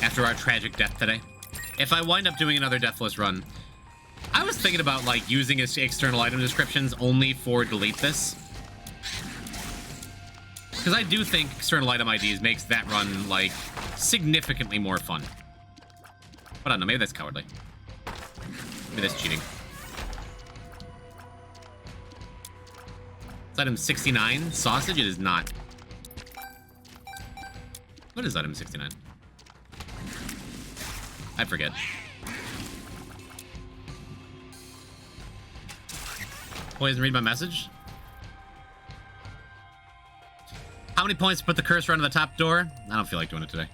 after our tragic death today, if I wind up doing another Deathless run, I was thinking about like using external item descriptions only for delete this. Because I do think external item IDs makes that run, like, significantly more fun. But I don't know, maybe that's cowardly. Maybe that's cheating. It's item 69, sausage? It is not. What is item 69? I forget. Poison, read my message. How many points to put the cursor under the top door? I don't feel like doing it today.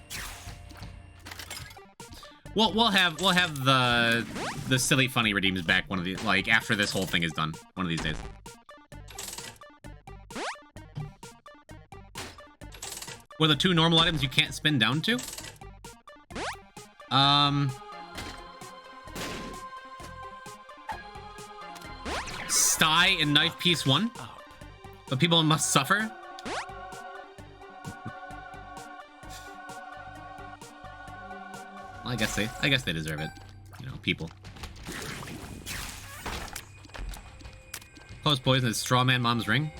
We'll have the silly funny redeems back one of the, like, after this whole thing is done one of these days. What are the 2 normal items you can't spin down to? Sty and knife piece 1. But people must suffer. Well, I guess they deserve it. You know, people. Post poison is Strawman Mom's ring.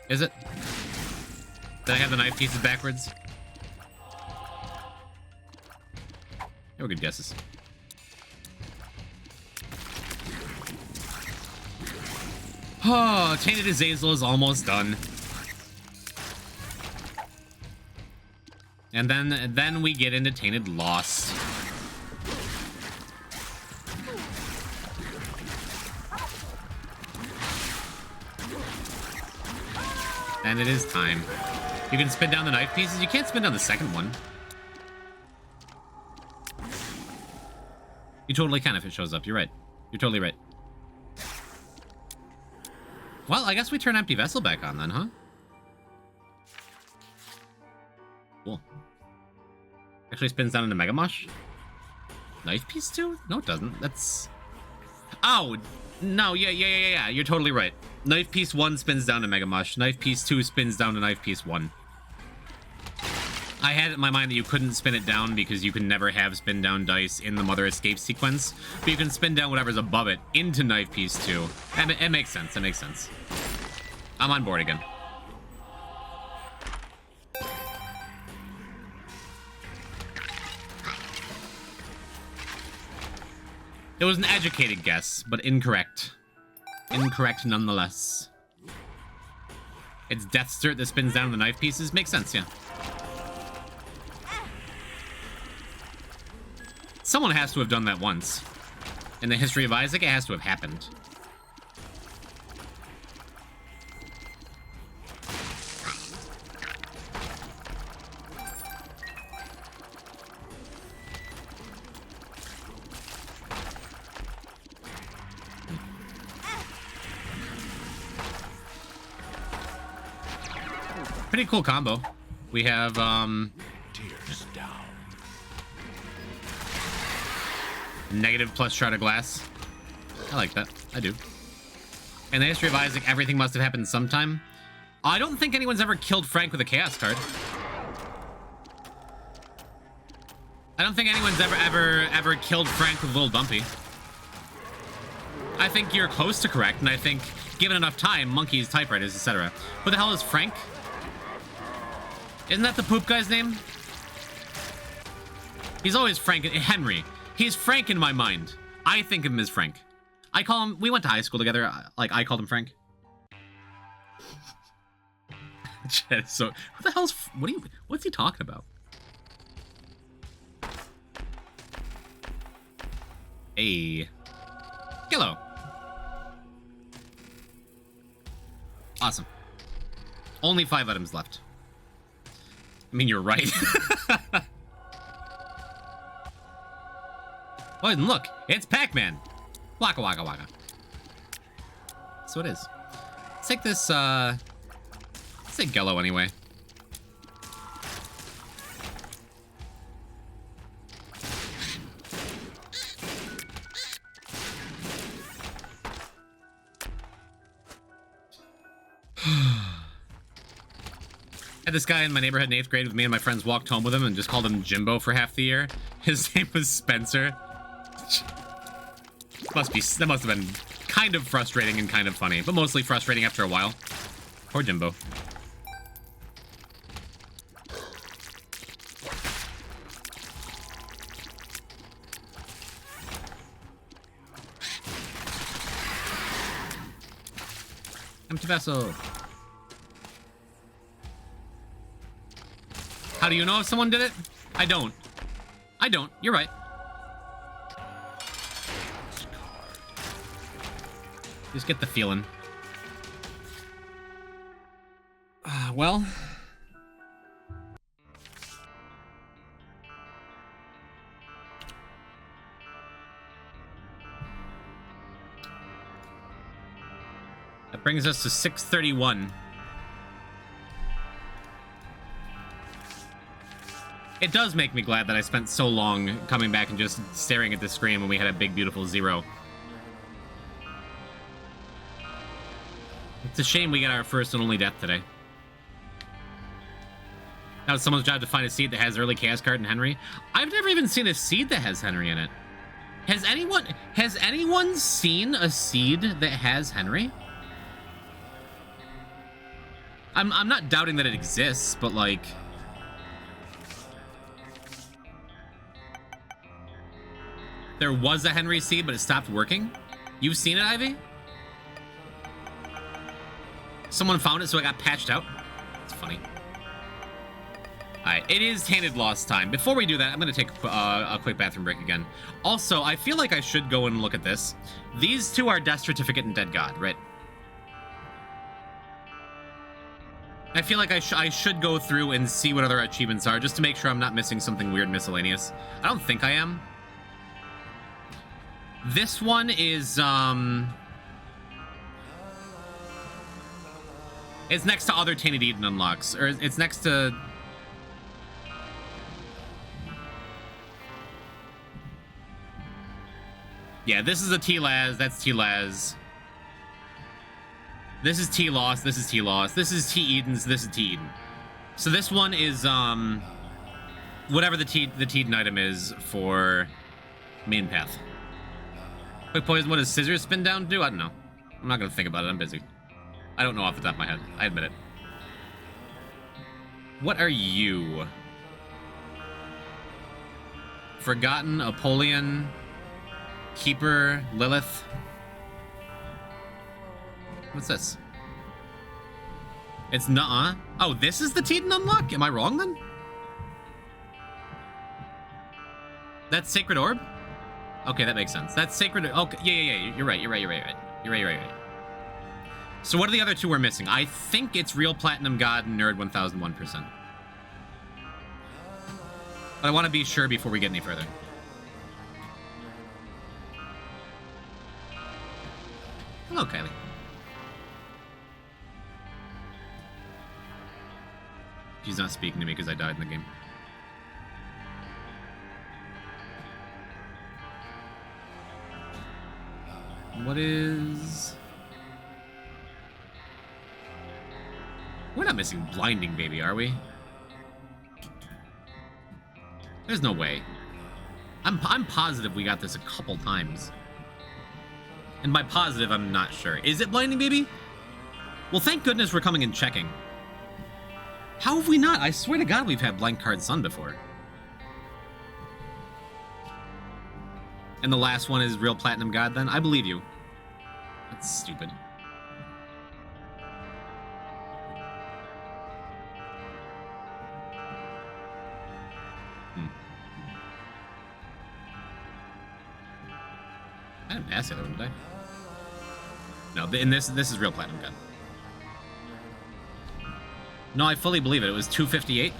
Is it? Did I have the knife pieces backwards? They were good guesses. Oh, t.azazel is almost done. And then we get into t.lost. And it is time. You can spin down the knife pieces. You can't spin down the second one. You totally can if it shows up. You're right. You're totally right. Well, I guess we turn Empty Vessel back on then, huh? Cool. Actually spins down into Mega Mush? Knife piece 2? No, it doesn't. That's... Oh! No, yeah. You're totally right. Knife piece 1 spins down to Mega Mush. Knife piece 2 spins down to knife piece 1. I had it in my mind that you couldn't spin it down because you can never have spin down dice in the Mother Escape sequence, but you can spin down whatever's above it into knife piece 2. It makes sense. It makes sense. I'm on board again. It was an educated guess, but incorrect. Incorrect nonetheless. It's Death's Dirt that spins down the knife pieces. Makes sense, yeah. Someone has to have done that once. In the history of Isaac, it has to have happened. Pretty cool combo. We have, Tears down. negative plus Shard of Glass. I like that. I do. In the history of Isaac, everything must have happened sometime. I don't think anyone's ever killed Frank with a Chaos card. I don't think anyone's ever killed Frank with Little Dumpy. I think you're close to correct, and I think, given enough time, monkeys, typewriters, etc. Who the hell is Frank? Isn't that the poop guy's name? He's always Frank. Henry. He's Frank in my mind. I think of him as Frank. I call him... We went to high school together. Like, I called him Frank. So, what the hell's... What's he talking about? Hey. Hello. Awesome. Only 5 items left. I mean, you're right. Oh, and look, it's Pac-Man. Waka waka waka. So it is. Let's take this, let's take Gello anyway. Had this guy in my neighborhood in 8th grade with me and my friends walked home with him and just called him Jimbo for half the year. His name was Spencer. That must have been kind of frustrating and kind of funny, but mostly frustrating after a while. Poor Jimbo. Empty vessel. How do you know if someone did it? I don't. I don't. You're right. Just get the feeling. Well. That brings us to 631. It does make me glad that I spent so long coming back and just staring at the screen when we had a big, beautiful 0. It's a shame we got our first and only death today. Now it's someone's job to find a seed that has early Chaos card and Henry. I've never even seen a seed that has Henry in it. Has anyone seen a seed that has Henry? I'm not doubting that it exists, but like, there was a Henry seed, but it stopped working. You've seen it, Ivy? Someone found it, so it got patched out. It's funny. Alright, it is Tainted Lost time. Before we do that, I'm going to take a quick bathroom break again. Also, I feel like I should go and look at this. These two are Death Certificate and Dead God, right? I feel like I should go through and see what other achievements are, just to make sure I'm not missing something weird miscellaneous. I don't think I am. This one is, it's next to other Tainted Eden unlocks, or it's next to... Yeah, this is a t.laz, that's t.laz. This is t.lost, this is t.lost. This is t.edens, this is t.eden. So this one is, whatever the t.eden item is for main path. Quick poison, what does scissors spin down do? I don't know. I'm not gonna think about it, I'm busy. I don't know off the top of my head, I admit it. What are you? Forgotten, Apollyon, Keeper, Lilith. What's this? It's nuh-uh. Oh, this is the Teton unlock? Am I wrong then? That's Sacred Orb? Okay, that makes sense. That's Sacred... Okay, yeah. You're right. So what are the other two we're missing? I think it's Real Platinum God and Nerd 1001%. But I want to be sure before we get any further. Hello, Kylie. She's not speaking to me because I died in the game. What is... We're not missing Blinding Baby, are we? There's no way. I'm positive we got this a couple times. And by positive, I'm not sure. Is it Blinding Baby? Well, thank goodness we're coming and checking. How have we not? I swear to God we've had Blank Card Sun before. And the last one is Real Platinum God then? I believe you. That's stupid. I didn't pass the other one, did I? No, and this is Real Platinum God. No, I fully believe it. It was 258.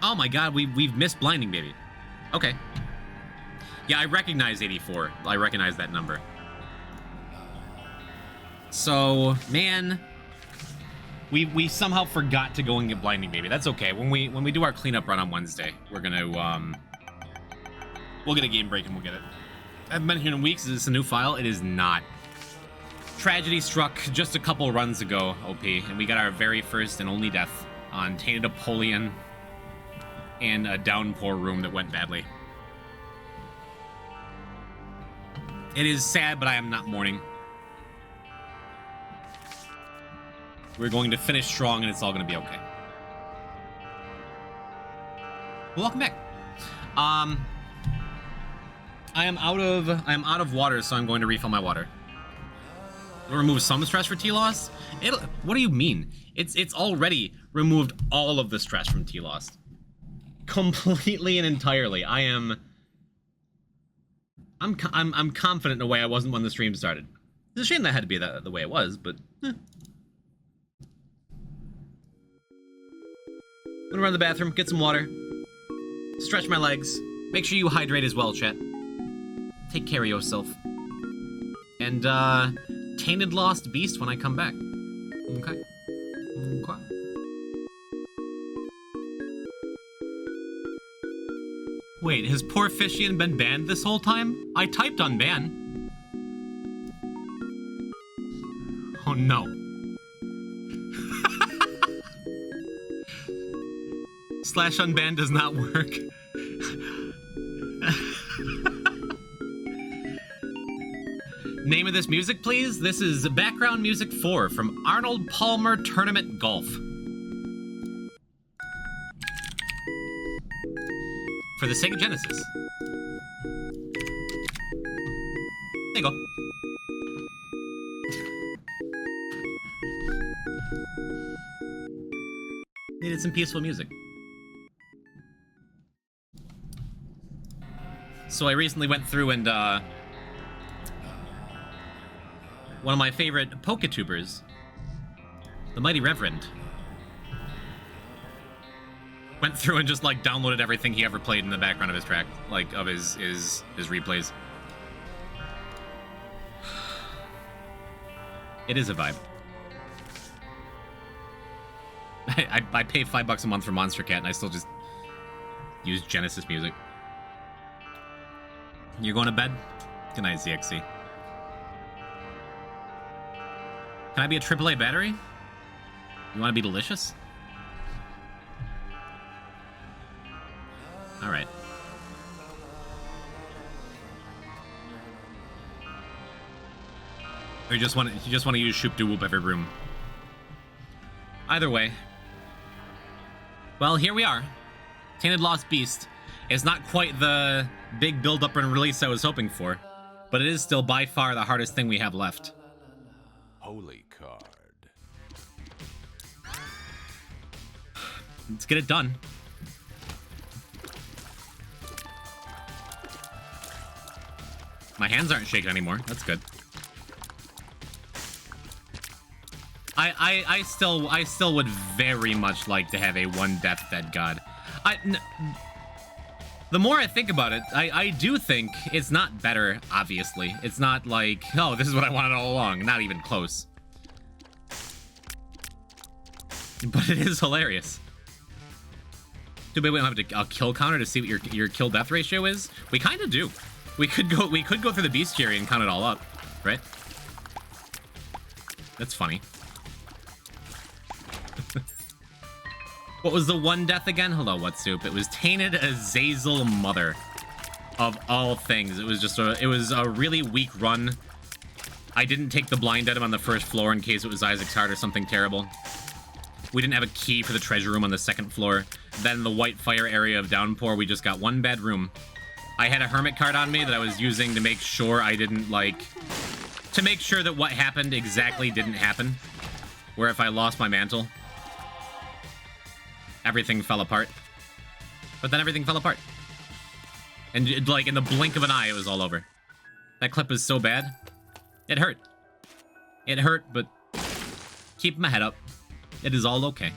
Oh my God, we've missed Blinding Baby. Okay. Yeah, I recognize 84. I recognize that number. So, man, we somehow forgot to go and get Blinding Baby. That's okay. When we do our cleanup run on Wednesday, we're gonna we'll get a game break and we'll get it. I haven't been here in weeks. Is this a new file? It is not. Tragedy struck just a couple runs ago, OP, and we got our very first and only death on Tainted Apollyon and a downpour room that went badly. It is sad, but I am not mourning. We're going to finish strong, and it's all going to be okay. Welcome back. I am out of water, so I'm going to refill my water. It'll remove some stress for t.lost. What do you mean? It's already removed all of the stress from t.lost. Completely and entirely. I'm confident in a way I wasn't when the stream started. It's a shame that had to be the way it was, but I'm gonna run to the bathroom, get some water, stretch my legs. Make sure you hydrate as well, chat. Take care of yourself. And Tainted Lost Beast when I come back. Okay. Okay. Wait, has Poor Fishian been banned this whole time? I typed unban. Oh no. Slash unban does not work. Name of this music, please? This is background music 4 from Arnold Palmer Tournament Golf. For the Sega Genesis. There you go. Needed some peaceful music. So I recently went through and, one of my favorite Poketubers, the Mighty Reverend, went through and just, like, downloaded everything he ever played in the background of his track, like, of his replays. It is a vibe. I pay $5 a month for Monster Cat, and I still just use Genesis music. You're going to bed? Good night, ZXC. Can I be a AAA battery? You want to be delicious? All right. Or you just want to use Shoop Doo Whoop every room. Either way. Well, here we are. Tainted Lost Beast. It's not quite the big build-up and release I was hoping for, but it is still by far the hardest thing we have left. Holy card. Let's get it done. My hands aren't shaking anymore. That's good. I still would very much like to have a one death dead god. The more I think about it, I do think it's not better, obviously. It's not like, oh, this is what I wanted all along. Not even close. But it is hilarious. Too bad we don't have a kill counter to see what your kill death ratio is. We kind of do. We could go through the bestiary and count it all up, right? That's funny. What was the one death again? Hold on, what soup? It was t.azazel Mother, of all things. It was just a really weak run. I didn't take the blind item on the first floor in case it was Isaac's heart or something terrible. We didn't have a key for the treasure room on the second floor. Then the white fire area of Downpour, we just got one bad room. I had a hermit card on me that I was using to make sure I didn't, like, to make sure that what happened exactly didn't happen. Where if I lost my mantle, everything fell apart. But then everything fell apart. And, like, in the blink of an eye, it was all over. That clip was so bad. It hurt. It hurt, but keep my head up. It is all okay.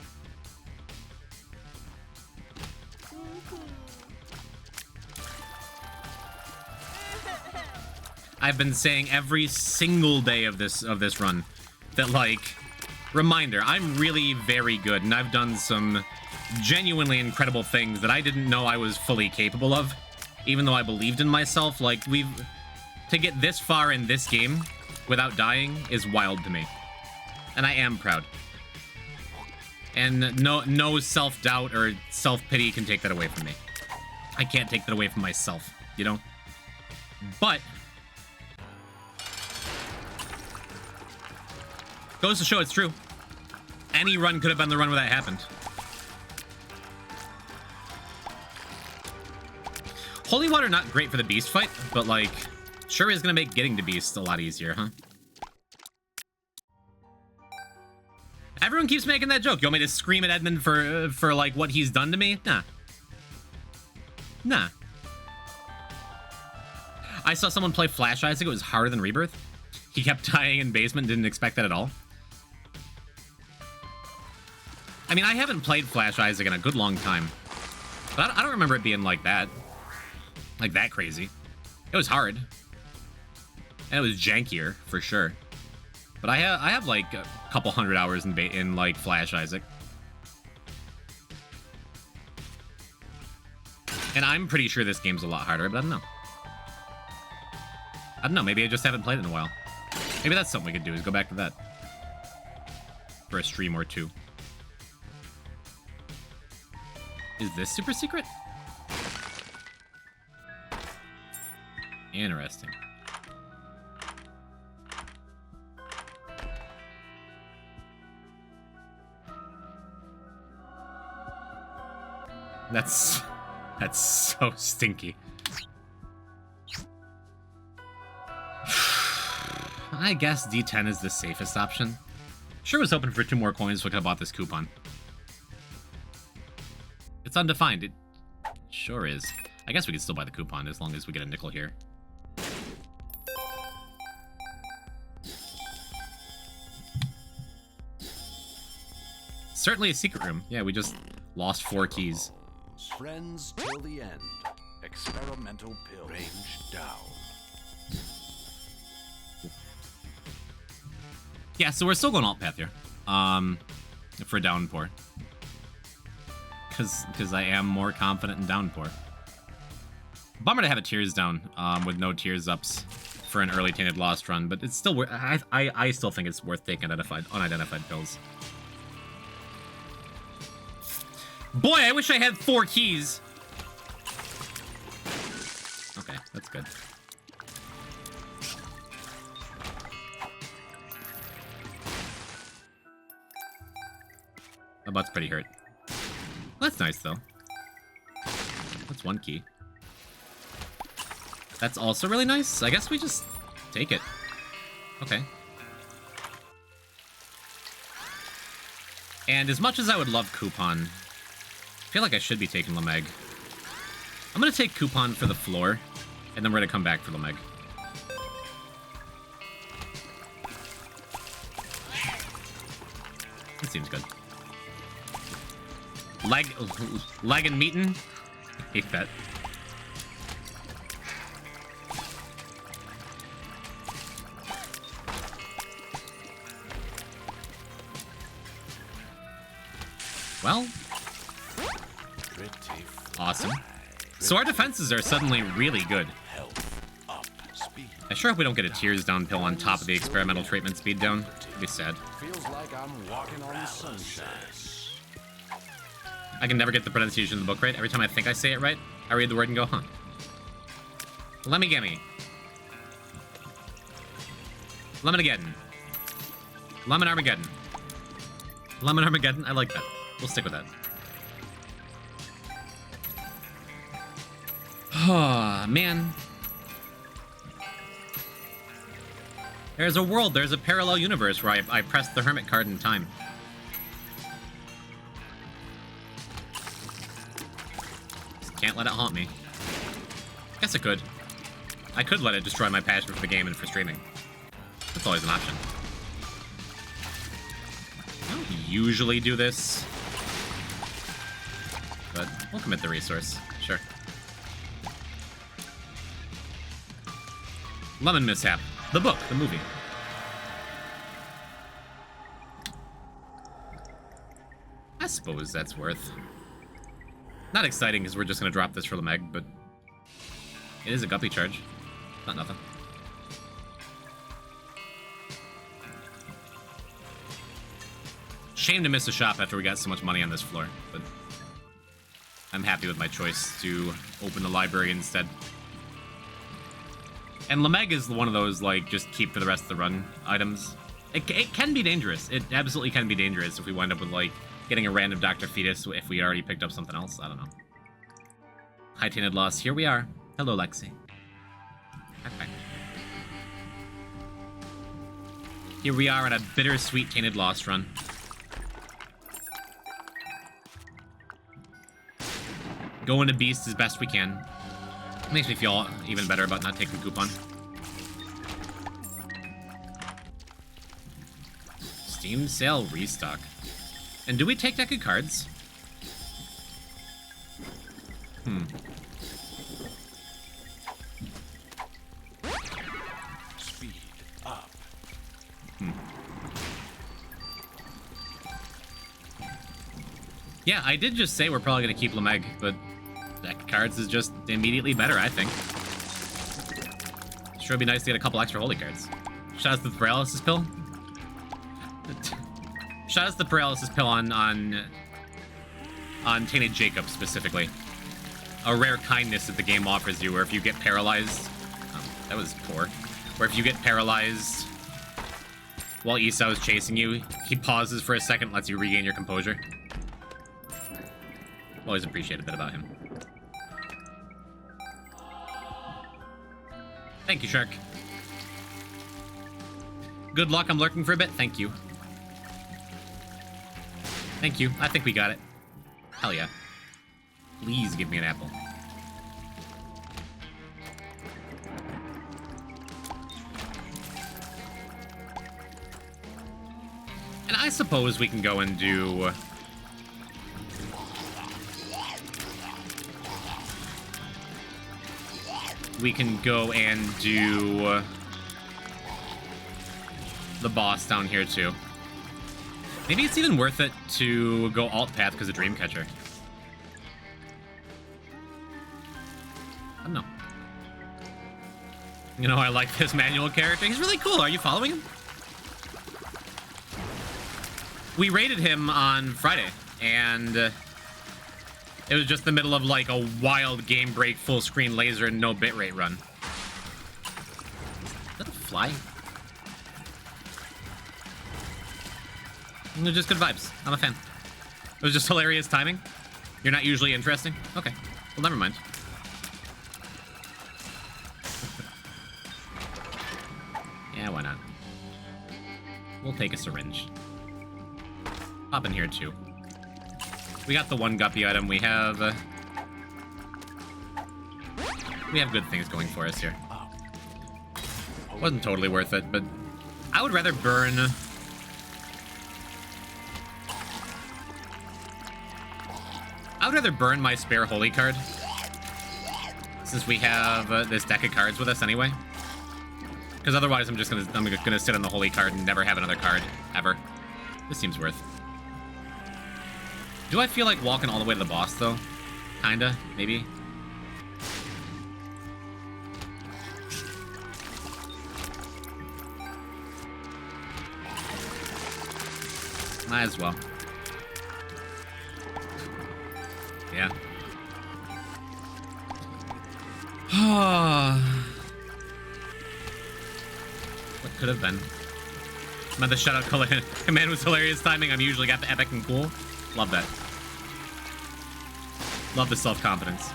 I've been saying every single day of this run that, like, reminder, I'm really very good, and I've done some genuinely incredible things that I didn't know I was fully capable of, even though I believed in myself. Like, to get this far in this game without dying is wild to me. And I am proud. And no self-doubt or self-pity can take that away from me. I can't take that away from myself, you know? But Goes to show it's true. Any run could have been the run where that happened. Holy water not great for the beast fight, but like, sure is gonna make getting to beast a lot easier, huh? Everyone keeps making that joke. You want me to scream at Edmund for like what he's done to me? Nah. Nah. I saw someone play Flash Isaac. It was harder than Rebirth. He kept dying in basement. Didn't expect that at all. I mean, I haven't played Flash Isaac in a good long time. But I don't remember it being like that. Like that crazy. It was hard. And it was jankier, for sure. But I have like a couple hundred hours in like Flash Isaac. And I'm pretty sure this game's a lot harder, but I don't know. I don't know, maybe I just haven't played it in a while. Maybe that's something we could do, is go back to that. For a stream or two. Is this super secret? Interesting. That's so stinky. I guess D10 is the safest option. Sure was hoping for 2 more coins so I could have bought this coupon. It's undefined. It sure is. I guess we could still buy the coupon as long as we get a nickel here. Certainly a secret room. Yeah, we just lost 4 keys. Friends till the end. Experimental pill. Range down. Yeah, so we're still going alt path here. For Downpour. Because I am more confident in Downpour. Bummer to have a Tears down with no Tears ups for an early Tainted Lost run, but it's still I still think it's worth taking unidentified pills. Boy, I wish I had 4 keys. Okay, that's good. My butt's pretty hurt. That's nice, though. That's 1 key. That's also really nice. I guess we just take it. Okay. And as much as I would love Coupon, I feel like I should be taking Lameg. I'm gonna take Coupon for the floor, and then we're gonna come back for Lameg. That seems good. Leg and meetin'? Hate that. Well, awesome. So our defenses are suddenly really good. I sure hope we don't get a Tears down pill on top of the experimental treatment speed down. It'd be sad. Feels like I'm walking on the sunshine. I can never get the pronunciation of the book right. Every time I think I say it right, I read the word and go, huh. Lemmy Gimme. Lemon-ageddon. Lemon Armageddon. Lemon Armageddon, I like that. We'll stick with that. Oh, man. There's a world, there's a parallel universe where I pressed the Hermit card in time. Just can't let it haunt me. Guess I could. I could let it destroy my passion for the game and for streaming. That's always an option. I don't usually do this, but we'll commit the resource. Sure. Lemon Mishap. The book, the movie. I suppose that's worth. Not exciting because we're just going to drop this for Lameg, but it is a guppy charge. Not nothing. Shame to miss a shop after we got so much money on this floor, but I'm happy with my choice to open the library instead. And Lameg is one of those, like, just keep for the rest of the run items. It can be dangerous. It absolutely can be dangerous if we wind up with, like, getting a random Dr. Fetus if we already picked up something else. I don't know. Hi, Tainted Lost. Here we are. Hello, Lexi. Okay. Here we are on a bittersweet Tainted Lost run. Going to Beast as best we can. Makes me feel even better about not taking coupon. Steam sale restock. And do we take deck of cards? Speed up. Yeah, I did just say we're probably going to keep Lameg, but deck of cards is just immediately better, I think. Sure would be nice to get a couple extra holy cards. Shout out to the paralysis pill. Shout out to the paralysis pill on Tainted Jacob specifically. A rare kindness that the game offers you, where if you get paralyzed, that was poor. Where if you get paralyzed while Esau is chasing you, he pauses for a second, lets you regain your composure. Always appreciate a bit about him. Thank you, Shark. Good luck, I'm lurking for a bit. Thank you. Thank you. I think we got it. Hell yeah. Please give me an apple. And I suppose we can go and do... We can go and do... the boss down here, too. Maybe it's even worth it to go alt path because of Dreamcatcher. I don't know. You know, I like this manual character. He's really cool. Are you following him? We raided him on Friday, and it was just the middle of like a wild game break, full screen laser, and no bitrate run. Is that a fly? They're just good vibes. I'm a fan. It was just hilarious timing. You're not usually interesting? Okay. Well, never mind. Yeah, why not? We'll take a syringe. Pop in here, too. We got the one guppy item. We have good things going for us here. Wasn't totally worth it, but I would rather burn... I would rather burn my spare holy card, since we have this deck of cards with us anyway. Because otherwise, I'm gonna sit on the holy card and never have another card ever. This seems worth. Do I feel like walking all the way to the boss though? Kinda, maybe. Might as well. Yeah. What could have been? Man, the shutout command was hilarious timing. I'm usually got the epic and cool. Love that. Love the self-confidence.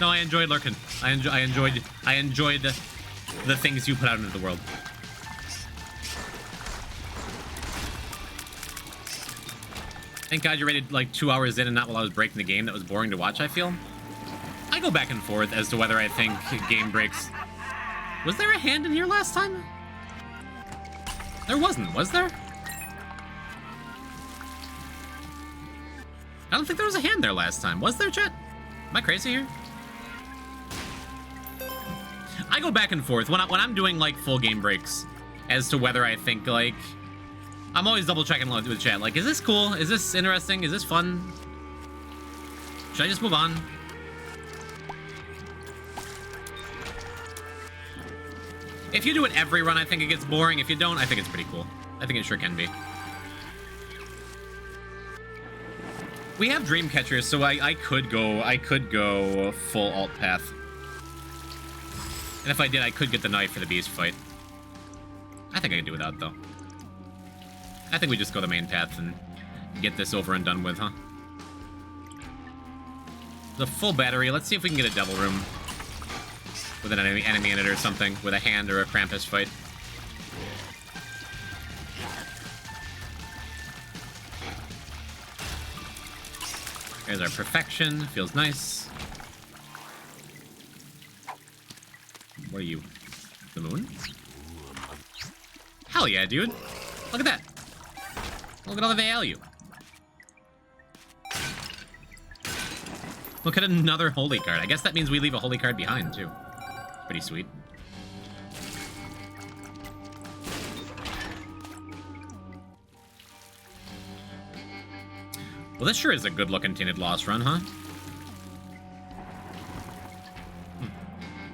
No, I enjoyed lurking. I enjoyed the things you put out into the world. Thank God you're rated like 2 hours in and not while I was breaking the game. That was boring to watch, I feel. I go back and forth as to whether I think game breaks... Was there a hand in here last time? There wasn't, was there? I don't think there was a hand there last time. Was there, chat? Am I crazy here? I go back and forth when I'm doing like full game breaks as to whether I think like... I'm always double checking with chat. Like, is this cool? Is this interesting? Is this fun? Should I just move on? If you do it every run, I think it gets boring. If you don't, I think it's pretty cool. I think it sure can be. We have Dreamcatchers, so I could go full alt path. And if I did, I could get the knife for the beast fight. I think I can do without, though. I think we just go the main path and get this over and done with, huh? The full battery. Let's see if we can get a devil room with an enemy in it or something, with a hand or a Krampus fight. There's our perfection. Feels nice. What are you? The moon? Hell yeah, dude. Look at that. Look at all the value. Look at another holy card. I guess that means we leave a holy card behind, too. Pretty sweet. Well, this sure is a good-looking t.lost run, huh?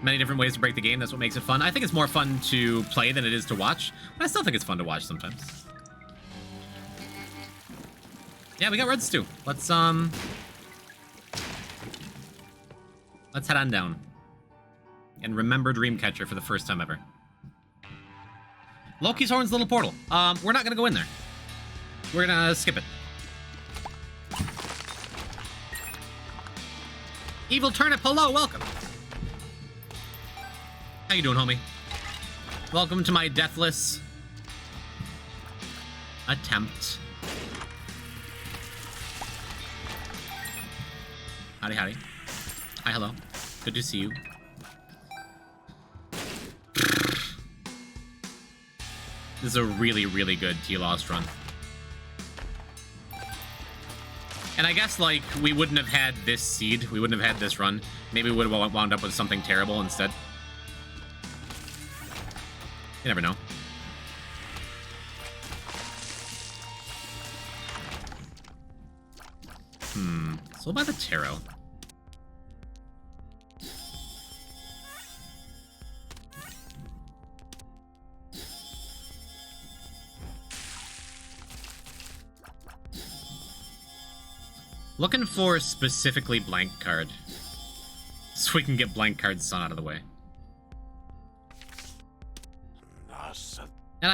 Many different ways to break the game. That's what makes it fun. I think it's more fun to play than it is to watch, but I still think it's fun to watch sometimes. Yeah, we got red stew. Let's head on down. And remember Dreamcatcher for the first time ever. Loki's Horn's little portal. We're not gonna go in there. We're gonna skip it. Evil Turnip, hello, welcome. How you doing, homie? Welcome to my deathless attempt. Howdy, howdy. Hi, hello. Good to see you. This is a really, really good t.lost run. And I guess, like, we wouldn't have had this seed. We wouldn't have had this run. Maybe we would have wound up with something terrible instead. You never know. Sold by the tarot. Looking for specifically blank card, so we can get blank card Sun out of the way. And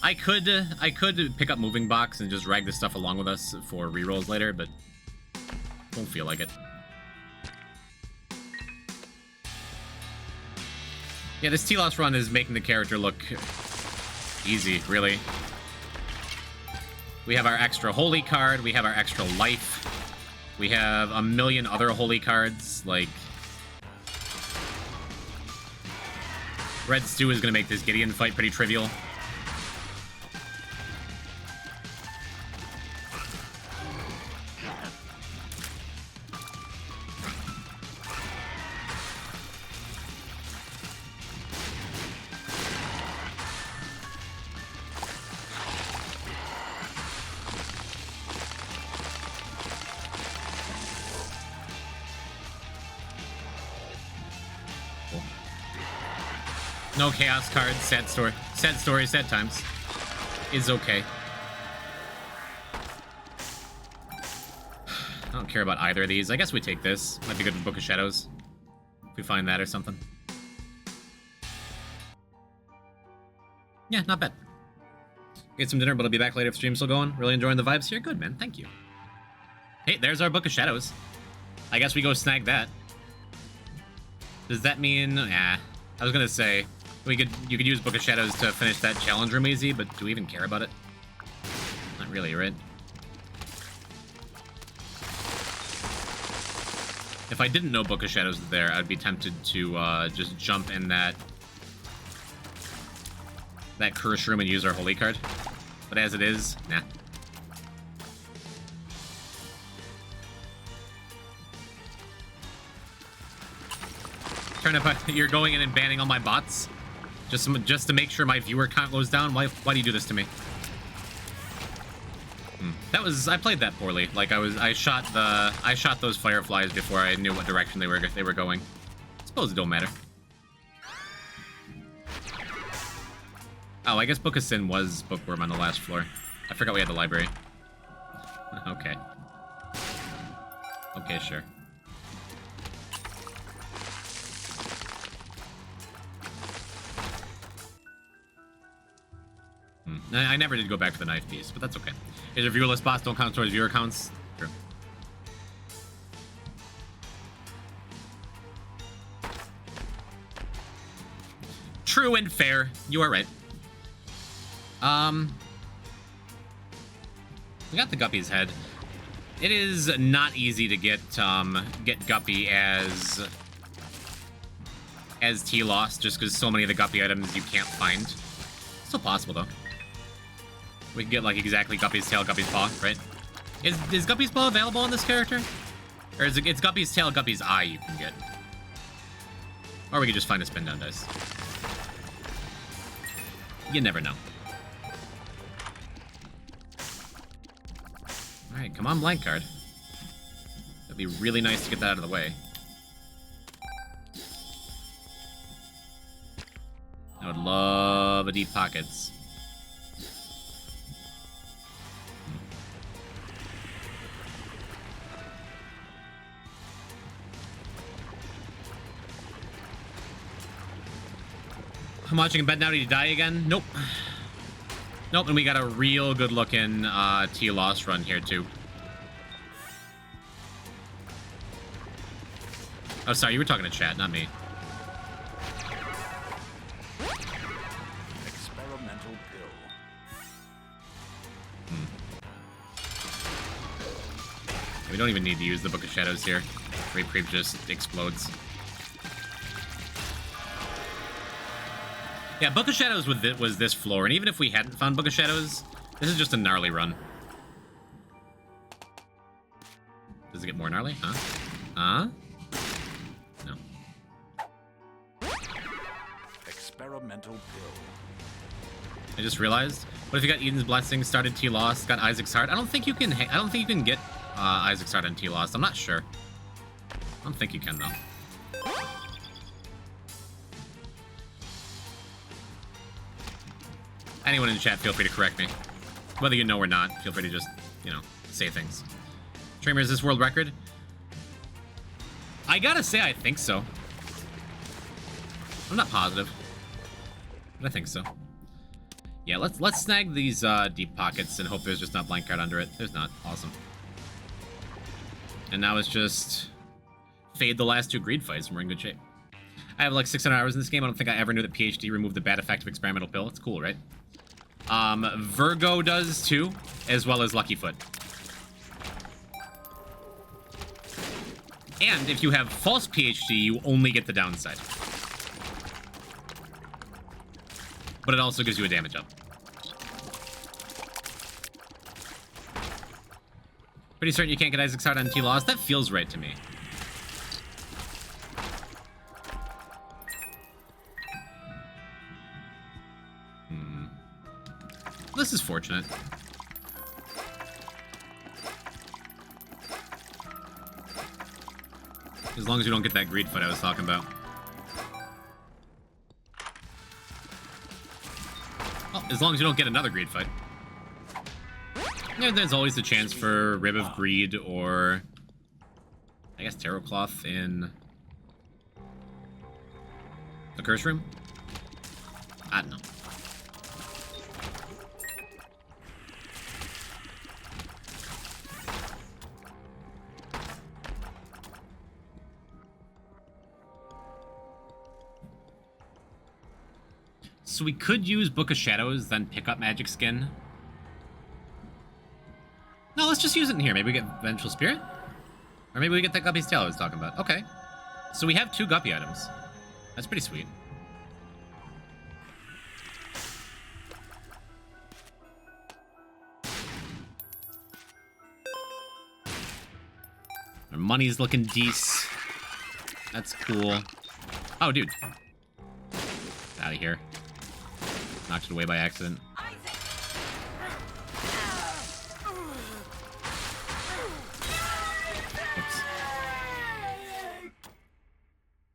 I could pick up moving box and just drag this stuff along with us for rerolls later, but won't feel like it. Yeah, this t.lost run is making the character look easy, really. We have our extra holy card, we have our extra life, we have a million other holy cards, like... Red Stew is gonna make this Gideon fight pretty trivial. No chaos cards, sad story, sad times. Is okay. I don't care about either of these. I guess we take this. Might be good with Book of Shadows. If we find that or something. Yeah, not bad. Get some dinner, but I'll be back later if stream's still going. Really enjoying the vibes here. Good, man. Thank you. Hey, there's our Book of Shadows. I guess we go snag that. Does that mean... Yeah. I was gonna say... you could use Book of Shadows to finish that challenge room easy, but do we even care about it? Not really, right? If I didn't know Book of Shadows was there, I'd be tempted to just jump in that curse room and use our holy card. But as it is, nah. Turnip, you're going in and banning all my bots? Just to make sure my viewer count goes down? Why do you do this to me? I played that poorly. Like I shot those fireflies before I knew what direction they were going. I suppose it don't matter. Oh, I guess Book of Sin was Bookworm on the last floor. I forgot we had the library. Okay. Okay, sure. I never did go back for the knife piece, but that's okay. Is your viewerless boss don't count towards viewer counts? True. True and fair. You are right. We got the Guppy's head. It is not easy to get Guppy as t.lost, just because so many of the Guppy items you can't find. Still possible though. We can get like exactly Guppy's tail, Guppy's paw, right? Is Guppy's paw available on this character? Or is it's Guppy's tail, Guppy's eye you can get? Or we could just find a spin down dice. You never know. Alright, come on, blank card. That'd be really nice to get that out of the way. I would love a deep pockets. I'm watching in bed now. Did he die again? Nope. Nope, and we got a real good-looking t.lost run here, too. Oh, sorry, you were talking to chat, not me. Experimental pill. We don't even need to use the Book of Shadows here. Rape Creep just explodes. Yeah, Book of Shadows was this floor, and even if we hadn't found Book of Shadows, this is just a gnarly run. Does it get more gnarly? Huh? Huh? No. Experimental pill. I just realized. What if you got Eden's Blessing, started t.lost, got Isaac's Heart? I don't think you can get Isaac's Heart on t.lost. I'm not sure. I don't think you can though. Anyone in the chat, feel free to correct me. Whether you know or not, feel free to just, you know, say things. Dreamer, is this world record? I gotta say, I think so. I'm not positive, but I think so. Yeah, let's snag these deep pockets and hope there's just not blank card under it. There's not. Awesome. And now it's just fade the last two greed fights and we're in good shape. I have like 600 hours in this game. I don't think I ever knew that PhD removed the bad effect of experimental pill. It's cool, right? Virgo does too, as well as Lucky Foot. And if you have false PhD, you only get the downside. But it also gives you a damage up. Pretty certain you can't get Isaac's Heart on t.lost? That feels right to me. This is fortunate. As long as you don't get that greed fight I was talking about. Well, as long as you don't get another greed fight. Yeah, there's always a chance for Rib of Greed or I guess Tarot Cloth in the Curse Room? I don't know. So we could use Book of Shadows, then pick up Magic Skin. No, let's just use it in here. Maybe we get Vengeful Spirit? Or maybe we get that Guppy's Tail I was talking about. Okay. So we have 2 Guppy items. That's pretty sweet. Our money's looking decent. That's cool. Oh, dude. Out of here. Knocked it away by accident. Oops.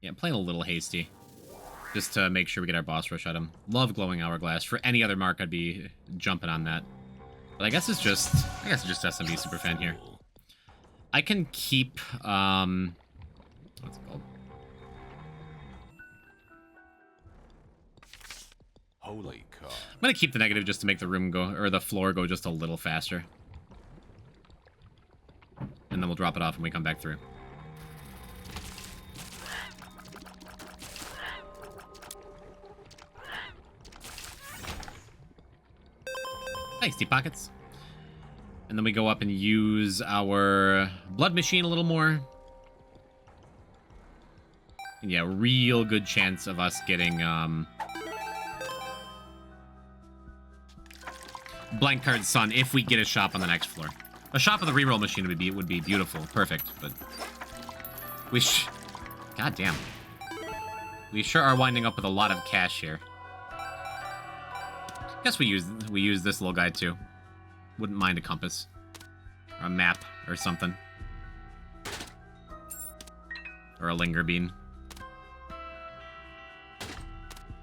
Yeah, I'm playing a little hasty. Just to make sure we get our boss rush item. Love Glowing Hourglass. For any other mark, I'd be jumping on that. But I guess it's just SMB Superfan here. I can keep, what's it called? holy car. I'm gonna keep the negative just to make the room go, or the floor go just a little faster. And then we'll drop it off when we come back through. Nice, deep pockets. And then we go up and use our blood machine a little more. And yeah, real good chance of us getting blank card sun if we get a shop on the next floor. A shop with a reroll machine would be beautiful, perfect, but we God damn. We sure are winding up with a lot of cash here. Guess we use this little guy too. Wouldn't mind a compass. Or a map or something. Or a linger bean.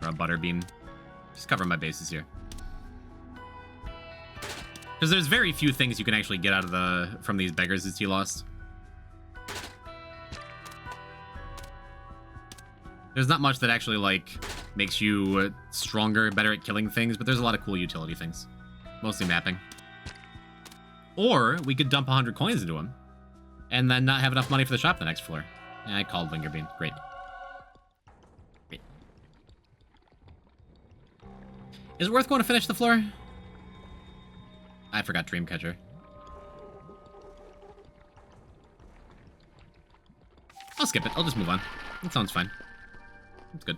Or a butter bean. Just cover my bases here. Because there's very few things you can actually get out of from these beggars as t.lost. There's not much that actually, like, makes you stronger, better at killing things, but there's a lot of cool utility things. Mostly mapping. Or we could dump 100 coins into them, and then not have enough money for the shop the next floor. And I called Linger Bean. Great. Great. Is it worth going to finish the floor? I forgot Dreamcatcher. I'll skip it. I'll just move on. That sounds fine. That's good.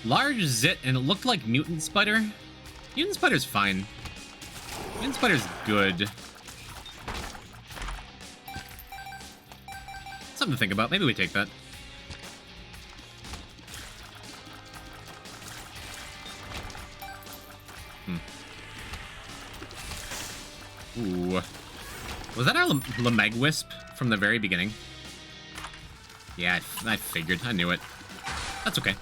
Large zit, and it looked like Mutant Spider. Mutant Spider's fine. Mutant Spider's good. Something to think about. Maybe we take that. Ooh. Was that our Lameg Wisp from the very beginning? Yeah, I figured. I knew it. That's okay.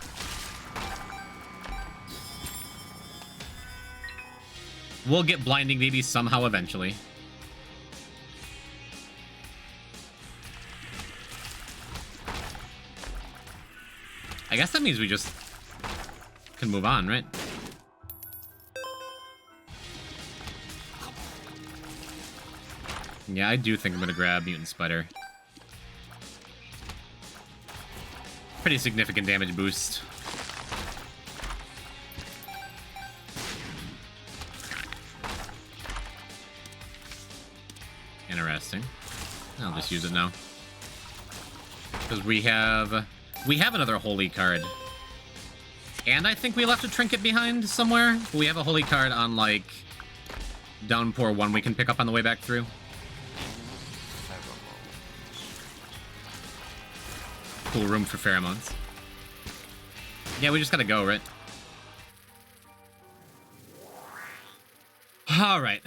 We'll get blinding maybe somehow eventually. I guess that means we just can move on, right? Yeah, I do think I'm gonna grab Mutant Spider. Pretty significant damage boost. Interesting. I'll just use it now. Because we have another holy card. And I think we left a trinket behind somewhere. We have a holy card on, like, Downpour 1 we can pick up on the way back through. Cool room for pheromones. Yeah, we just gotta go, right? Alright.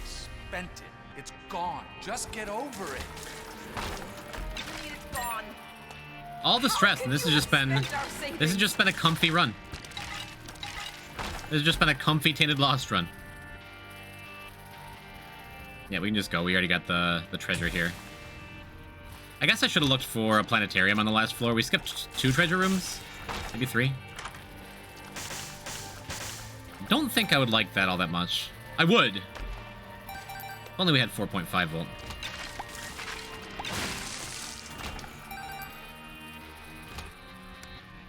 Spent it. It's gone. Just get over it. It's gone. All the stress, and this has just been a comfy run. This has just been a comfy tainted lost run. Yeah, we can just go. We already got the treasure here. I guess I should have looked for a planetarium on the last floor. We skipped 2 treasure rooms, maybe 3. Don't think I would like that all that much. I would. If only we had 4.5 volt.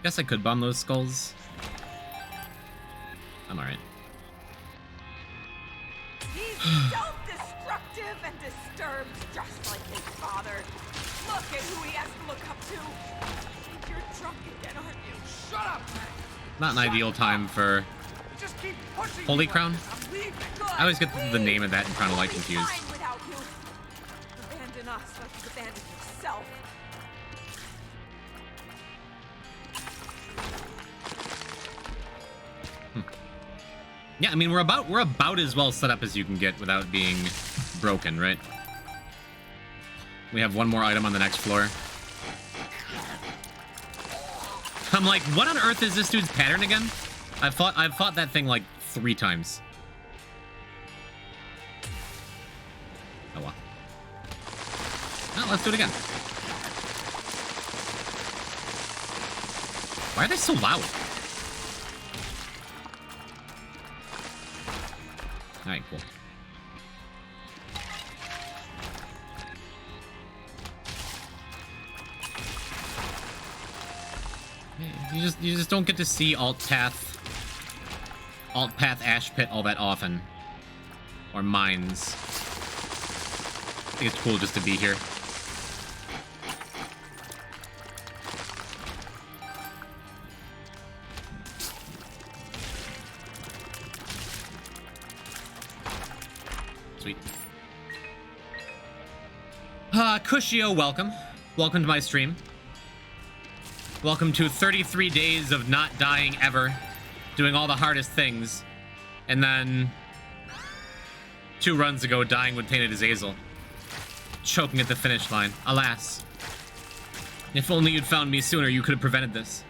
Guess I could bomb those skulls. I'm alright. He's self-destructive and disturbed, just like his father. Look at who he has to look up to. You're drunk again, aren't you? Shut up! Not an ideal time for Just keep pushing Holy me. Crown. I'm leaving. I always get the name of that and Crown of Light confused. Fine without you. Abandon us like you abandoned yourself. Yeah, I mean we're about as well set up as you can get without being broken, right? We have one more item on the next floor. I'm like, what on earth is this dude's pattern again? I've fought that thing like 3 times. Oh well. Well, let's do it again. Why are they so loud? Alright, cool. You just don't get to see alt path Ash Pit all that often. Or mines. I think it's cool just to be here. Sweet. Cushio, welcome. Welcome to my stream. Welcome to 33 days of not dying ever, doing all the hardest things, and then 2 runs ago dying with t.azazel, choking at the finish line. Alas. If only you'd found me sooner, you could have prevented this.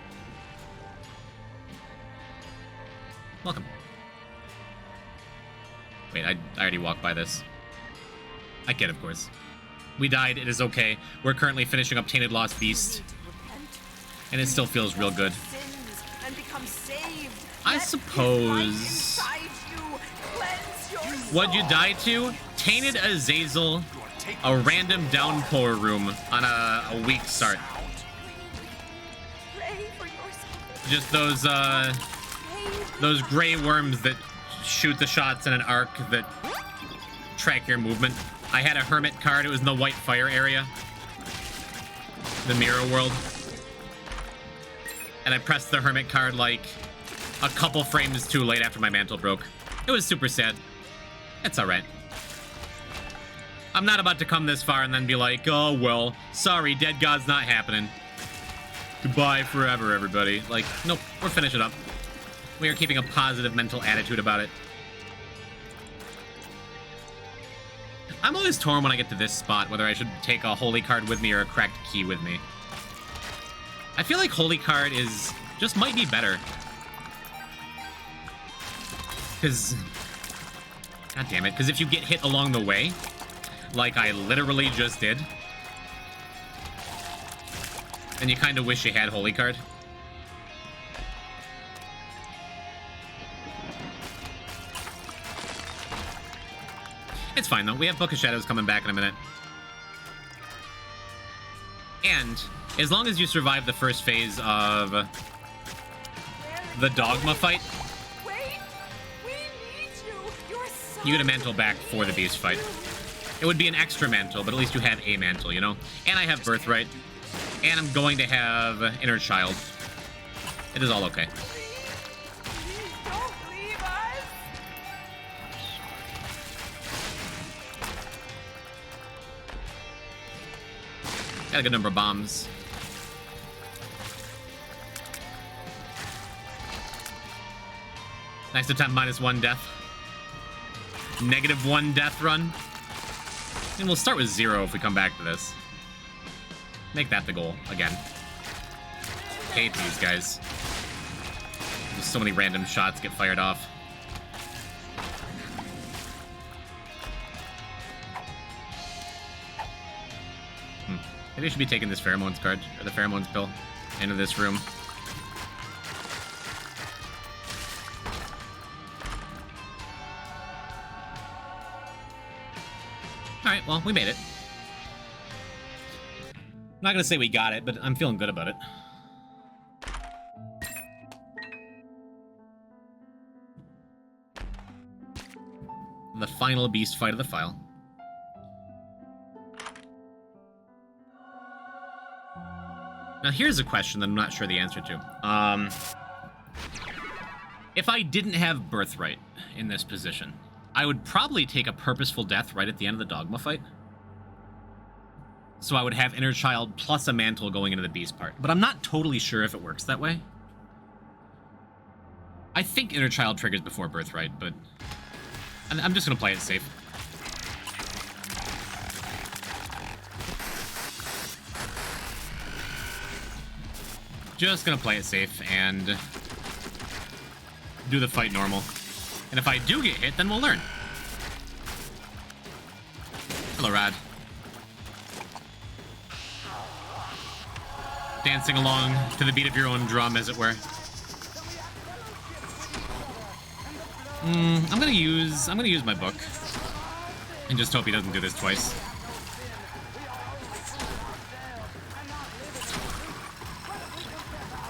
Welcome. Wait, I already walked by this. I kid, of course. We died, it is okay. We're currently finishing up Tainted Lost Beast. And it still feels real good. I suppose... What'd you die to? Tainted Azazel, a random downpour room on a weak start. Just those gray worms that shoot the shots in an arc that track your movement. I had a hermit card, it was in the white fire area. The mirror world. And I pressed the hermit card like a couple frames too late after my mantle broke. It was super sad. It's alright. I'm not about to come this far and then be like, oh well, sorry, Dead God's not happening. Goodbye forever, everybody. Like, nope, we're finishing up. We are keeping a positive mental attitude about it. I'm always torn when I get to this spot, whether I should take a holy card with me or a cracked key with me. I feel like holy card is just might be better. Because, god damn it, because if you get hit along the way, like I literally just did, then you kind of wish you had holy card. It's fine though, we have Book of Shadows coming back in a minute. And as long as you survive the first phase of the dogma fight, you get a mantle back for the beast fight. It would be an extra mantle, but at least you have a mantle, you know? And I have Birthright. And I'm going to have Inner Child. It is all okay. Got a good number of bombs. Nice attempt, -1 death. -1 death run. And we'll start with 0 if we come back to this. Make that the goal, again. Hate these guys. Just so many random shots get fired off. Maybe I should be taking this pheromones card, or the pheromones pill, into this room. Alright, well, we made it. I'm not gonna say we got it, but I'm feeling good about it. The final beast fight of the file. Now here's a question that I'm not sure the answer to. If I didn't have Birthright in this position, I would probably take a purposeful death right at the end of the dogma fight. So I would have Inner Child plus a mantle going into the beast part. But I'm not totally sure if it works that way. I think Inner Child triggers before Birthright, but I'm just gonna play it safe. Just gonna play it safe and do the fight normal. And if I do get hit, then we'll learn. Hello, Rad. dancing along to the beat of your own drum, as it were. I'm gonna use my book and just hope he doesn't do this twice.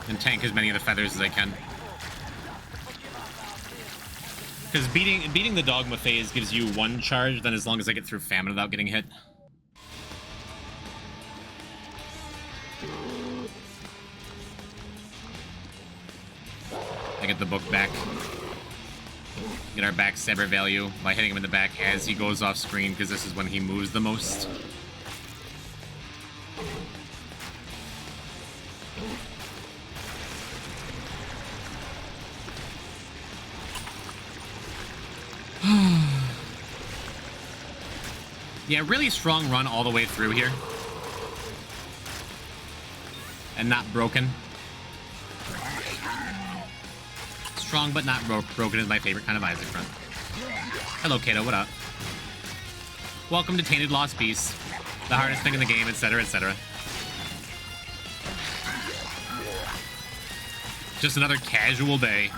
And tank as many of the feathers as I can. Because beating the dogma phase gives you 1 charge, then as long as I get through famine without getting hit. I get the book back. Get our backstabber value by hitting him in the back as he goes off screen, because this is when he moves the most. Yeah, really strong run all the way through here. And not broken. Strong but not broken is my favorite kind of Isaac run. Hello, Kato, what up? Welcome to Tainted Lost Beast. The hardest thing in the game, etc., etc. Just another casual day.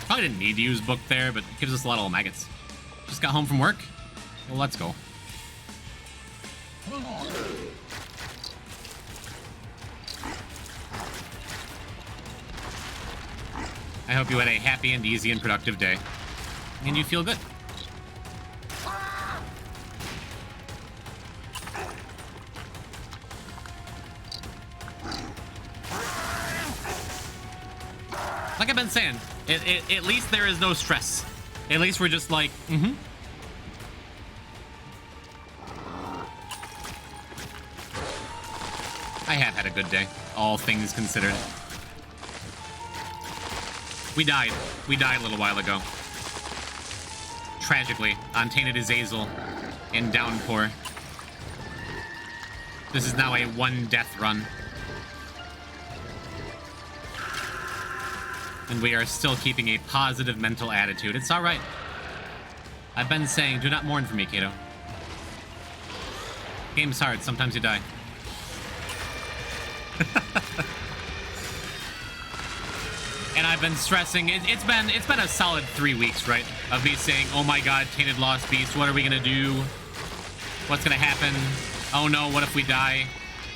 Probably didn't need to use book there, but it gives us a lot of maggots. Just got home from work? Well, let's go. I hope you had a happy and easy and productive day. And you feel good. Like I've been saying, at least there is no stress. At least we're just like, I have had a good day, all things considered. We died. We died a little while ago. Tragically, on t.azazel in Downpour. This is now a 1-death run. And we are still keeping a positive mental attitude. It's alright. I've been saying, do not mourn for me, Kato. Game's hard, sometimes you die. And I've been stressing, it's been a solid 3 weeks, right? Of me saying, oh my god, Tainted Lost Beast, what are we gonna do? What's gonna happen? Oh no, what if we die?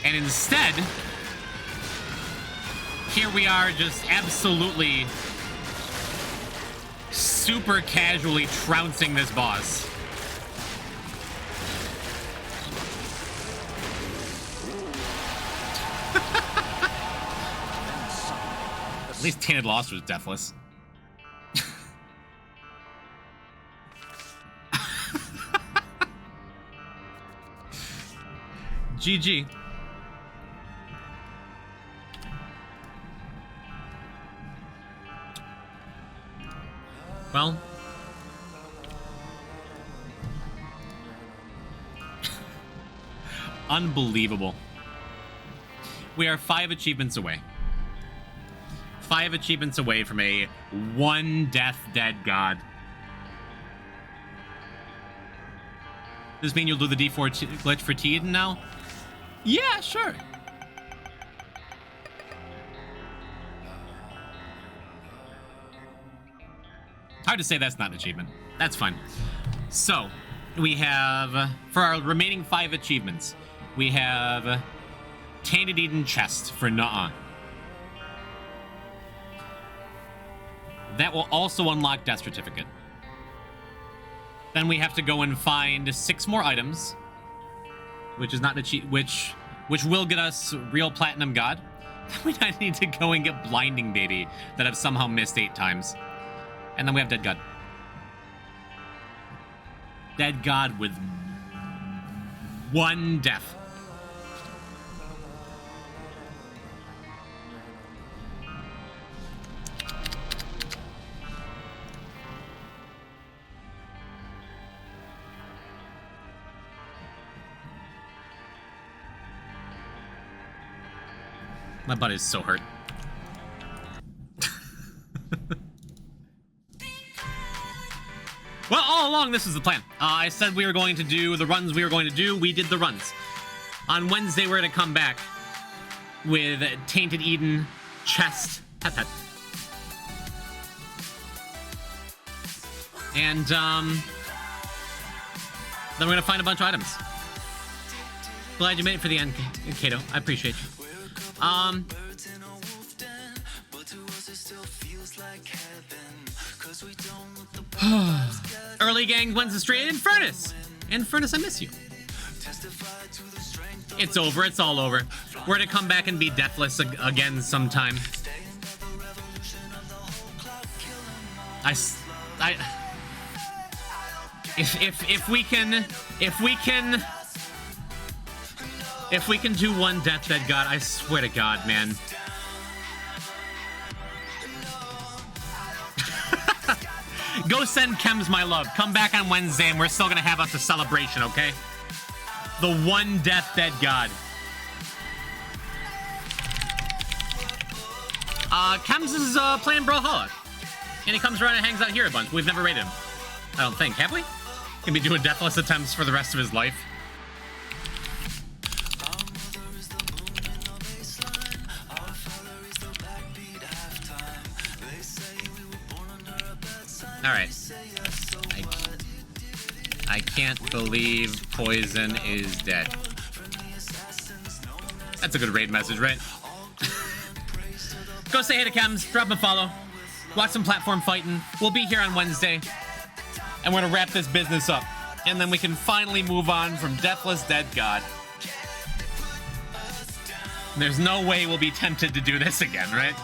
And instead, here we are just absolutely super casually trouncing this boss. At least Tainted Lost was deathless. GG. Well, unbelievable. We are 5 achievements away. 5 achievements away from a 1-death dead god. Does this mean you'll do the D4 glitch for Teed now? Yeah, sure. Hard to say that's not an achievement. That's fine. So, we have, for our remaining 5 achievements, we have Tainted Eden Chest for Nuh-uh. That will also unlock Death Certificate. Then we have to go and find 6 more items, which is not which will get us Real Platinum God. Then we need to go and get Blinding Baby that I've somehow missed 8 times. And then we have Dead God. Dead God with 1 death. My butt is so hurt. Well, all along, this was the plan. I said we were going to do the runs we were going to do. We did the runs. On Wednesday, we're going to come back with Tainted Eden, Chest, Pet. And, then we're going to find a bunch of items. Glad you made it for the end, Kato. I appreciate you. Early gang, when's the stream? Infernus! Infernus, I miss you. It's over, it's all over. We're gonna come back and be deathless again sometime. If we can do one death dead god, I swear to God, man. Go send Chems my love. Come back on Wednesday and we're still gonna have us a celebration, okay? The one death dead god. Chems is playing Brawlhalla. And he comes around and hangs out here a bunch. We've never raided him. I don't think. Have we? Can be doing deathless attempts for the rest of his life. Alright. I can't believe Poison is dead. That's a good raid message, right? Go say hey to Chems, drop him a follow, watch some platform fighting. We'll be here on Wednesday, and we're gonna wrap this business up. And then we can finally move on from Deathless Dead God. There's no way we'll be tempted to do this again, right?